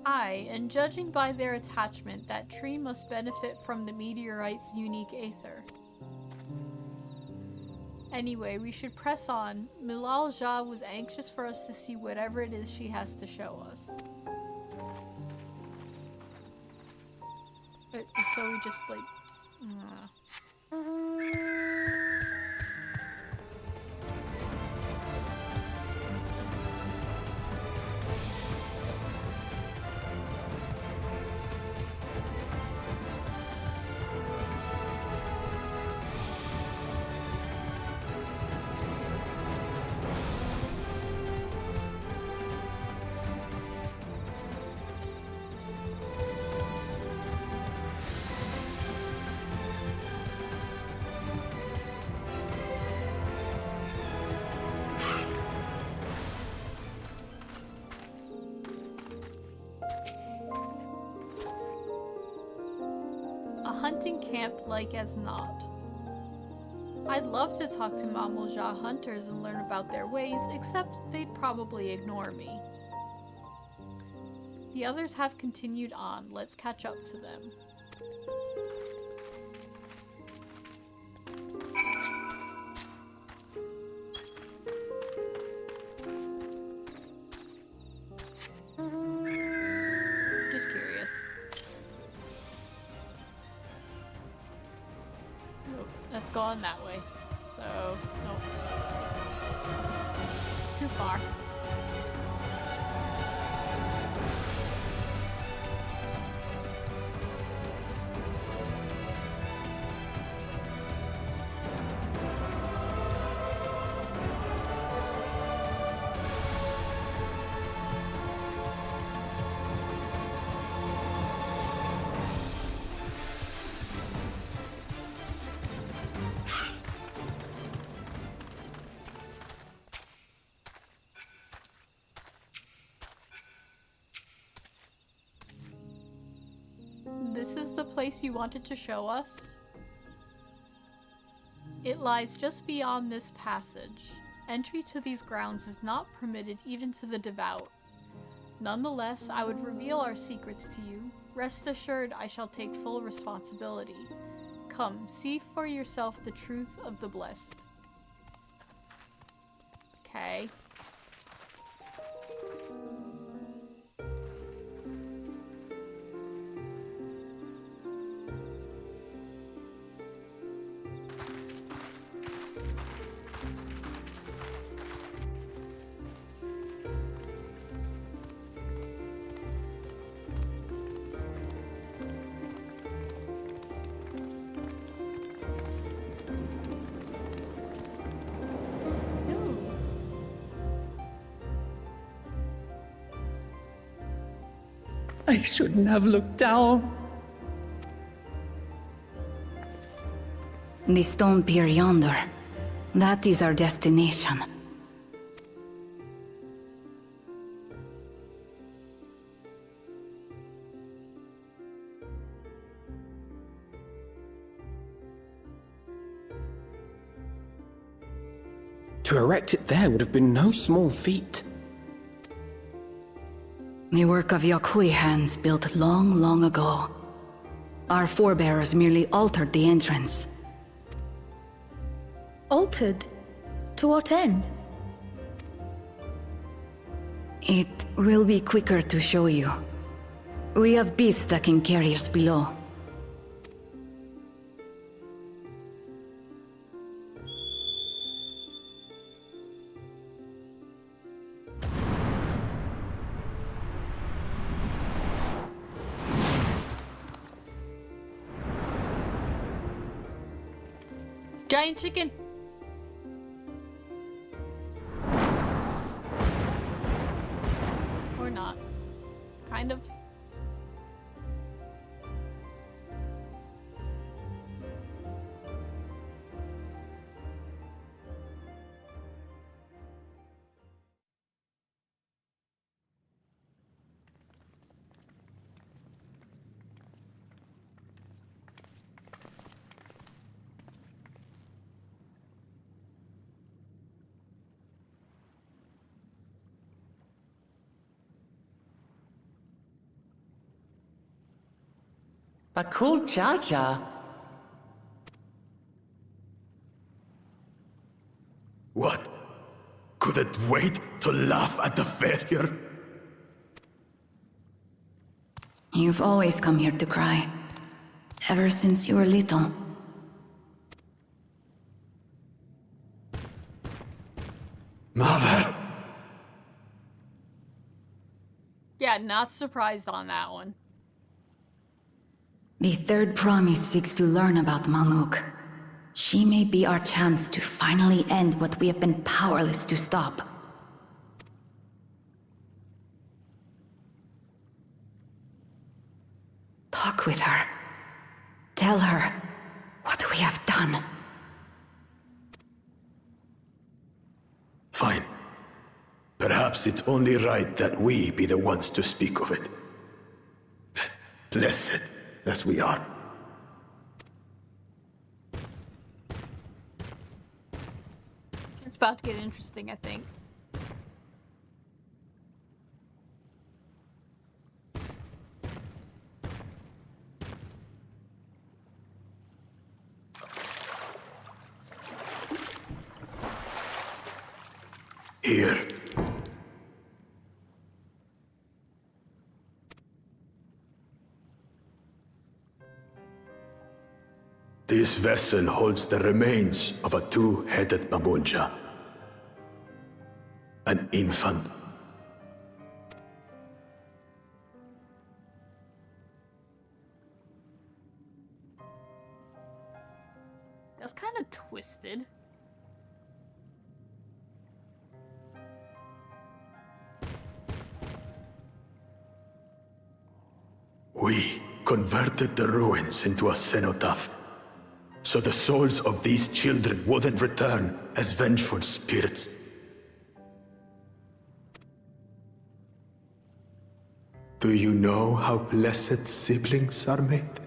Aye, and judging by their attachment, that tree must benefit from the meteorite's unique aether. Anyway, we should press on. Milal Jah was anxious for us to see whatever it is she has to show us. So we just, like... hunting camp like as not. I'd love to talk to Mamul Jah hunters and learn about their ways, except they'd probably ignore me. The others have continued on. Let's catch up to them. Just curious. Nope, that's gone that way. So, nope. Too far. This is the place you wanted to show us? It lies just beyond this passage. Entry to these grounds is not permitted even to the devout. Nonetheless, I would reveal our secrets to you. Rest assured I shall take full responsibility. Come, see for yourself the truth of the blessed. Okay. I shouldn't have looked down. The stone pier yonder. That is our destination. To erect it there would have been no small feat. The work of Yakui hands built long, long ago. Our forebears merely altered the entrance. Altered? To what end? It will be quicker to show you. We have beasts that can carry us below. Giant chicken! Or not. Kind of. A cool cha-cha. What? Couldn't wait to laugh at the failure? You've always come here to cry. Ever since you were little. Mother! Yeah, not surprised on that one. The third promise seeks to learn about Malmuk. She may be our chance to finally end what we have been powerless to stop. Talk with her. Tell her what we have done. Fine. Perhaps it's only right that we be the ones to speak of it. Blessed as we are. It's about to get interesting, I think. Here. This vessel holds the remains of a two-headed Mamulja. An infant. That's kind of twisted. We converted the ruins into a cenotaph, so the souls of these children wouldn't return as vengeful spirits. Do you know how blessed siblings are made?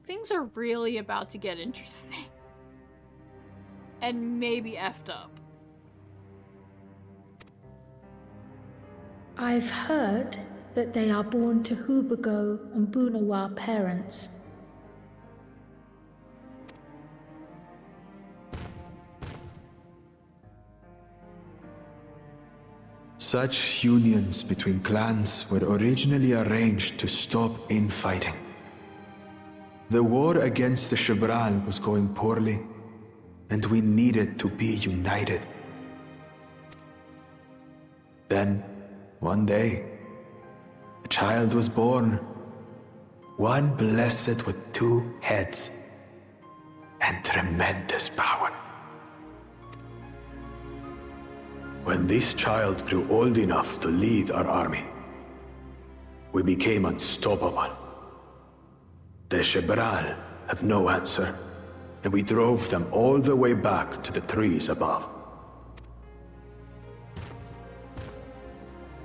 Things are really about to get interesting. And maybe effed up. I've heard that they are born to Hubago and Bunawa parents. Such unions between clans were originally arranged to stop infighting. The war against the Shibral was going poorly, and we needed to be united. Then, one day, a child was born, one blessed with two heads and tremendous power. When this child grew old enough to lead our army, we became unstoppable. The Shibral had no answer, and we drove them all the way back to the trees above.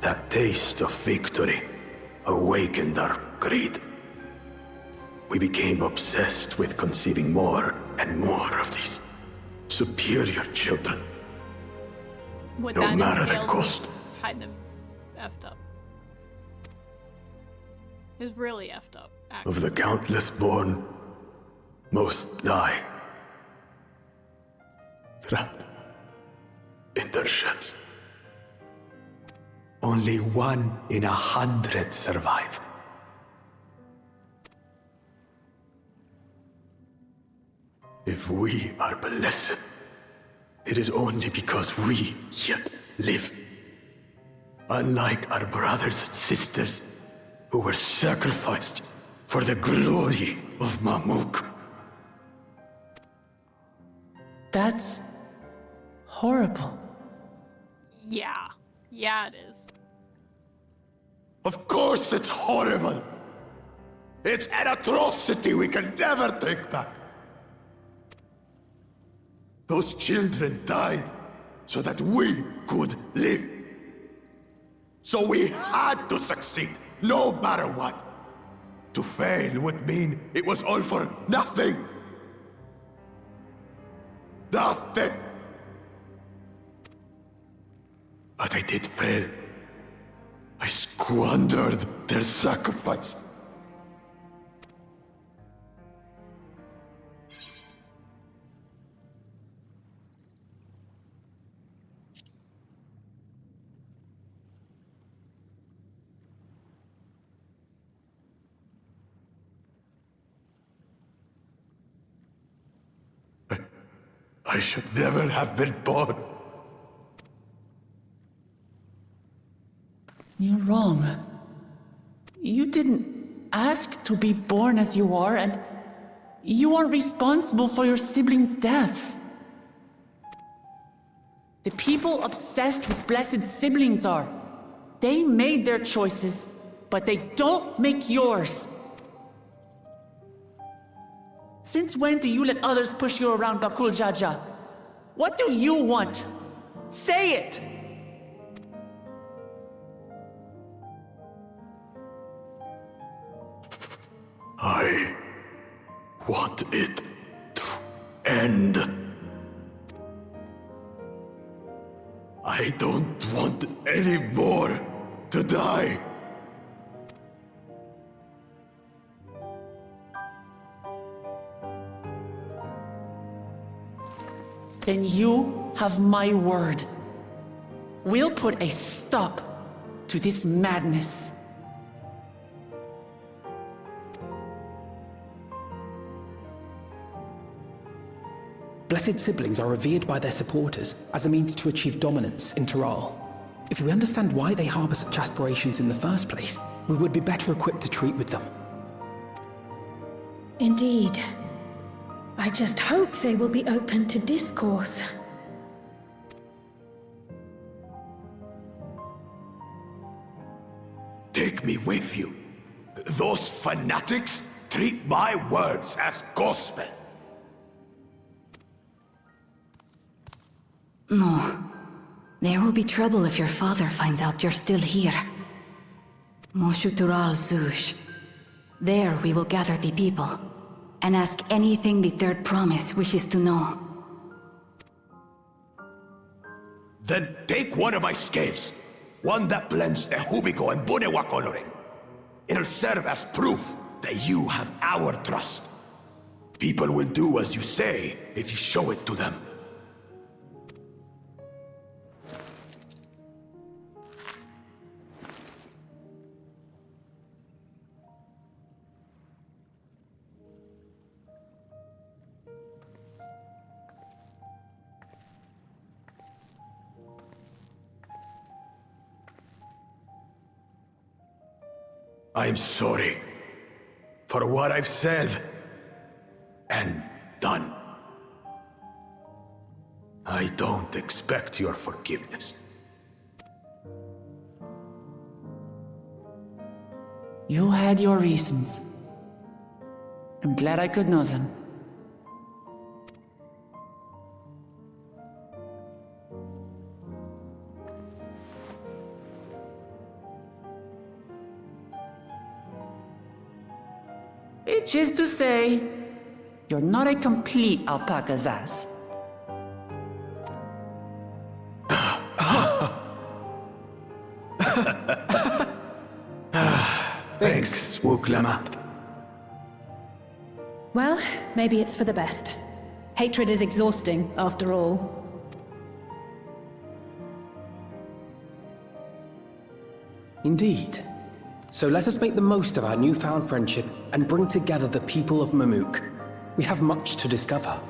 That taste of victory awakened our greed. We became obsessed with conceiving more and more of these superior children. What No that matter the entails cost. is kind of effed up. It's really effed up, actually. Of the countless born, most die. Trapped in their ships. Only 1 in 100 survive. If we are blessed, it is only because we yet live. Unlike our brothers and sisters who were sacrificed for the glory of Mamuk. That's horrible. Yeah. Yeah, it is. Of course it's horrible. It's an atrocity we can never take back. Those children died so that we could live. So we had to succeed, no matter what. To fail would mean it was all for nothing. Nothing. But I did fail. I squandered their sacrifice. I should never have been born. You're wrong. You didn't ask to be born as you are, and you aren't responsible for your siblings' deaths. The people obsessed with blessed siblings are. They made their choices, but they don't make yours. Since when do you let others push you around, Bakul Jaja? What do you want? Say it! I want it to end. I don't want any more to die. Then you have my word. We'll put a stop to this madness. Blessed siblings are revered by their supporters as a means to achieve dominance in Tyral. If we understand why they harbor such aspirations in the first place, we would be better equipped to treat with them. Indeed. I just hope they will be open to discourse. Take me with you. Those fanatics treat my words as gospel. No. There will be trouble if your father finds out you're still here. Moshutural Zush. There we will gather the people, and ask anything the Third Promise wishes to know. Then take one of my scales. One that blends the Hubigo and Bunewa coloring. It'll serve as proof that you have our trust. People will do as you say if you show it to them. I'm sorry for what I've said and done. I don't expect your forgiveness. You had your reasons. I'm glad I could know them. Which is to say, you're not a complete alpaca's ass. Thanks, Wuklamat. Well, maybe it's for the best. Hatred is exhausting, after all. Indeed. So let us make the most of our newfound friendship and bring together the people of Mamuk. We have much to discover.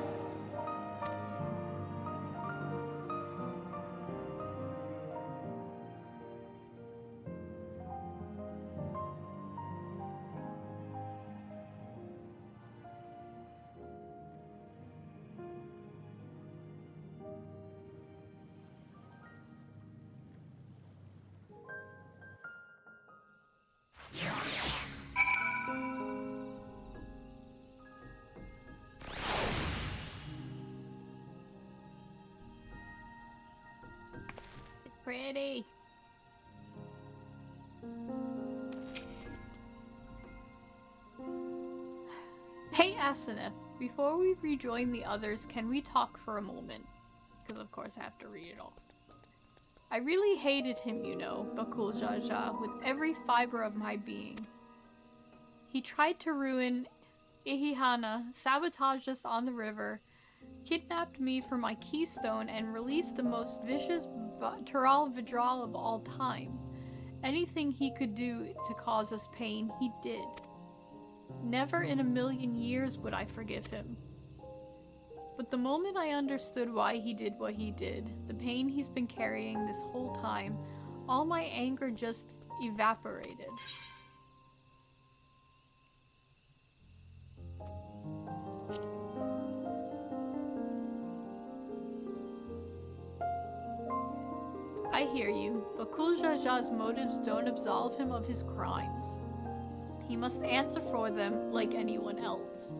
Pretty. Hey Aseneth, before we rejoin the others, can we talk for a moment? Because of course I have to read it all. I really hated him, you know, Bakul Jaja, with every fiber of my being. He tried to ruin Ihihana, sabotaged us on the river, kidnapped me for my keystone, and released the most vicious Tural Vidral of all time. Anything he could do to cause us pain, he did. Never in a million years would I forgive him. But the moment I understood why he did what he did, the pain he's been carrying this whole time, all my anger just evaporated. I hear you. Bakul Jaja's motives don't absolve him of his crimes. He must answer for them like anyone else.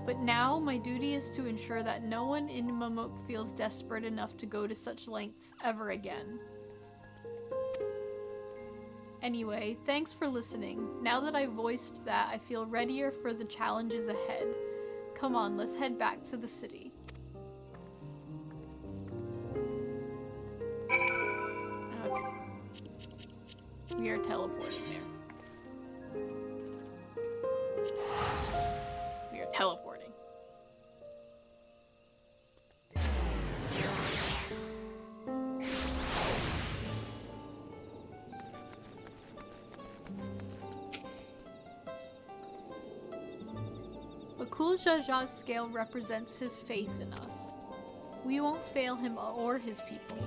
But now, my duty is to ensure that no one in Mamuk feels desperate enough to go to such lengths ever again. Anyway, thanks for listening. Now that I voiced that, I feel readier for the challenges ahead. Come on, let's head back to the city. Okay. We are teleporting there. We are teleporting. Bakul Jaja's scale represents his faith in us. We won't fail him or his people.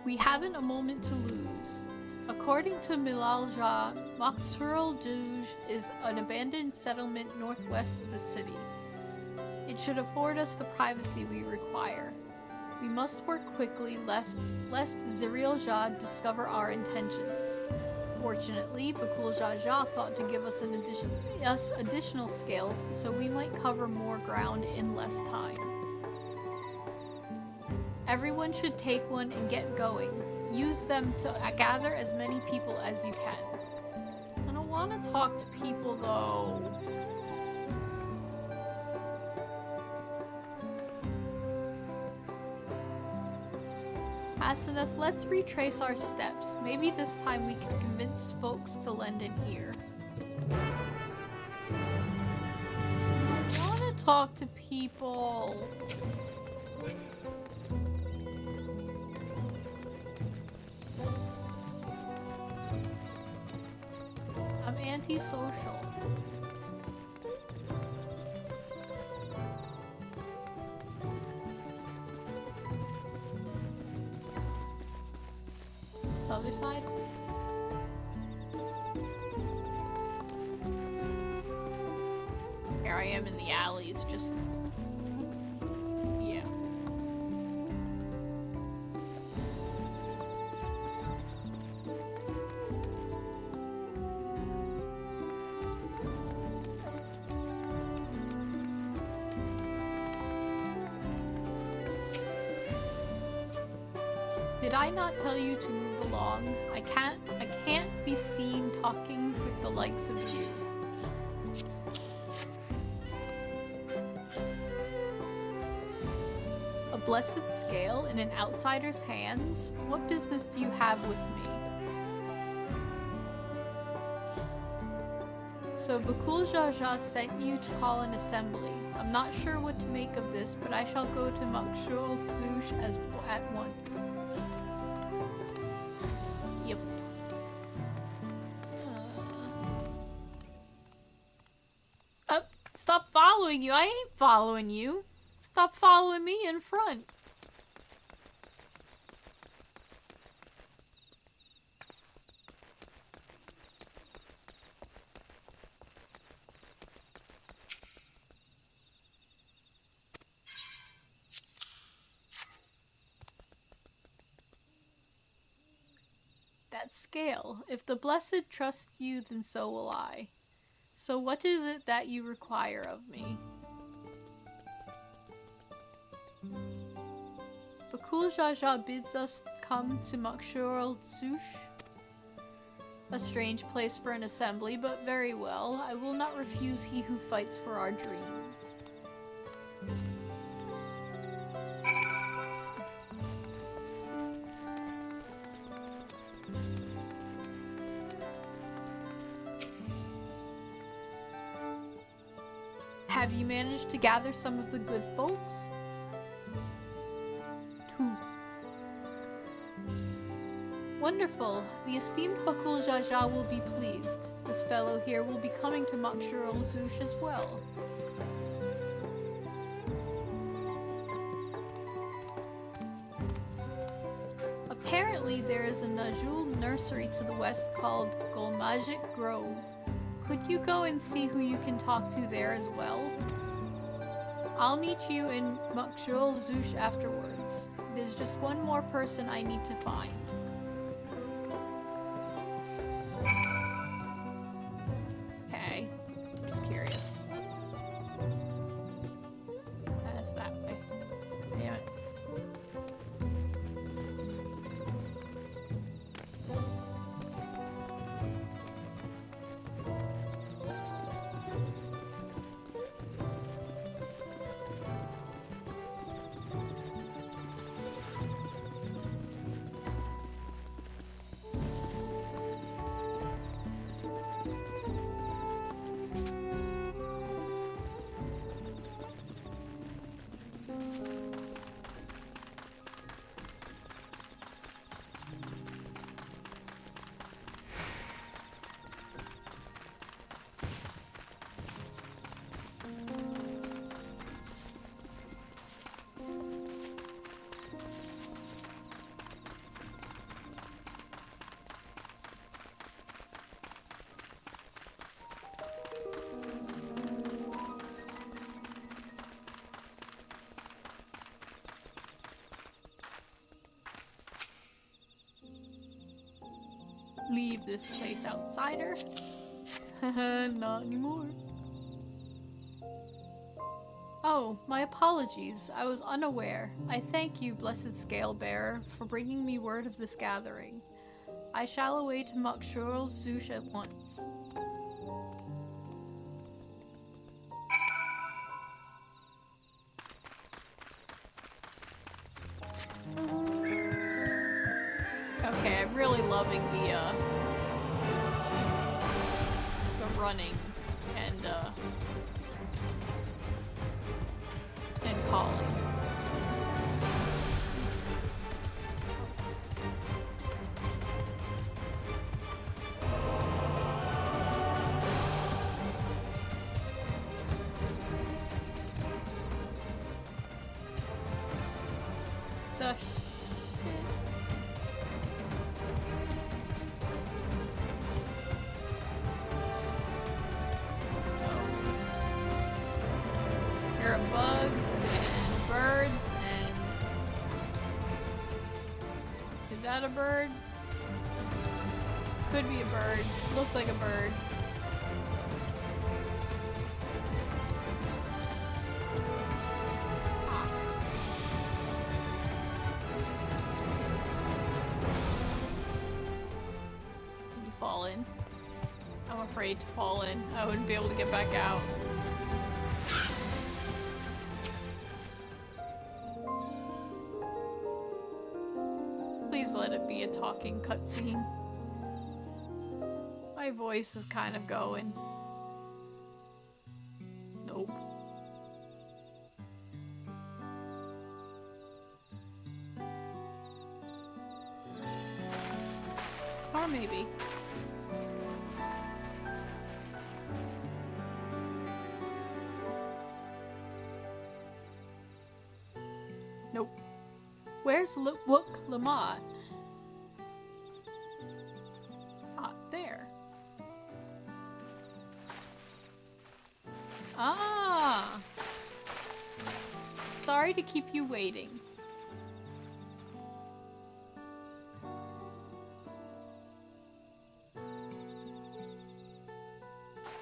We haven't a moment to lose. According to Milalja, Moxtural Duj is an abandoned settlement northwest of the city. It should afford us the privacy we require. We must work quickly lest Ziriel Jah discover our intentions. Fortunately, Bakul Jaja thought to give us additional scales so we might cover more ground in less time. Everyone should take one and get going. Use them to gather as many people as you can. I don't want to talk to people though. Asenath, let's retrace our steps. Maybe this time we can convince Spokes to lend an ear. I want to talk to people. I'm antisocial. Other side? Here I am in the alleys, just... yeah. Did I not tell you to move along? I can't be seen talking with the likes of you. A blessed scale in an outsider's hands? What business do you have with me? So Bakul Jaja sent you to call an assembly. I'm not sure what to make of this, but I shall go to Makshul Sush at once. Yep. Stop following you. I ain't following you. Stop following me in front. That scale. If the Blessed trusts you, then so will I. So what is it that you require of me? Bakul Jaja bids us come to Makshurul Tsush. A strange place for an assembly, but very well. I will not refuse he who fights for our dreams. Have you managed to gather some of the good folks? 2. Wonderful. The esteemed Bakul Jaja will be pleased. This fellow here will be coming to Makshur Zush as well. Apparently there is a Najul nursery to the west called Golmajik Grove. Could you go and see who you can talk to there as well? I'll meet you in Makshul Zush afterwards. There's just one more person I need to find. Okay, just curious. That's that way. Damn it. Leave this place, outsider. Not anymore. Oh, my apologies. I was unaware. I thank you, blessed scale bearer, for bringing me word of this gathering. I shall away to Makshur Zush at once. Okay, I'm really loving the running and calling. The shit. There are bugs and birds and... Is that a bird? Could be a bird. Looks like a bird. Can you fall in? I'm afraid to fall in. I wouldn't be able to get back out. Please let it be a talking cutscene. My voice is kind of going. Nope. Or maybe. Nope. Where's Wook Lamont? Not there. Ah! Sorry to keep you waiting.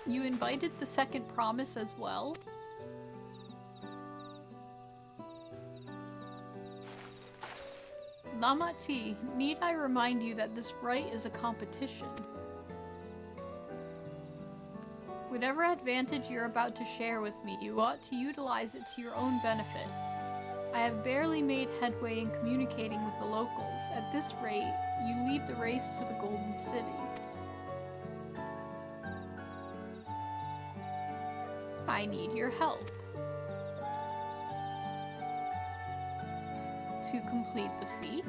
You invited the second promise as well? Lamati, need I remind you that this rite is a competition? Whatever advantage you're about to share with me, you ought to utilize it to your own benefit. I have barely made headway in communicating with the locals. At this rate, you lead the race to the Golden City. I need your help. To complete the feat?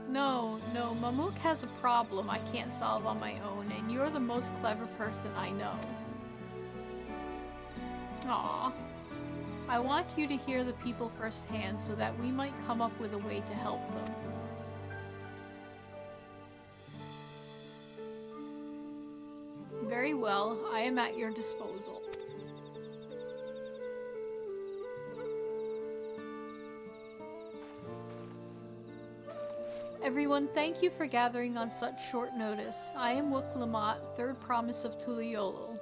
No, Mamook has a problem I can't solve on my own, and you're the most clever person I know. Aww. I want you to hear the people firsthand so that we might come up with a way to help them. Very well, I am at your disposal. Everyone, thank you for gathering on such short notice. I am Wook Lamont, third promise of Tuliolo.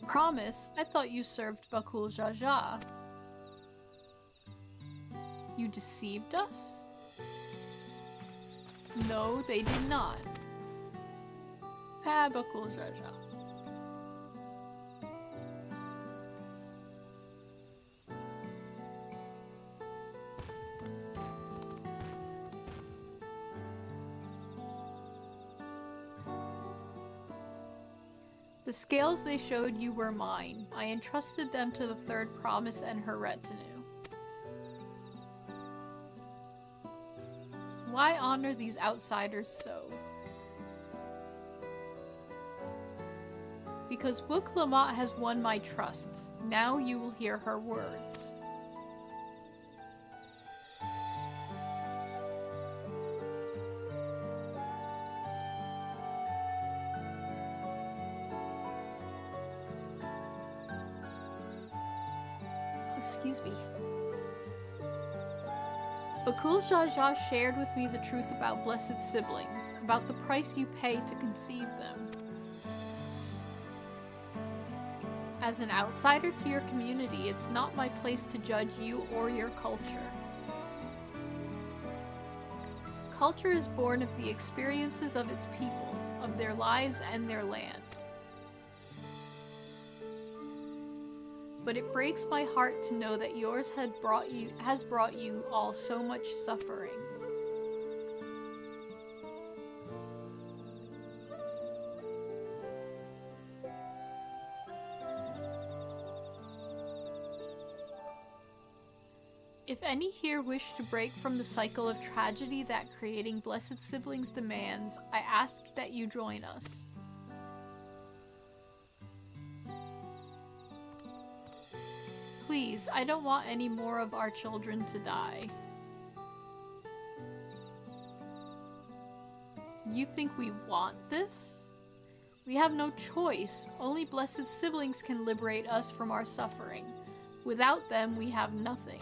Promise? I thought you served Bakul Jaja. You deceived us? No, they did not. Bakul Jaja. The scales they showed you were mine. I entrusted them to the third promise and her retinue. Why honor these outsiders so? Because Wook Lamont has won my trust. Now you will hear her words. Excuse me. Bakul Jaja shared with me the truth about blessed siblings, about the price you pay to conceive them. As an outsider to your community, it's not my place to judge you or your culture. Culture is born of the experiences of its people, of their lives and their land. But it breaks my heart to know that yours has brought you all so much suffering. If any here wish to break from the cycle of tragedy that creating blessed siblings demands, I ask that you join us. Please, I don't want any more of our children to die. You think we want this? We have no choice. Only blessed siblings can liberate us from our suffering. Without them, we have nothing.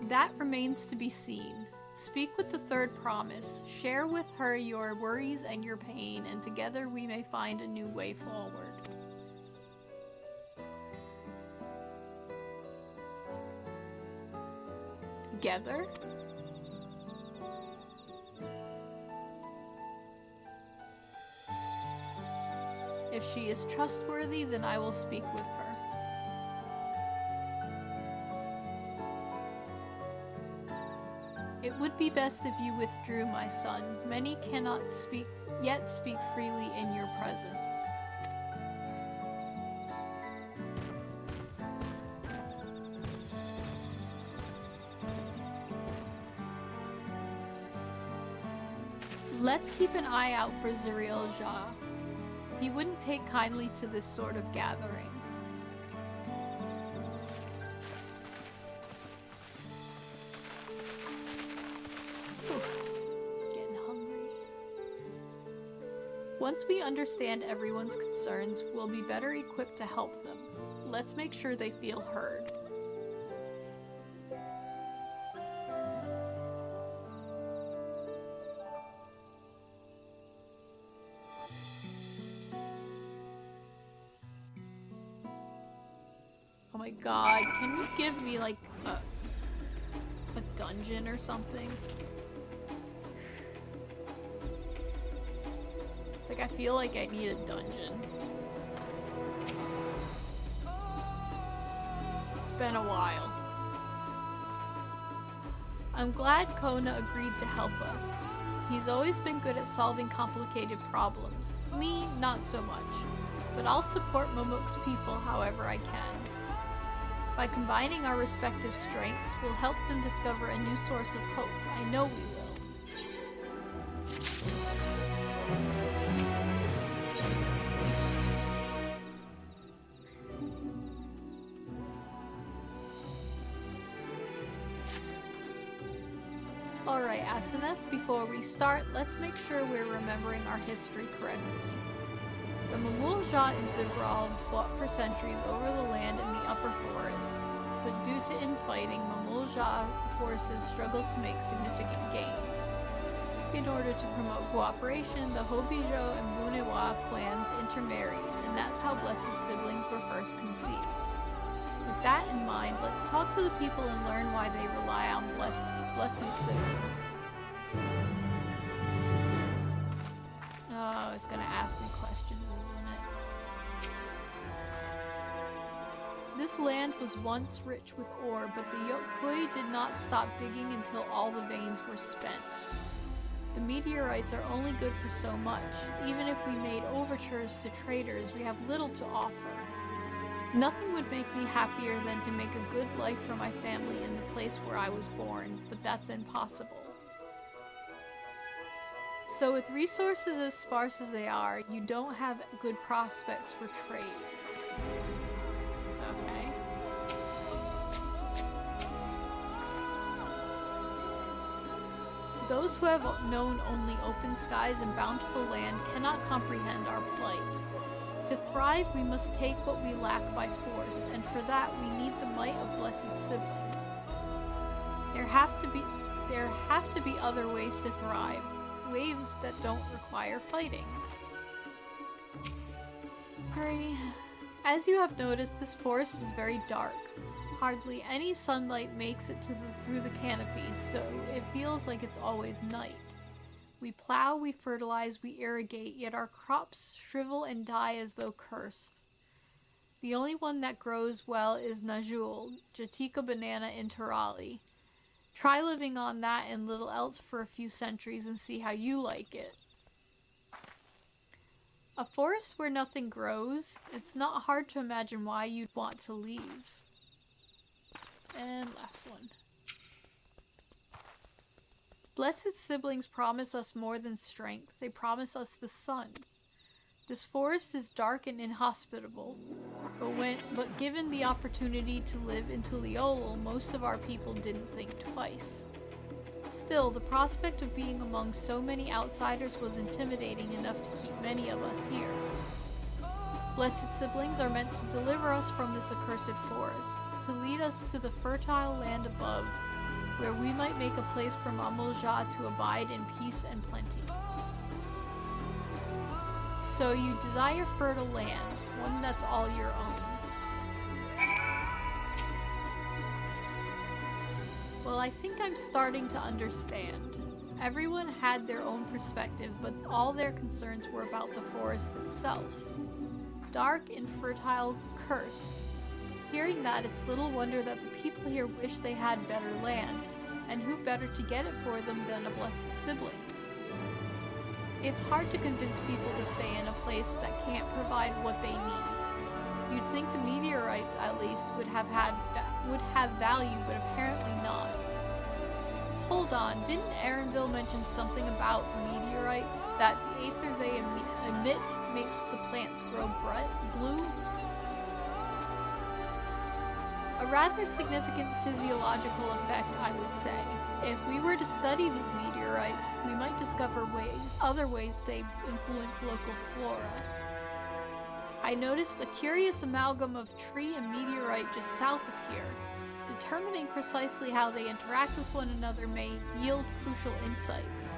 That remains to be seen. Speak with the third promise, share with her your worries and your pain, and together we may find a new way forward. Together? If she is trustworthy, then I will speak with her. It would be best if you withdrew, my son. Many cannot yet speak freely in your presence. Let's keep an eye out for Zuriel Jha. He wouldn't take kindly to this sort of gathering. Once we understand everyone's concerns, we'll be better equipped to help them. Let's make sure they feel heard. Oh my god, can you give me like a dungeon or something? It's like I feel like I need a dungeon. It's been a while. I'm glad Kona agreed to help us. He's always been good at solving complicated problems. Me, not so much. But I'll support Momok's people however I can. By combining our respective strengths, we'll help them discover a new source of hope. I know we will. Alright, Aseneth, before we start, let's make sure we're remembering our history correctly. The Mamulja and Zibral fought for centuries over the land in the upper forests, but due to infighting, Mamulja forces struggled to make significant gains. In order to promote cooperation, the Hobijo and Bunewa clans intermarried, and that's how Blessed Siblings were first conceived. With that in mind, let's talk to the people and learn why they rely on Blessed Siblings. Oh, it's gonna ask me questions, isn't it? This land was once rich with ore, but the Yokhui did not stop digging until all the veins were spent. The meteorites are only good for so much. Even if we made overtures to traders, we have little to offer. Nothing would make me happier than to make a good life for my family in the place where I was born, but that's impossible. So with resources as sparse as they are, you don't have good prospects for trade. Okay. Those who have known only open skies and bountiful land cannot comprehend our plight. To thrive, we must take what we lack by force, and for that we need the might of Blessed Siblings. There have to be other ways to thrive, ways that don't require fighting. 3. As you have noticed, this forest is very dark. Hardly any sunlight makes it through the canopies, so it feels like it's always night. We plow, we fertilize, we irrigate, yet our crops shrivel and die as though cursed. The only one that grows well is Najul, Jatika banana interali. Try living on that and little else for a few centuries and see how you like it. A forest where nothing grows, it's not hard to imagine why you'd want to leave. And last one. Blessed Siblings promise us more than strength. They promise us the sun. This forest is dark and inhospitable, but given the opportunity to live in Tuliolul, most of our people didn't think twice. Still, the prospect of being among so many outsiders was intimidating enough to keep many of us here. Blessed Siblings are meant to deliver us from this accursed forest, to lead us to the fertile land above, where we might make a place for Mamulja to abide in peace and plenty. So you desire fertile land, one that's all your own. Well, I think I'm starting to understand. Everyone had their own perspective, but all their concerns were about the forest itself. Dark, infertile, cursed. Hearing that, it's little wonder that the people here wish they had better land, and who better to get it for them than a Blessed Siblings? It's hard to convince people to stay in a place that can't provide what they need. You'd think the meteorites, at least, would have value, but apparently not. Hold on, didn't Aaronville mention something about the meteorites? That the aether they emit makes the plants grow blue? A rather significant physiological effect, I would say. If we were to study these meteorites, we might discover other ways they influence local flora. I noticed a curious amalgam of tree and meteorite just south of here. Determining precisely how they interact with one another may yield crucial insights.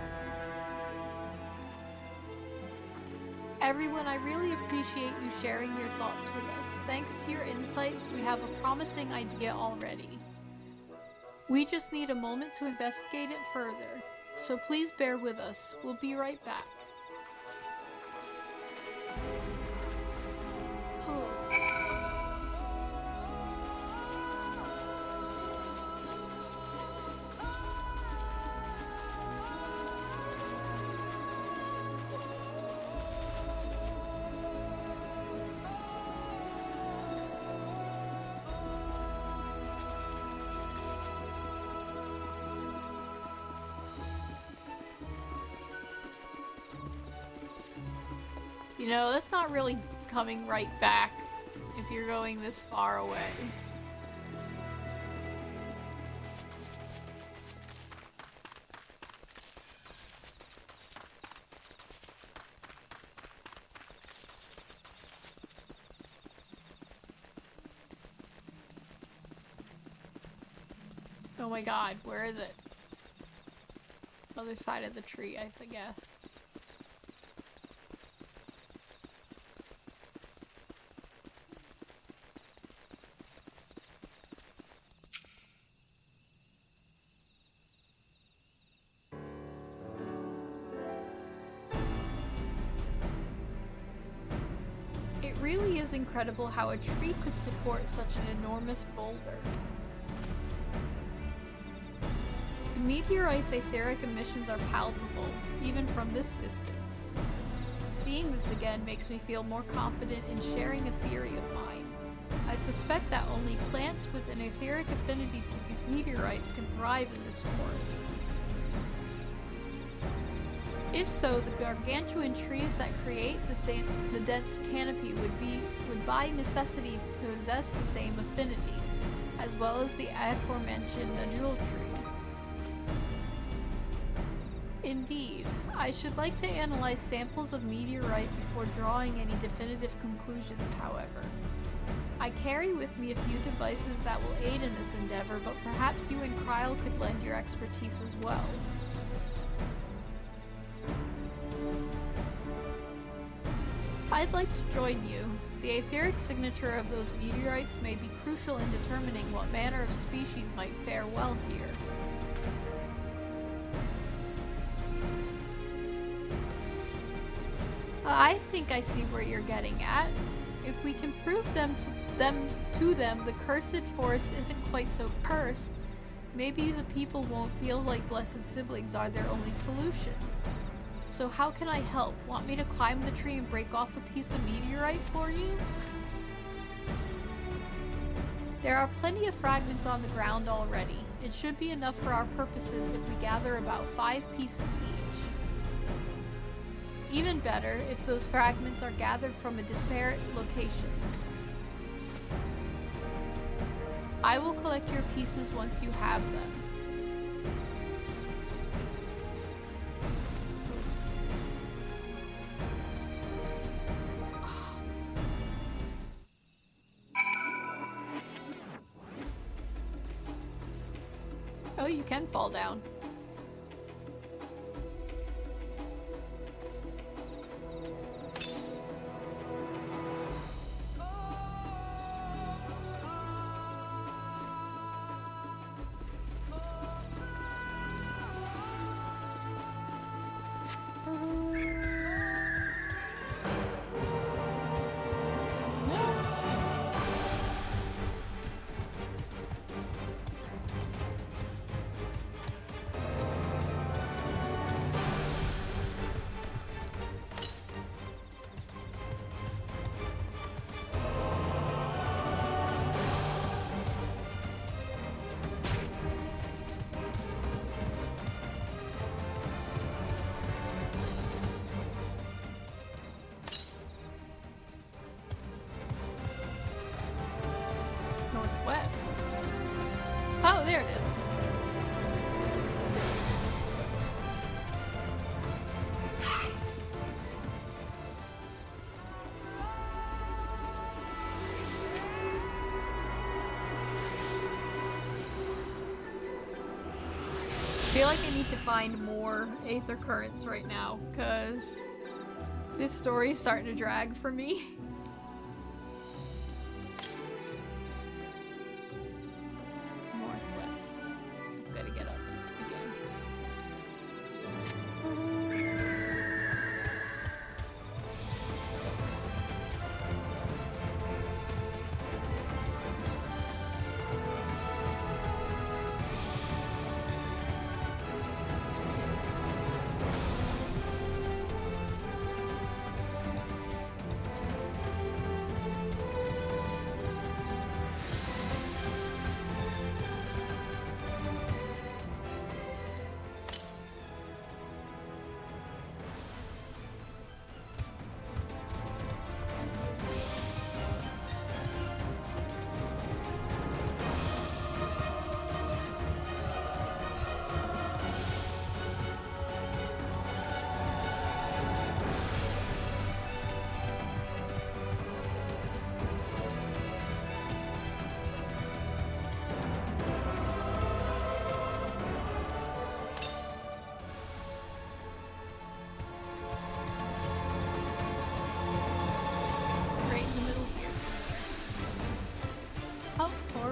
Everyone, I really appreciate you sharing your thoughts with us. Thanks to your insights, we have a promising idea already. We just need a moment to investigate it further, so please bear with us. We'll be right back. You know, that's not really coming right back if you're going this far away. Oh my god, where is it? Other side of the tree, I guess. It really is incredible how a tree could support such an enormous boulder. The meteorite's etheric emissions are palpable, even from this distance. Seeing this again makes me feel more confident in sharing a theory of mine. I suspect that only plants with an etheric affinity to these meteorites can thrive in this forest. If so, the gargantuan trees that create the dense canopy would by necessity possess the same affinity, as well as the aforementioned nodule tree. Indeed, I should like to analyze samples of meteorite before drawing any definitive conclusions, however. I carry with me a few devices that will aid in this endeavor, but perhaps you and Kryl could lend your expertise as well. I'd like to join you. The etheric signature of those meteorites may be crucial in determining what manner of species might fare well here. I think I see where you're getting at. If we can prove to them the cursed forest isn't quite so cursed, maybe the people won't feel like blessed siblings are their only solution. So how can I help? Want me to climb the tree and break off a piece of meteorite for you? There are plenty of fragments on the ground already. It should be enough for our purposes if we gather about 5 pieces each. Even better if those fragments are gathered from disparate locations. I will collect your pieces once you have them. Oh, you can fall down. Northwest. Oh, there it is. I feel like I need to find more Aether Currents right now, because This story is starting to drag for me. Northwest. Gotta get up again.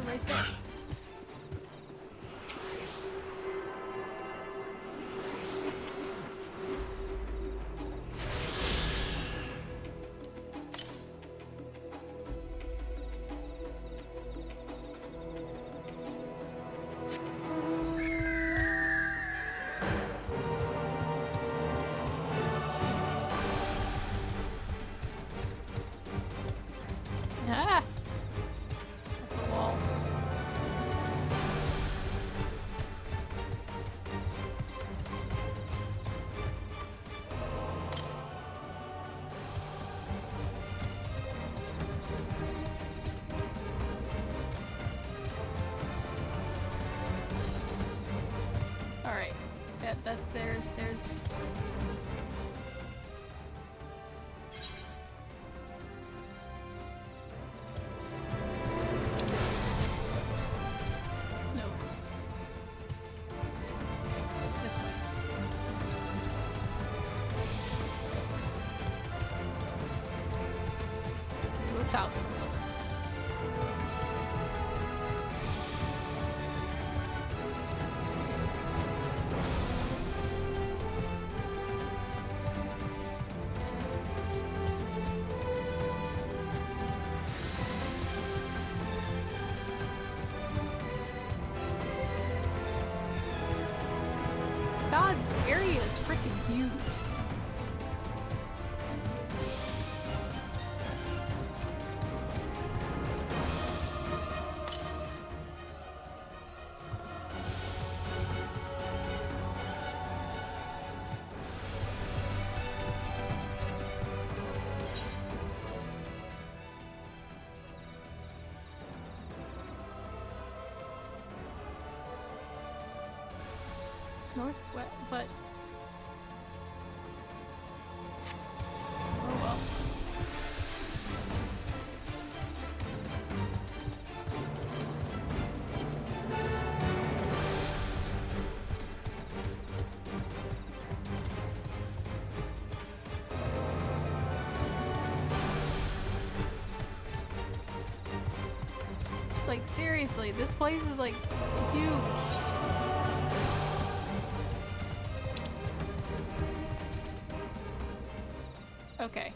Right there. Ah! That's a wall. Alright. Yeah, there's no. This way. Go south. God, this area is freaking huge. Northwest, but oh well. Like seriously, this place is like huge. Okay.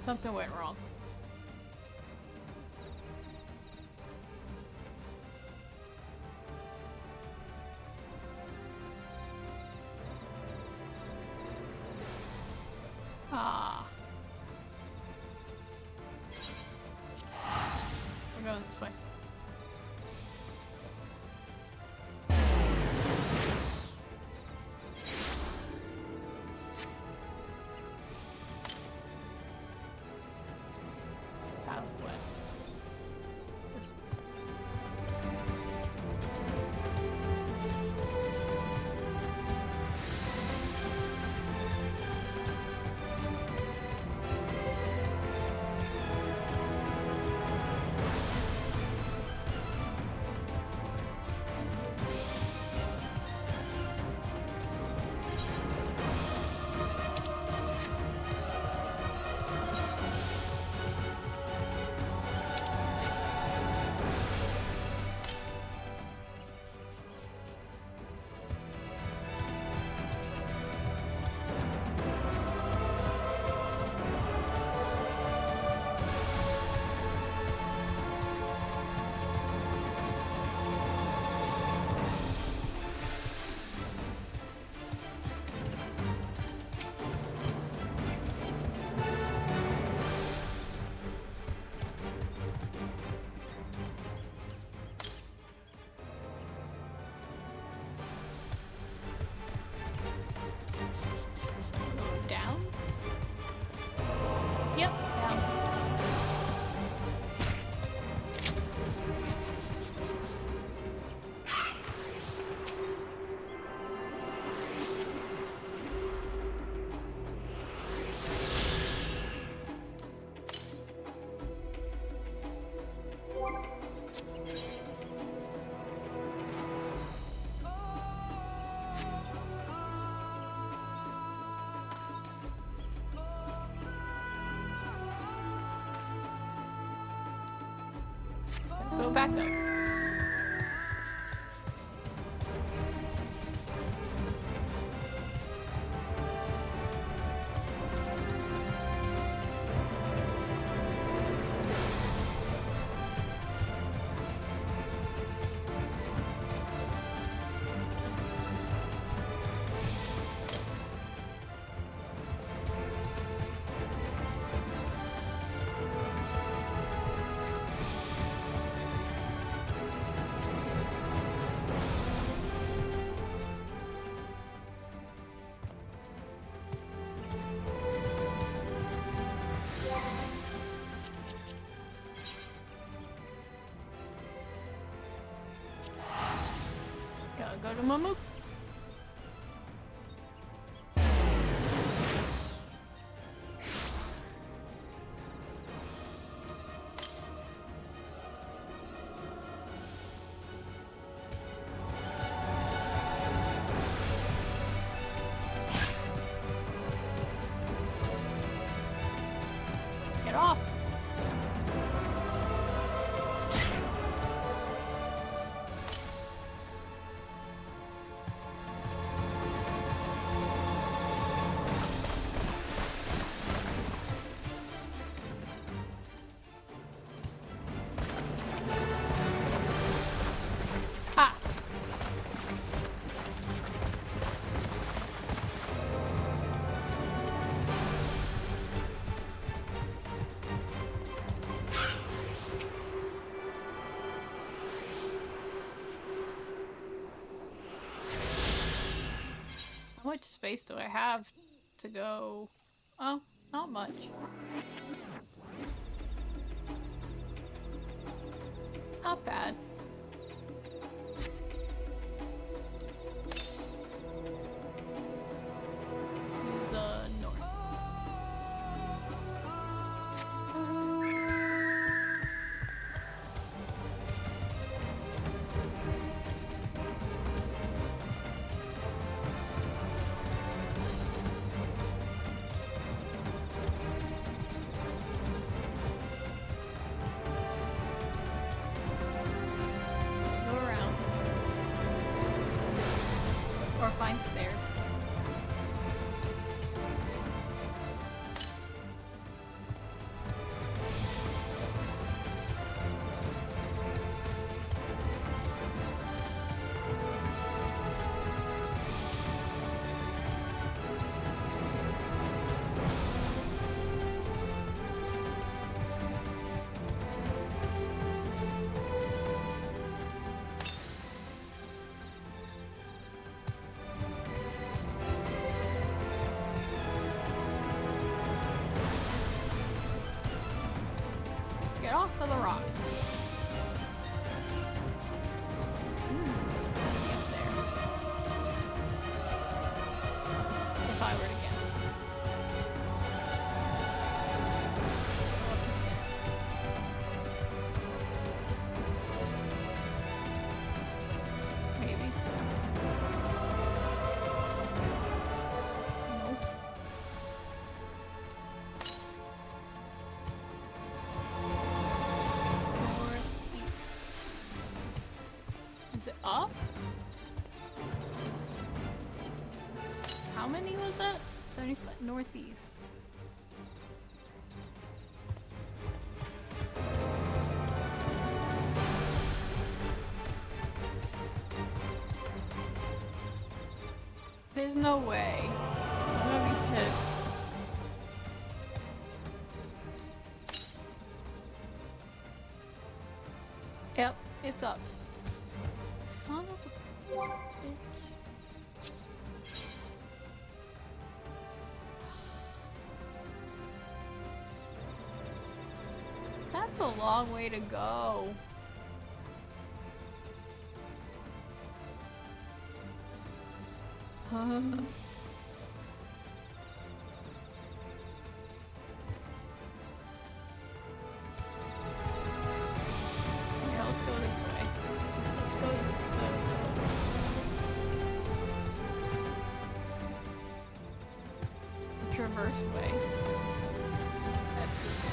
Something went wrong. Ah. We're going this way. back up. Gotta go to Mamook. Get off. Ah. How much space do I have to go? Oh, not much. Not bad. To the north. Go around. Or find stairs. Get off of the rock. It's gonna be up there. If I were to guess. What's this next? Maybe. Nope. Northeast. Is it up? How many was that? 75 northeast. There's no way. I'm gonna be pissed. Yep, it's up. Son of a bitch. That's a long way to go. Yeah, let's go this way. Let's go the traverse way. That's this way.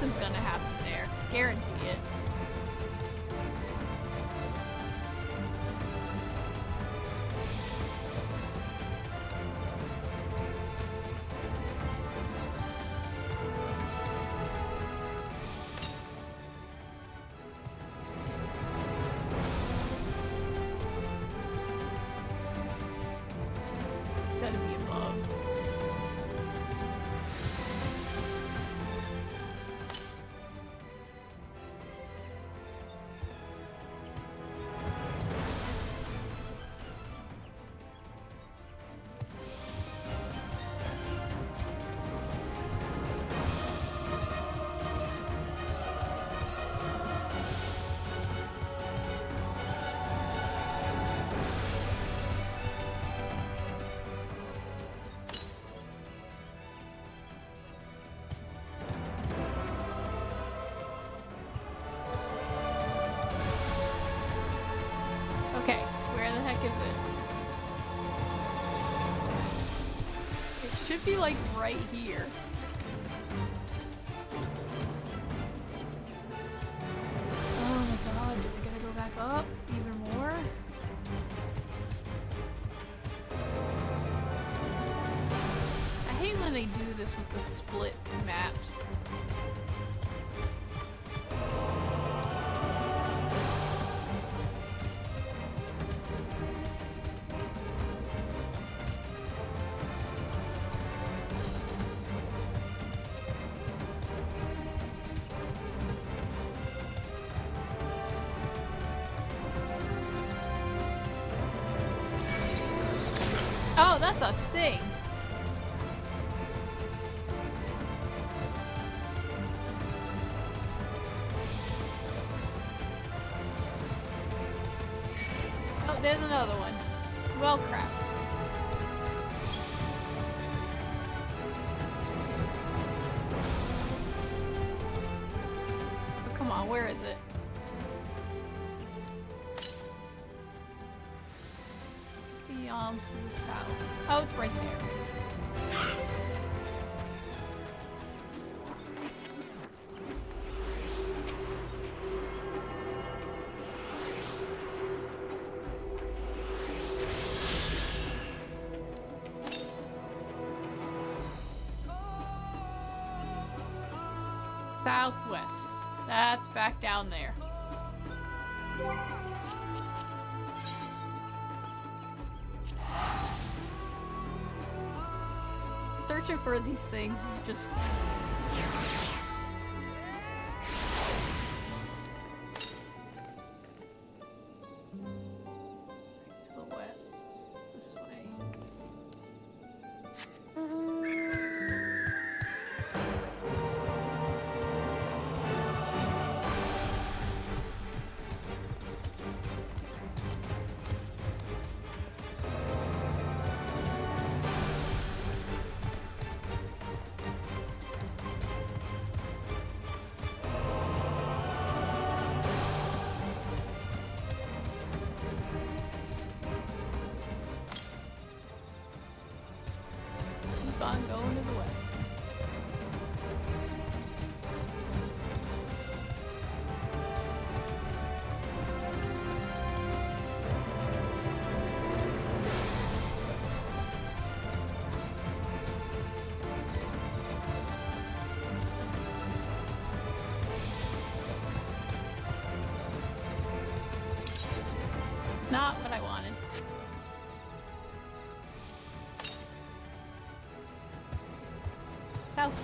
Something's gonna happen there. Guarantee it. Gotta be above. Okay, where the heck is it? It should be like right here. Oh my god, do we gotta go back up even more? I hate when they do this with the split maps. Oh, that's a thing. Oh, there's another one. Well, crap. Oh, come on, where is it? To the south. Oh, it's right there. Southwest. That's back down there. Searching for these things is just... to the west, this way. Keep on going to the west. Not what I wanted. South.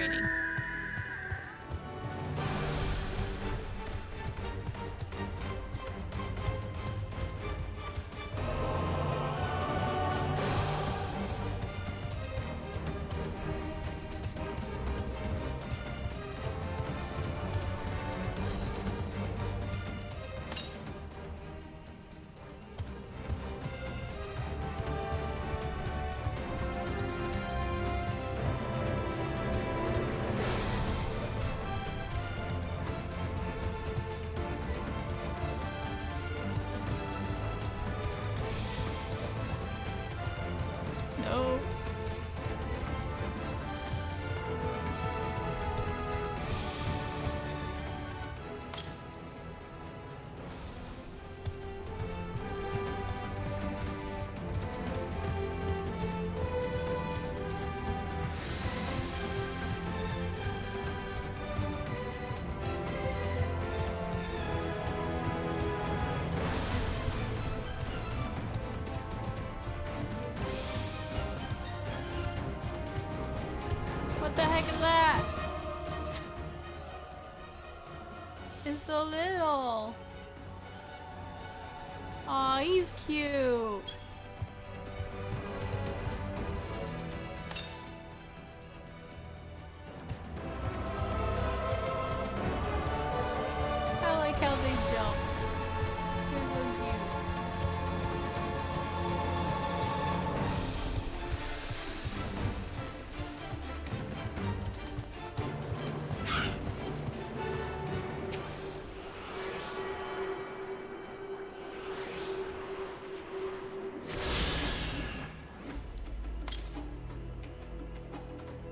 training. No. What the heck is that? It's so little. Aw, he's cute. I like how they jump. They're so cute.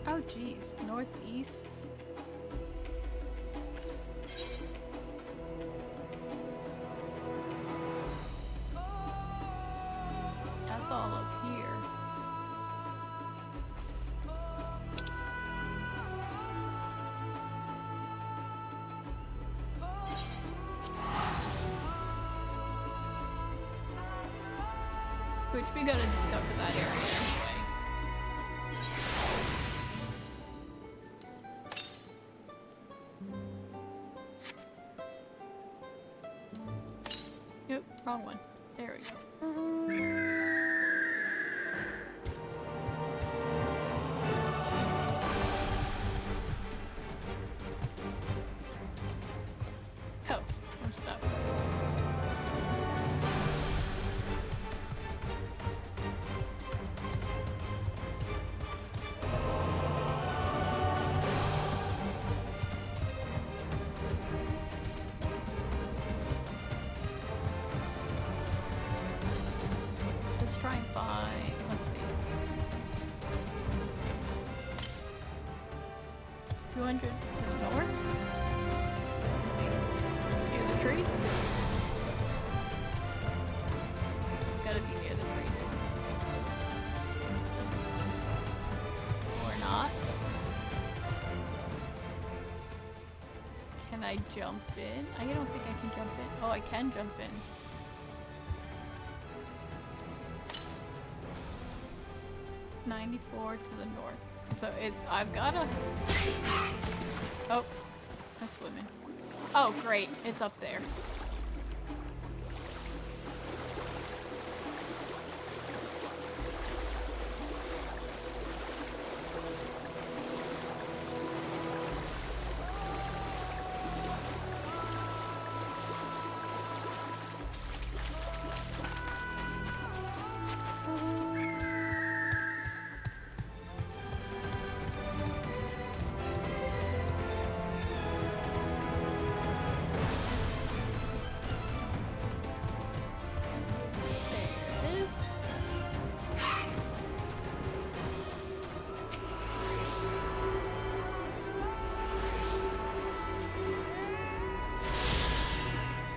Oh geez, northeast. That's all up here. Which we gotta discover that area anyway. Yep, wrong one. There we go. Oh, I'm stuck. Let's try and find, let's see. 200 to the north? Let's see. Near the tree? Gotta be near the tree. Or not. Can I jump in? I don't think I can jump in. Oh, I can jump in. .94 to the north. So it's, I've gotta... Oh, I'm swimming. Oh, great. It's up there. There it is.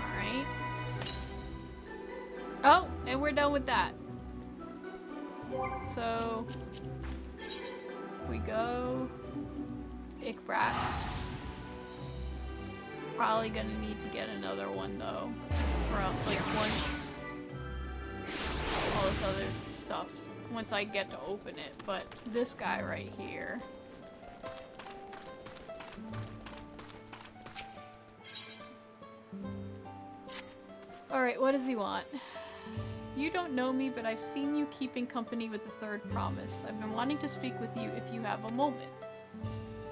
Alright. Oh, and we're done with that. So we go Ickbrat. Probably gonna need to get another one though. From like once all this other stuff. Once I get to open it. But this guy right here. Alright, what does he want? You don't know me, but I've seen you keeping company with the third promise. I've been wanting to speak with you if you have a moment.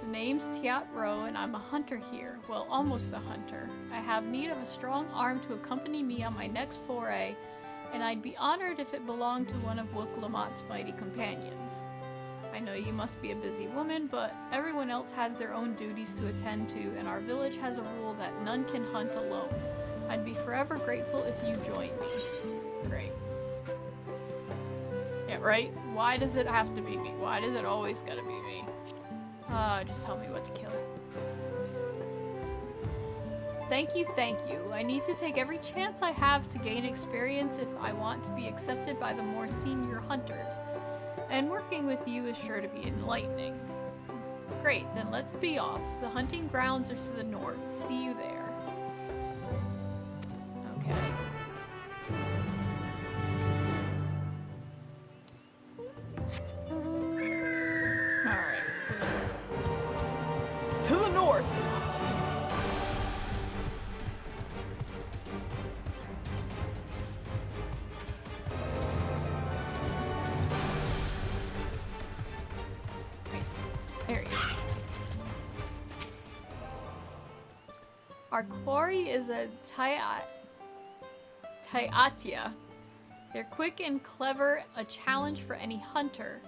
The name's Tiat Ro, and I'm a hunter here. Well, almost a hunter. I have need of a strong arm to accompany me on my next foray, and I'd be honored if it belonged to one of Wook Lamott's mighty companions. I know you must be a busy woman, but everyone else has their own duties to attend to, and our village has a rule that none can hunt alone. I'd be forever grateful if you joined me. Great. Yeah, right? Why does it have to be me? Why does it always gotta be me? Just tell me what to kill. Thank you, thank you. I need to take every chance I have to gain experience if I want to be accepted by the more senior hunters. And working with you is sure to be enlightening. Great, then let's be off. The hunting grounds are to the north. See you there. Okay. Alright. To the north! There you go. Our quarry is a Taiatia. They're quick and clever, a challenge for any hunter,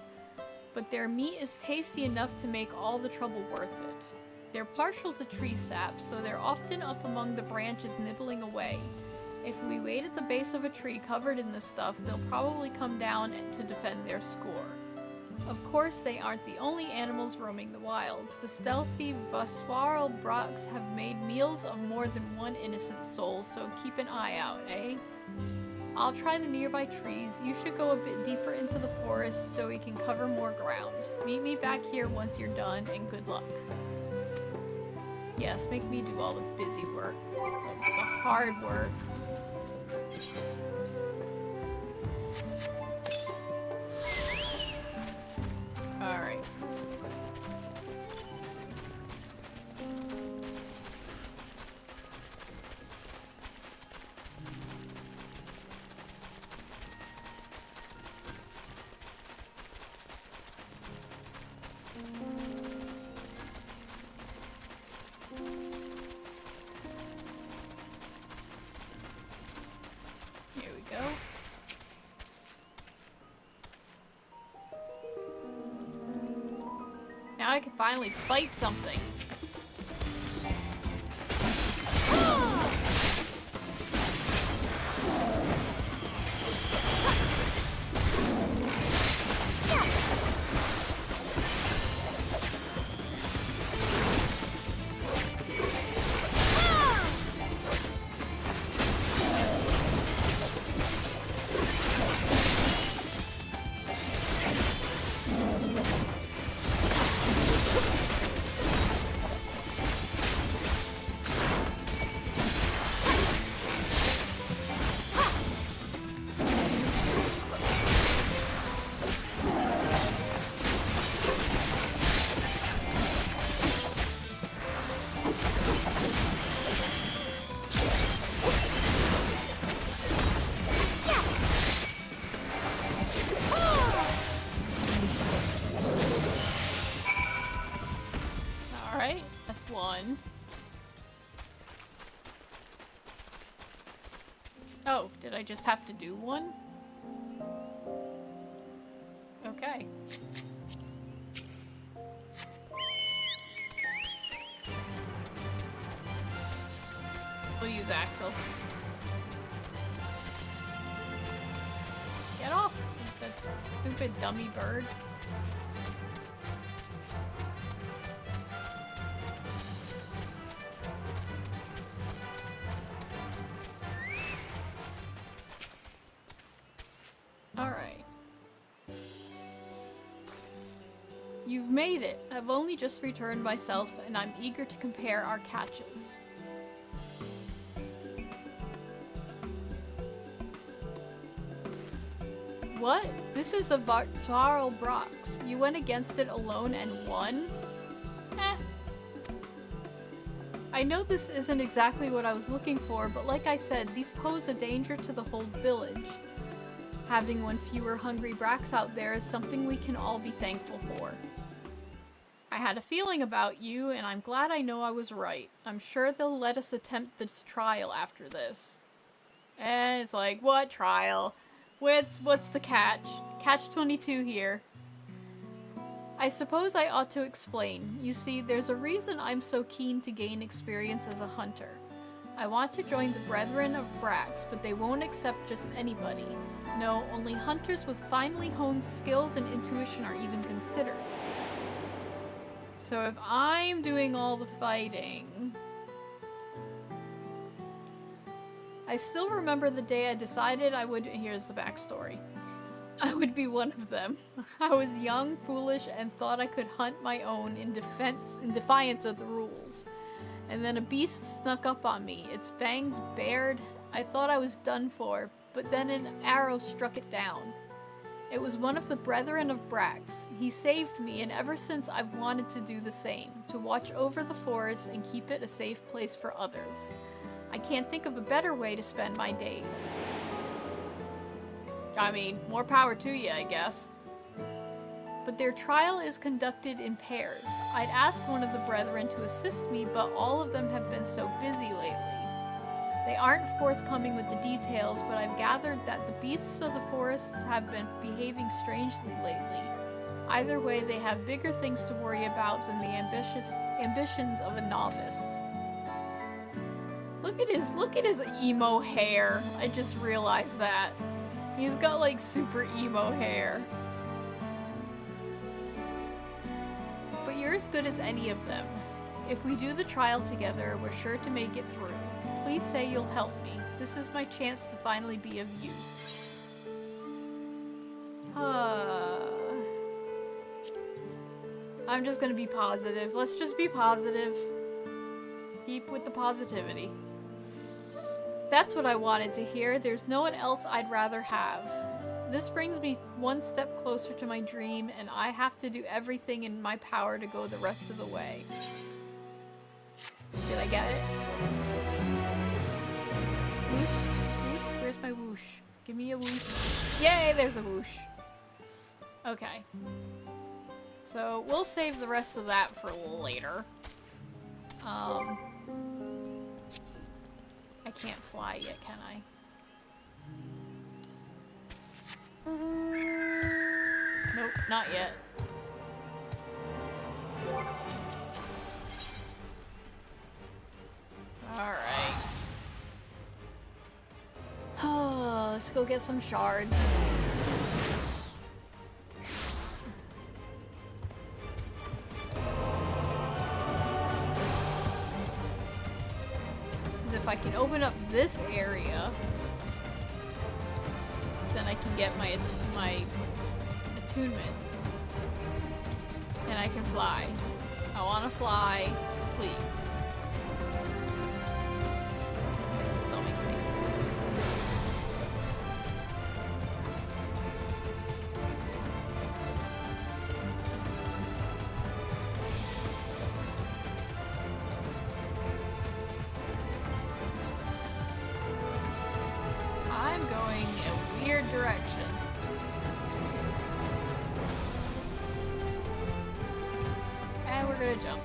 but their meat is tasty enough to make all the trouble worth it. They're partial to tree sap, so they're often up among the branches nibbling away. If we wait at the base of a tree covered in this stuff, they'll probably come down to defend their score. Of course, they aren't the only animals roaming the wilds. The stealthy Vaswaral Brox have made meals of more than one innocent soul, so keep an eye out, eh? I'll try the nearby trees. You should go a bit deeper into the forest so we can cover more ground. Meet me back here once you're done, and good luck. Yes, make me do all the busy work, like the hard work. Alright. Here we go. Now I can finally fight something. Alright, that's one. Oh, did I just have to do one? Okay. We'll use Axel. Get off, that stupid dummy bird. Alright. You've made it. I've only just returned myself, and I'm eager to compare our catches. What? This is a Vartsvarl Brox. You went against it alone and won? Eh. I know this isn't exactly what I was looking for, but like I said, these pose a danger to the whole village. Having one fewer hungry bracks out there is something we can all be thankful for. I had a feeling about you, and I'm glad I know I was right. I'm sure they'll let us attempt this trial after this. And it's like, what trial? What's the catch? Catch 22 here. I suppose I ought to explain. You see, there's a reason I'm so keen to gain experience as a hunter. I want to join the Brethren of Brax, but they won't accept just anybody. No, only hunters with finely honed skills and intuition are even considered. So if I'm doing all the fighting... I still remember the day I decided I would... Here's the backstory. I would be one of them. I was young, foolish, and thought I could hunt my own in defiance of the rules. And then a beast snuck up on me, its fangs bared. I thought I was done for, but then an arrow struck it down. It was one of the Brethren of Brax. He saved me, and ever since I've wanted to do the same, to watch over the forest and keep it a safe place for others. I can't think of a better way to spend my days. I mean, more power to you, I guess. But their trial is conducted in pairs. I'd ask one of the brethren to assist me, but all of them have been so busy lately. They aren't forthcoming with the details, but I've gathered that the beasts of the forests have been behaving strangely lately. Either way, they have bigger things to worry about than the ambitions of a novice. Look at his emo hair. I just realized that. He's got like super emo hair. But you're as good as any of them. If we do the trial together, we're sure to make it through. Please say you'll help me. This is my chance to finally be of use. I'm just gonna be positive. Let's just be positive. Keep with the positivity. That's what I wanted to hear. There's no one else I'd rather have. This brings me one step closer to my dream, and I have to do everything in my power to go the rest of the way. Did I get it? Whoosh? Whoosh? Where's my whoosh? Give me a whoosh. Yay, there's a whoosh. Okay. So, we'll save the rest of that for later. I can't fly yet, can I? Nope, not yet. Alright. Oh, let's go get some shards. If I can open up this area, then I can get my attunement. And I can fly. I want to fly, please. My stomach's making noise. I'm going a weird direction. And we're gonna jump.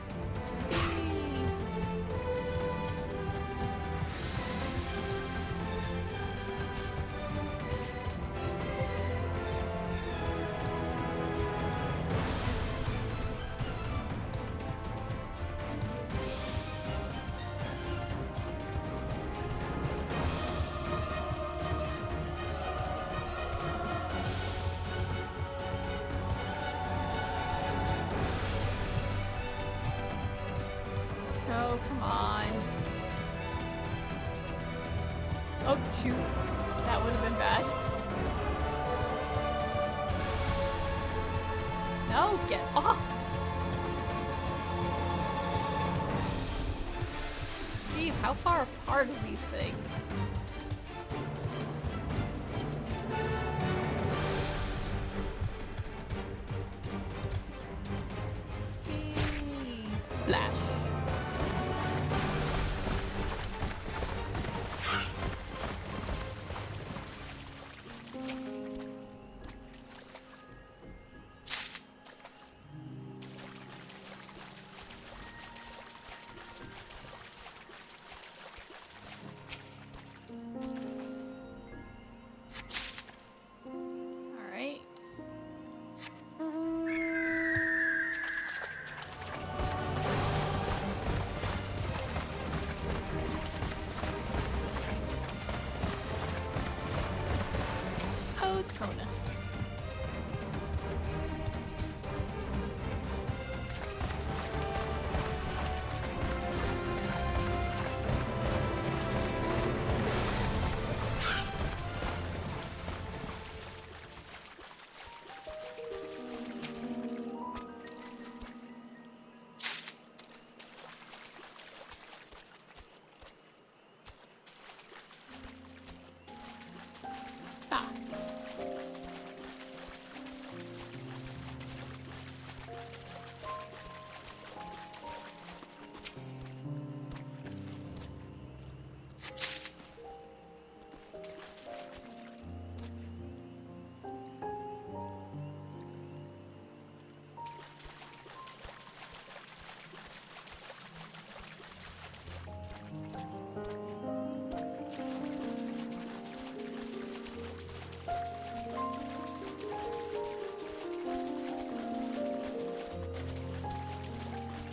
Oh, come on. Oh, shoot. That would have been bad. No, get off! Jeez, how far apart are these things? Splash. Kona.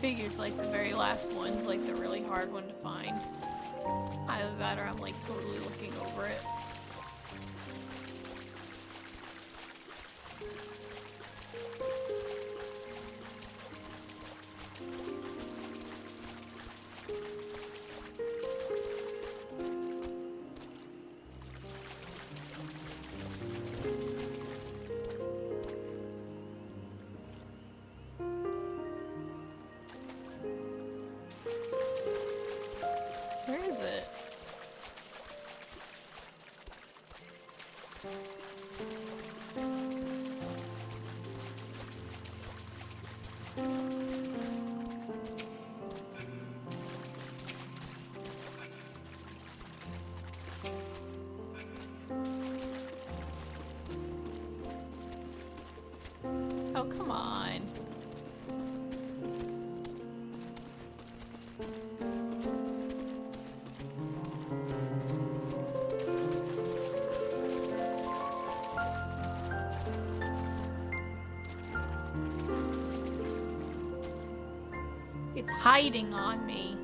Figures like the very last one's like the really hard one to find. Either that or I'm like totally looking over it. Where is it? Oh, come on. It's hiding on me.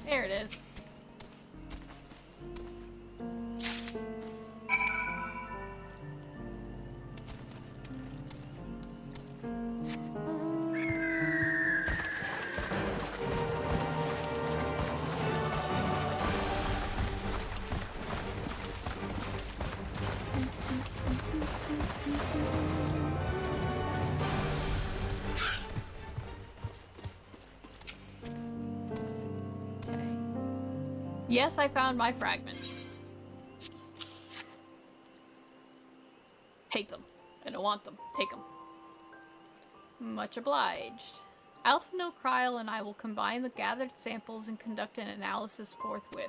There it is. Yes, I found my fragments. Take them. I don't want them. Take them. Much obliged. Alphino, Kryl, and I will combine the gathered samples and conduct an analysis forthwith.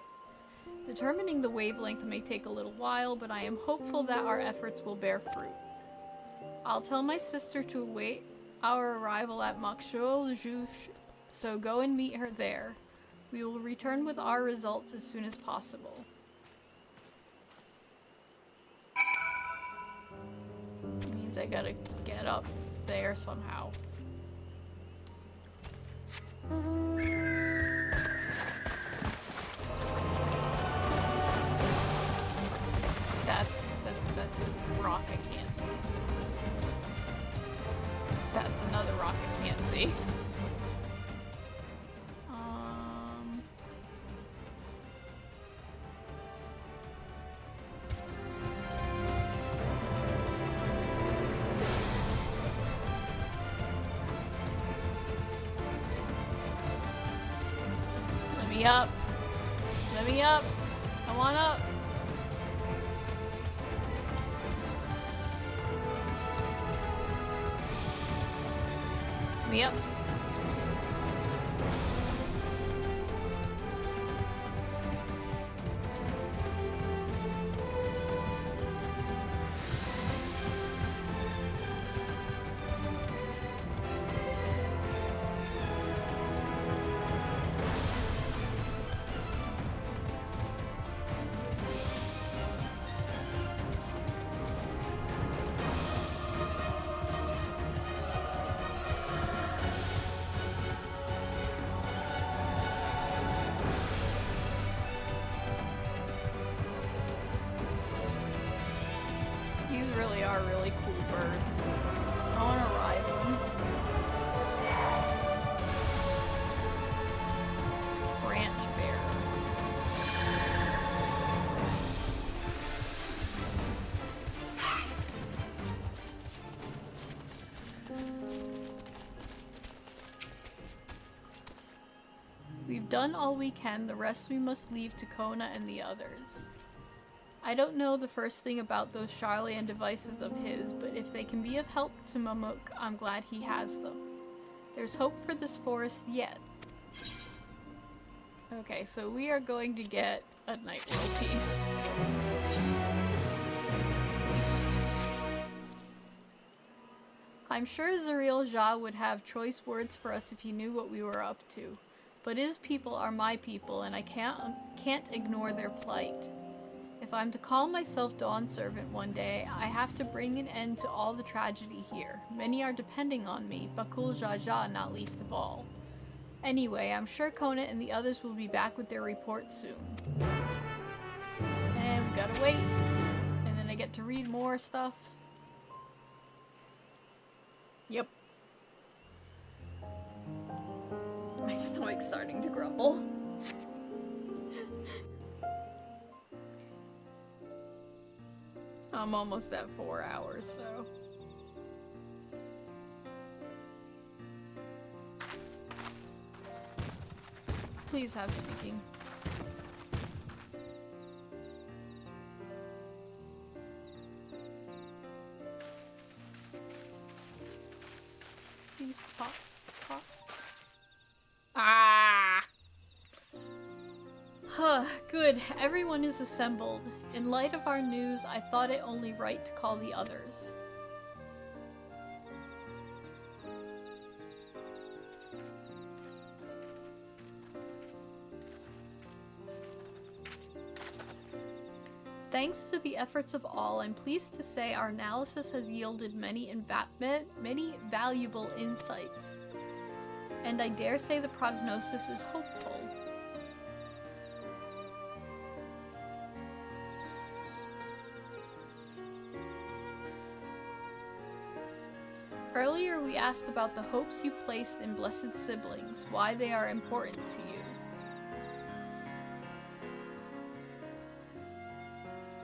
Determining the wavelength may take a little while, but I am hopeful that our efforts will bear fruit. I'll tell my sister to await our arrival at Makshul-Jush, so go and meet her there. We will return with our results as soon as possible. Means I gotta get up there somehow. That's a rock I can't see. That's another rock I can't see. Let me up. Let me up. I want up. Let me up. really are really cool birds. I want to ride them. Branch bear. We've done all we can, the rest we must leave to Kona and the others. I don't know the first thing about those Charlian devices of his, but if they can be of help to Mamuk, I'm glad he has them. There's hope for this forest yet. Okay, so we are going to get a Night World piece. I'm sure Zariel Jha would have choice words for us if he knew what we were up to. But his people are my people, and I can't ignore their plight. If I'm to call myself Dawn Servant one day, I have to bring an end to all the tragedy here. Many are depending on me, Bakul Jaja not least of all. Anyway, I'm sure Kona and the others will be back with their report soon. And we gotta wait. And then I get to read more stuff. Yep. My stomach's starting to grumble. I'm almost at 4 hours, so... Please have speaking. Please talk. Ah! Huh, good. Everyone is assembled. In light of our news, I thought it only right to call the others. Thanks to the efforts of all, I'm pleased to say our analysis has yielded many valuable insights. And I dare say the prognosis is hopeful. Earlier we asked about the hopes you placed in blessed siblings, why they are important to you.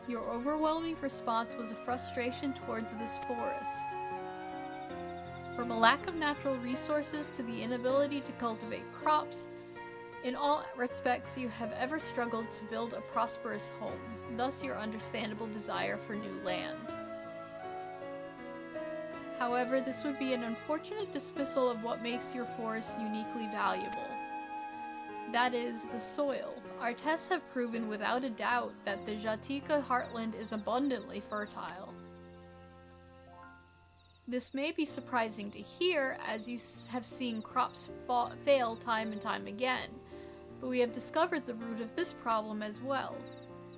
Your overwhelming response was a frustration towards this forest. From a lack of natural resources to the inability to cultivate crops, in all respects you have ever struggled to build a prosperous home, thus your understandable desire for new land. However, this would be an unfortunate dismissal of what makes your forest uniquely valuable. That is, the soil. Our tests have proven without a doubt that the Jatika heartland is abundantly fertile. This may be surprising to hear, as you have seen crops fail time and time again, but we have discovered the root of this problem as well.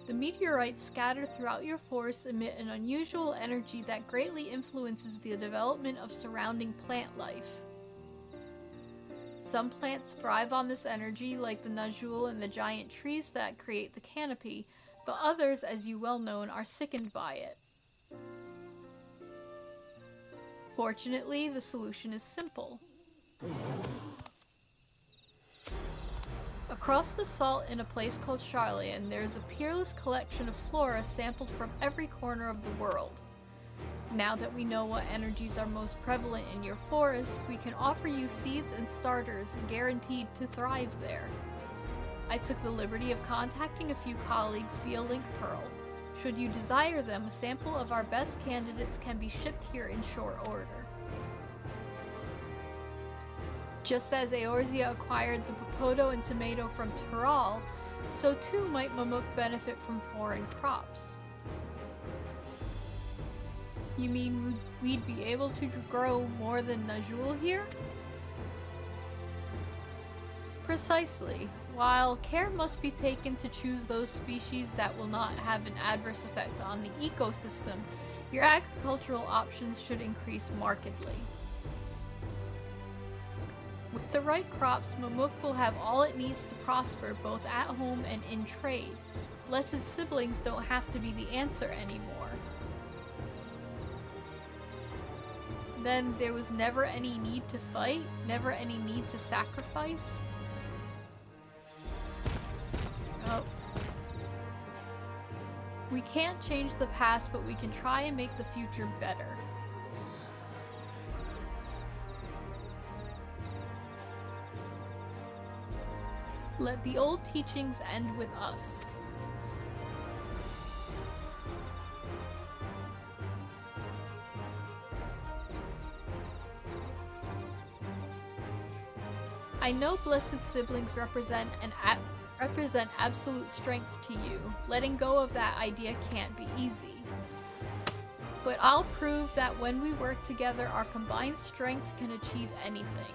The meteorites scattered throughout your forest emit an unusual energy that greatly influences the development of surrounding plant life. Some plants thrive on this energy, like the Najul and the giant trees that create the canopy, but others, as you well know, are sickened by it. Fortunately, the solution is simple. Across the salt in a place called Charlian, there is a peerless collection of flora sampled from every corner of the world. Now that we know what energies are most prevalent in your forest, we can offer you seeds and starters guaranteed to thrive there. I took the liberty of contacting a few colleagues via Link Pearl. Should you desire them, a sample of our best candidates can be shipped here in short order. Just as Eorzea acquired the Popoto and tomato from Tural, so too might Mamuk benefit from foreign crops. You mean we'd be able to grow more than Najul here? Precisely. While care must be taken to choose those species that will not have an adverse effect on the ecosystem, your agricultural options should increase markedly. With the right crops, Mamuk will have all it needs to prosper both at home and in trade. Blessed siblings don't have to be the answer anymore. then there was never any need to fight, never any need to sacrifice. Oh. We can't change the past, but we can try and make the future better. Let the old teachings end with us. I know blessed siblings represent absolute strength to you. Letting go of that idea can't be easy. But I'll prove that when we work together, our combined strength can achieve anything.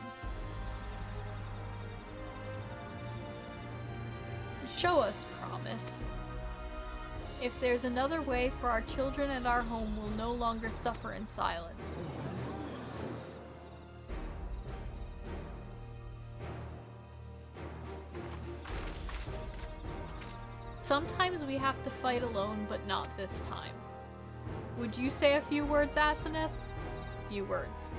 Show us, promise. If there's another way, for our children and our home will no longer suffer in silence. Sometimes we have to fight alone, but not this time. Would you say a few words, Asenath? Few words.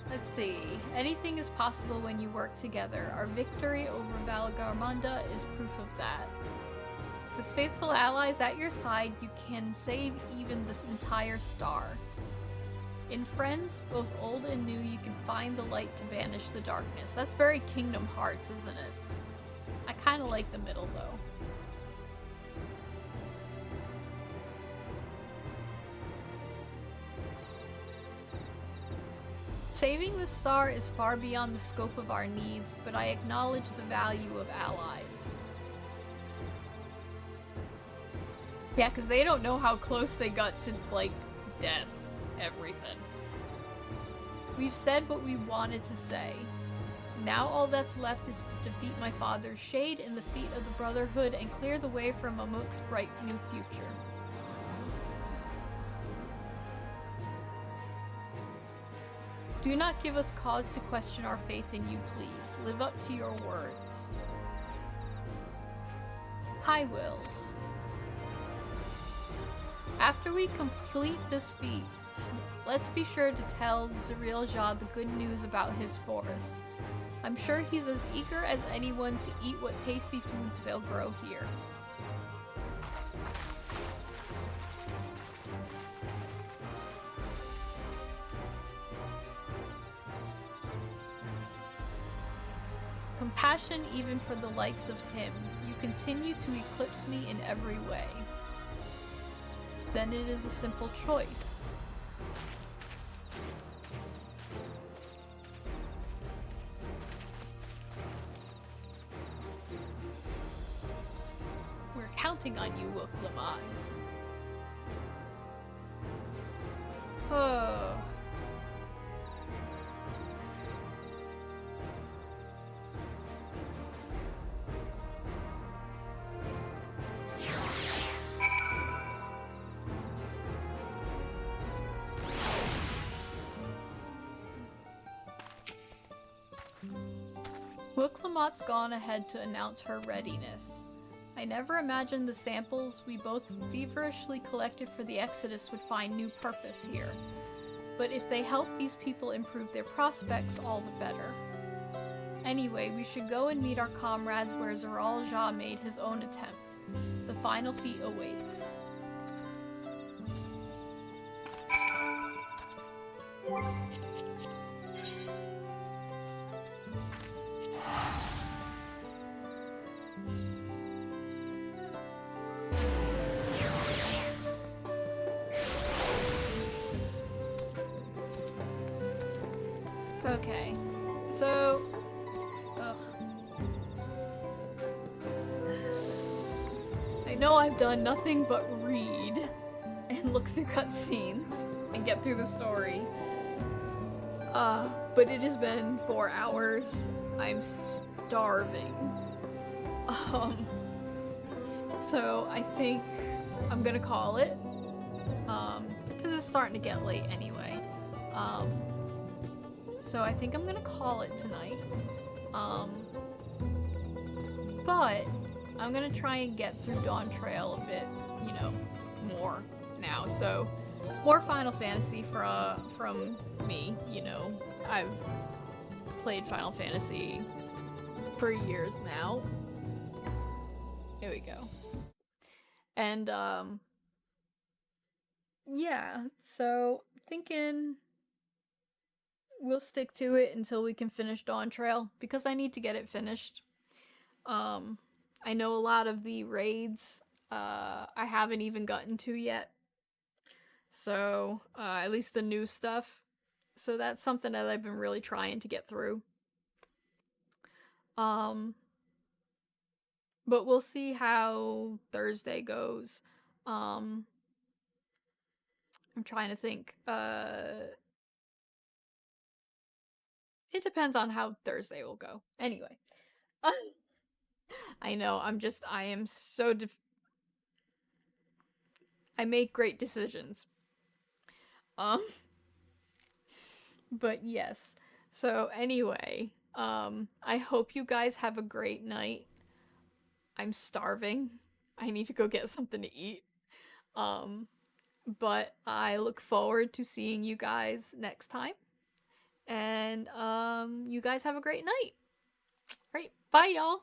Let's see. Anything is possible when you work together. Our victory over Valgarmanda is proof of that. With faithful allies at your side, you can save even this entire star. In friends, both old and new, you can find the light to banish the darkness. That's very Kingdom Hearts, isn't it? I kind of like the middle, though. Saving the star is far beyond the scope of our needs, but I acknowledge the value of allies. Yeah, because they don't know how close they got to, like, death. Everything. We've said what we wanted to say. Now all that's left is to defeat my father's shade in the feet of the Brotherhood and clear the way for Mamuk's bright new future. Do not give us cause to question our faith in you, please. Live up to your words. I will. After we complete this feat, let's be sure to tell Zariel-Jah the good news about his forest. I'm sure he's as eager as anyone to eat what tasty foods they'll grow here. Compassion even for the likes of him. You continue to eclipse me in every way. Then it is a simple choice. We're counting on you, Wooklamon. Oh. Wooklamot's gone ahead to announce her readiness. I never imagined the samples we both feverishly collected for the Exodus would find new purpose here. But if they help these people improve their prospects, all the better. Anyway, we should go and meet our comrades where Zariel-Jah made his own attempt. The final feat awaits. Okay, so... Ugh. I know I've done nothing but read and look through cutscenes and get through the story. But it has been 4 hours. I'm starving. So I think I'm gonna call it. Because it's starting to get late anyway. So I think I'm gonna call it tonight. But I'm gonna try and get through DAWNTRAIL a bit, you know, more now. So, more Final Fantasy from me, you know. I've played Final Fantasy for years now. Here we go. And, yeah, so thinking we'll stick to it until we can finish DAWNTRAIL, because I need to get it finished. I know a lot of the raids, I haven't even gotten to yet. So, at least the new stuff. So that's something that I've been really trying to get through. But we'll see how Thursday goes. I'm trying to think. It depends on how Thursday will go. Anyway. I know, I am so I make great decisions. But yes. So anyway, I hope you guys have a great night. I'm starving. I need to go get something to eat. But I look forward to seeing you guys next time. And you guys have a great night. Right, bye y'all.